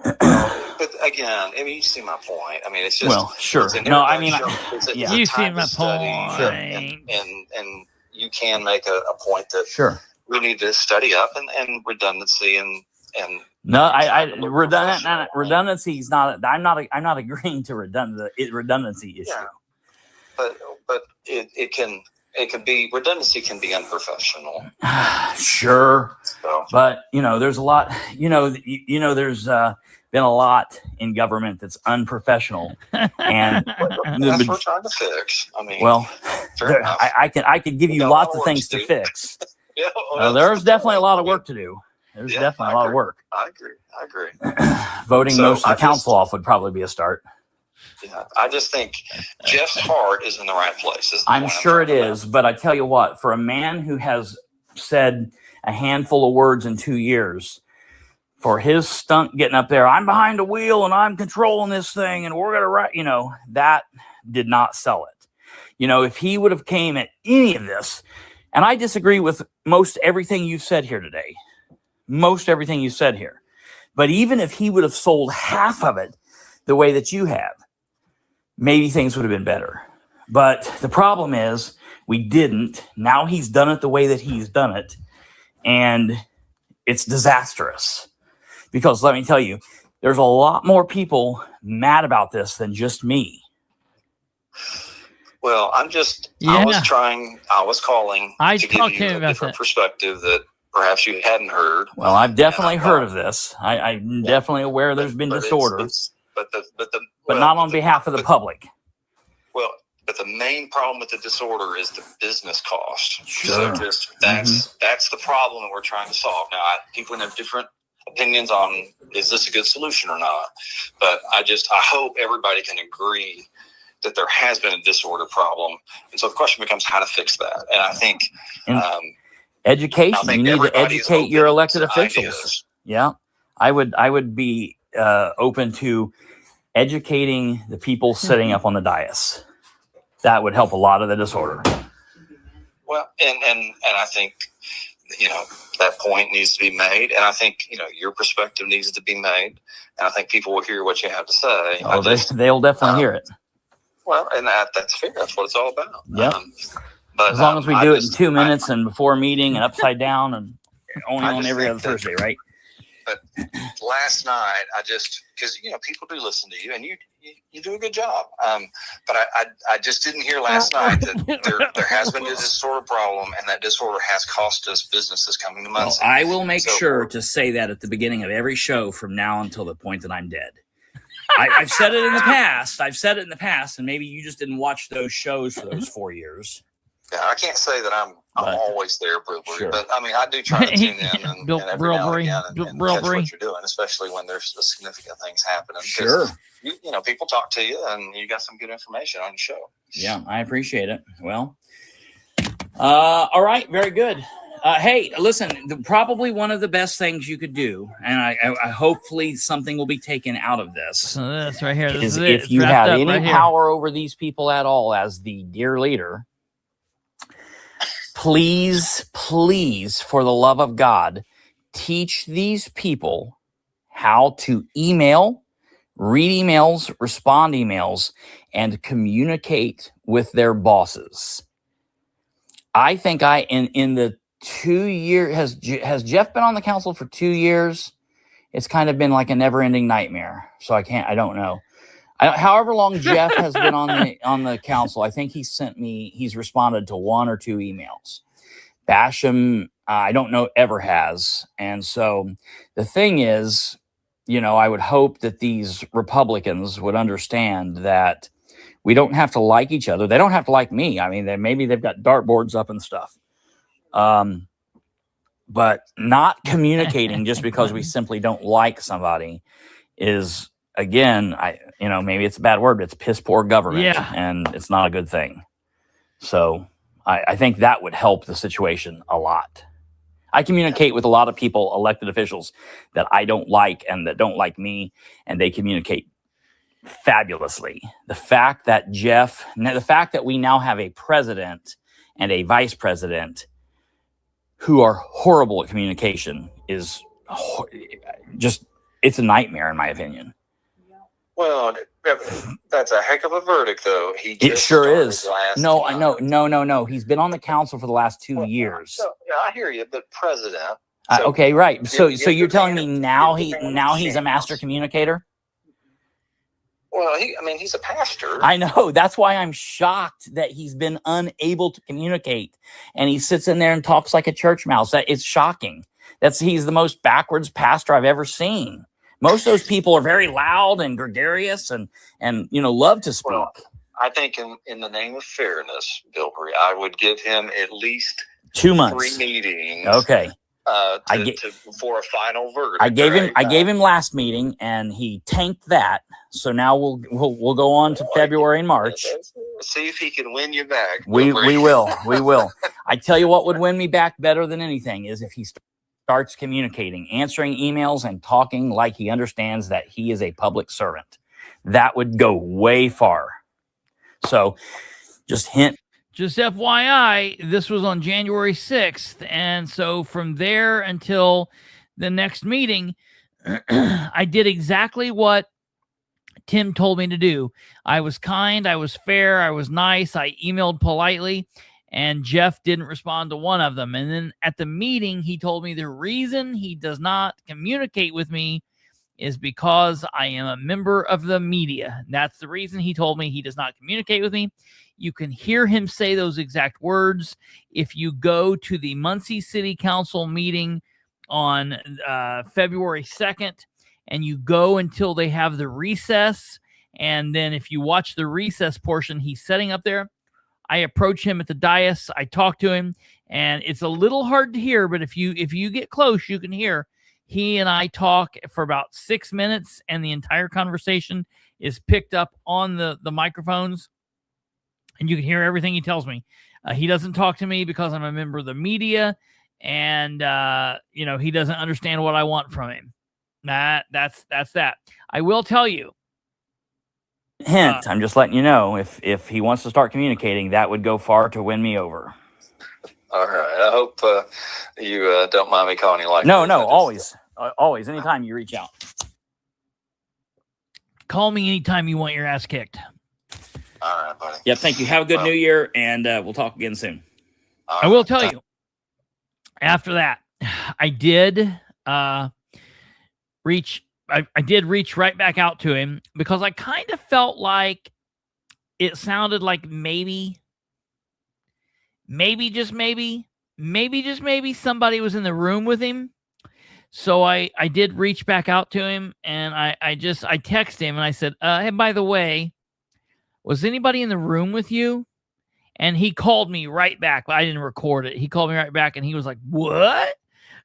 But again, you see my point. I mean, it's just sure. You see my point. Sure. And you can make a point that we need to study up and redundancy and redundancy is not. I'm not agreeing to redundancy issue. Yeah. But it can be redundancy can be unprofessional. Sure. So. But there's a lot. There's been a lot in government that's unprofessional, and that's what we're trying to fix. I mean, I could give you lots of things to fix. There's definitely a lot of work to do. There's definitely a lot of work. I agree. Voting most of the council off would probably be a start. Yeah, I just think Jeff's heart is in the right place. I'm sure it is, but I tell you what, for a man who has said a handful of words in 2 years, for his stunt getting up there, I'm behind the wheel and I'm controlling this thing and we're going to write, that did not sell it. If he would have came at any of this, and I disagree with most everything you've said here today, but even if he would have sold half of it the way that you have, maybe things would have been better. But the problem is we didn't. Now he's done it the way that he's done it. And it's disastrous. Because let me tell you, there's a lot more people mad about this than just me. Well, I was calling to give you a different perspective that perhaps you hadn't heard. Well, I've definitely heard of this. I'm definitely aware there's been disorder. But not on behalf of the public. Well, but the main problem with the disorder is the business cost. Sure. So that's the problem that we're trying to solve. Now, people have different opinions on is this a good solution or not. But I hope everybody can agree that there has been a disorder problem. And so the question becomes how to fix that. And I think education. You need to educate your elected officials. Yeah. I would be open to educating the people sitting up on the dais. That would help a lot of the disorder. Well, and I think, that point needs to be made. And I think, your perspective needs to be made. And I think people will hear what you have to say. Oh, they'll definitely hear it. Well, and that's fair. That's what it's all about. Yep. But as long as we do it in 2 minutes and before a meeting and upside down and only on every other Thursday, right? But last night, I just, because, people do listen to you, and you do a good job. But I just didn't hear last night that there has been this disorder problem, and that disorder has cost us businesses coming to Muncie. Well, I will make sure to say that at the beginning of every show from now until the point that I'm dead. I've said it in the past. And maybe you just didn't watch those shows for those 4 years. Yeah, I can't say that I'm always there, Bilbrey, sure. But I mean, I do try to tune in and every now and again and catch what you're doing, especially when there's significant things happening. Sure. People talk to you, and you got some good information on the show. Yeah, I appreciate it. Well, all right, very good. Hey, listen, probably one of the best things you could do, and I hopefully something will be taken out of this. So this right here, is if you have any power over these people at all as the dear leader, please, for the love of God, teach these people how to email, read emails, respond emails, and communicate with their bosses. I think in the 2 years, has Jeff been on the council for 2 years? It's kind of been like a never-ending nightmare. So I don't know. However long Jeff has been on the council, I think he's responded to 1 or 2 emails. Basham, I don't know, ever has. And so the thing is, I would hope that these Republicans would understand that we don't have to like each other. They don't have to like me. I mean, maybe they've got dartboards up and stuff. But not communicating just because we simply don't like somebody is, again, maybe it's a bad word, but it's piss poor government, and it's not a good thing. So I think that would help the situation a lot. I communicate with a lot of people, elected officials, that I don't like and that don't like me, and they communicate fabulously. The fact that we now have a president and a vice president who are horrible at communication is it's a nightmare, in my opinion. Well, that's a heck of a verdict, though. It sure is. No. He's been on the council for the last 2 years. So, I hear you, but president. Okay, right. So you're telling me now he's a master communicator? Well, he's a pastor. I know. That's why I'm shocked that he's been unable to communicate, and he sits in there and talks like a church mouse. It's shocking. He's the most backwards pastor I've ever seen. Most of those people are very loud and gregarious and love to speak. Well, I think in the name of fairness, Bilbrey, I would give him at least 2 months. 3 meetings. Okay. For a final verdict. I gave him last meeting, and he tanked that. So now we'll go on to February and March. See if he can win you back. We will. I tell you what would win me back better than anything is if he starts communicating, answering emails, and talking like he understands that he is a public servant. That would go way far. So just FYI, this was on January 6th. And so from there until the next meeting, I did exactly what Tim told me to do. I was kind, I was fair, I was nice, I emailed politely, and Jeff didn't respond to one of them. And then at the meeting, he told me the reason he does not communicate with me is because I am a member of the media. That's the reason he told me he does not communicate with me. You can hear him say those exact words if you go to the Muncie City Council meeting on February 2nd, and you go until they have the recess. And then if you watch the recess portion, he's setting up there. I approach him at the dais. I talk to him, and it's a little hard to hear, but if you get close, you can hear. He and I talk for about 6 minutes, and the entire conversation is picked up on the microphones, and you can hear everything he tells me. He doesn't talk to me because I'm a member of the media, and he doesn't understand what I want from him. That's that. I will tell you. Hint, I'm just letting you know, if he wants to start communicating, that would go far to win me over. All right. I hope you don't mind me calling you like No, always. Anytime you reach out. Call me anytime you want your ass kicked. All right, buddy. Yep, thank you. Have a good New Year, and we'll talk again soon. I will tell you, after that, I did I did reach right back out to him because I kind of felt like it sounded like maybe just maybe somebody was in the room with him. So I did reach back out to him, and I texted him and I said, hey, by the way, was anybody in the room with you? And he called me right back. I didn't record it. He called me right back, and he was like, what?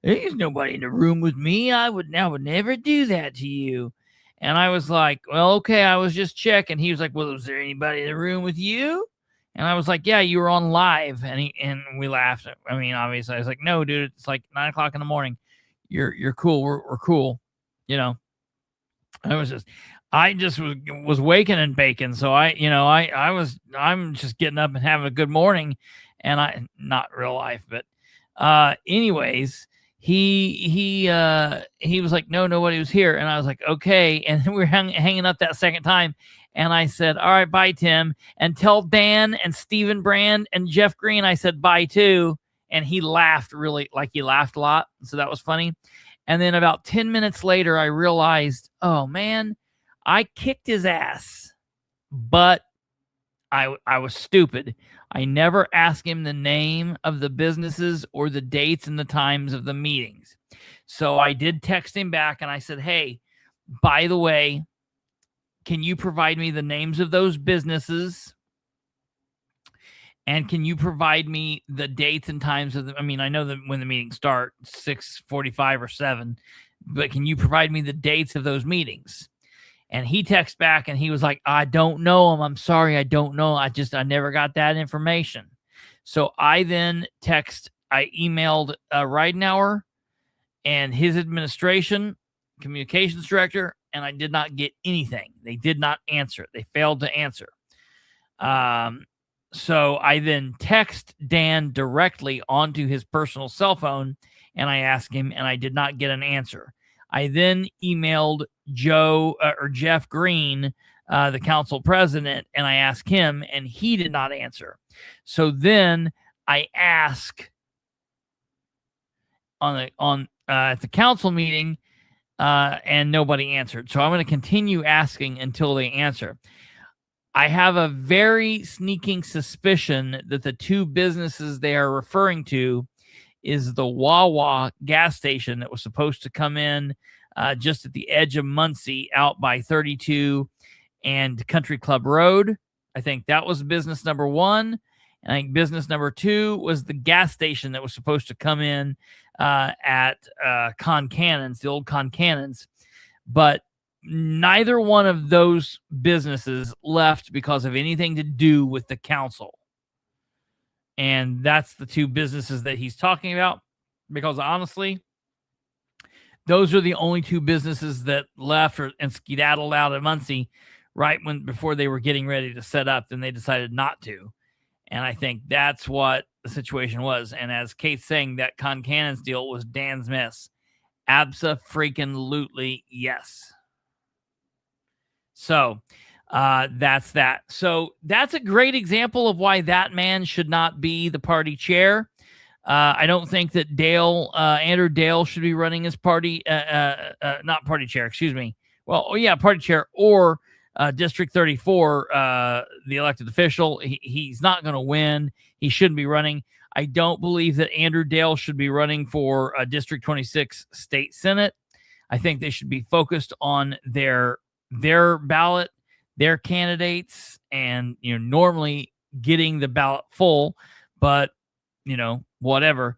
There's nobody in the room with me. I would never do that to you. And I was like, well, okay, I was just checking. He was like, well, was there anybody in the room with you? And I was like, yeah, you were on live. And we laughed. I mean, obviously, I was like, no, dude, it's like 9 o'clock in the morning. You're cool. We're cool. You know, I just was waking and baking. So I'm just getting up and having a good morning, and not real life, but anyways, he was like, no, nobody was here. And I was like, okay. And then we were hanging up that second time. And I said, all right, bye, Tim. And tell Dan and Stephen Brand and Jeff Green, I said bye too. And he laughed he laughed a lot. So that was funny. And then about 10 minutes later, I realized, oh man, I kicked his ass, but I was stupid. I never asked him the name of the businesses or the dates and the times of the meetings. So I did text him back and I said, hey, by the way, can you provide me the names of those businesses? And can you provide me the dates and times of I know that when the meetings start, 6:45 or 7, but can you provide me the dates of those meetings? And he texted back and he was like, I don't know him. I'm sorry. I don't know. I never got that information. So I then emailed Ridenauer and his administration, communications director, and I did not get anything. They did not answer. They failed to answer. So I then text Dan directly onto his personal cell phone, and I asked him, and I did not get an answer. I then emailed Jeff Green, the council president, and I asked him, and he did not answer. So then I asked at the council meeting, and nobody answered. So I'm going to continue asking until they answer. I have a very sneaking suspicion that the two businesses they are referring to is the Wawa gas station that was supposed to come in just at the edge of Muncie out by 32 and Country Club Road. I think that was business number one. And I think business number two was the gas station that was supposed to come in at Concannon's, the old Concannon's. But neither one of those businesses left because of anything to do with the council. And that's the two businesses that he's talking about, because honestly, those are the only two businesses that left and skedaddled out of Muncie before they were getting ready to set up. Then they decided not to. And I think that's what the situation was. And as Kate's saying, that Concannon's deal was Dan's mess. Abso-freaking-lutely yes. So that's that. So that's a great example of why that man should not be the party chair. I don't think that Andrew Dale should be running his party, not party chair, excuse me. Well, yeah, party chair or District 34, the elected official. He's not going to win. He shouldn't be running. I don't believe that Andrew Dale should be running for District 26 State Senate. I think they should be focused on their ballot, their candidates, and normally getting the ballot full. But whatever.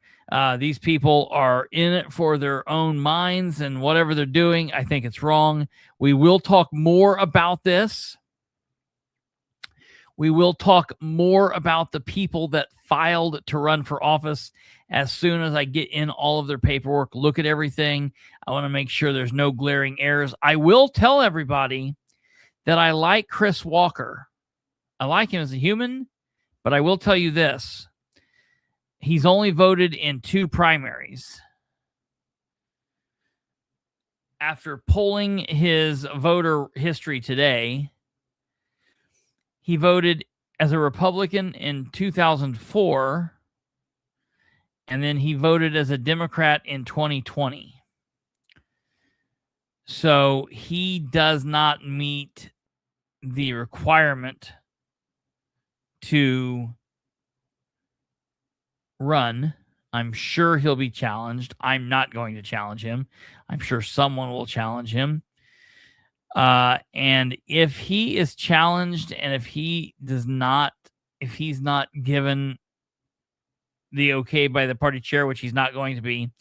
These people are in it for their own minds, and whatever they're doing, I think it's wrong. We will talk more about this. We will talk more about the people that filed to run for office as soon as I get in all of their paperwork, look at everything. I want to make sure there's no glaring errors. I will tell everybody that I like Chris Walker. I like him as a human, but I will tell you this. He's only voted in 2 primaries. After polling his voter history today, he voted as a Republican in 2004, and then he voted as a Democrat in 2020. So he does not meet the requirement to run. I'm sure he'll be challenged. I'm not going to challenge him. I'm sure someone will challenge him. And if he is challenged and if he's not given the okay by the party chair, which he's not going to be,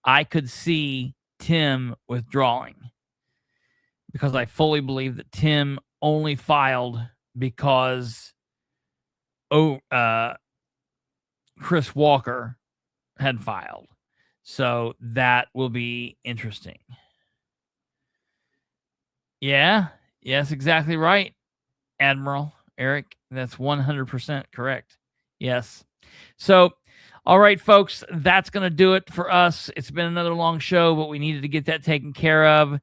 I could see Tim withdrawing, because I fully believe that Tim only filed because Chris Walker had filed. So that will be interesting. Yeah, yes, exactly right, Admiral Eric. That's 100% correct. Yes. So, all right, folks, that's going to do it for us. It's been another long show, but we needed to get that taken care of.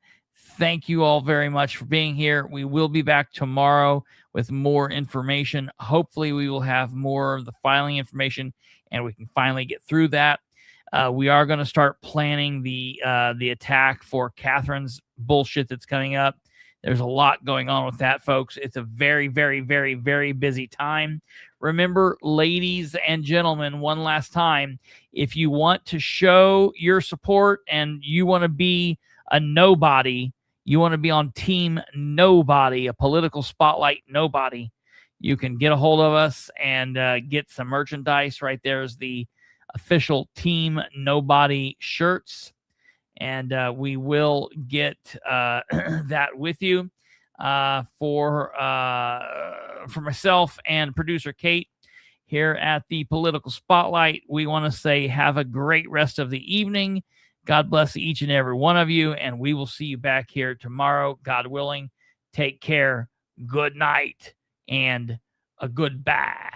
Thank you all very much for being here. We will be back tomorrow with more information. Hopefully, we will have more of the filing information, and we can finally get through that. We are going to start planning the attack for Catherine's bullshit that's coming up. There's a lot going on with that, folks. It's a very, very, very, very busy time. Remember, ladies and gentlemen, one last time, if you want to show your support and you want to be a nobody, you want to be on Team Nobody, a political spotlight nobody, you can get a hold of us and get some merchandise. Right there is the official Team Nobody shirts. And we will get that with you for myself and producer Kate here at the Political Spotlight. We want to say have a great rest of the evening. God bless each and every one of you, and we will see you back here tomorrow, God willing. Take care. Good night and a goodbye.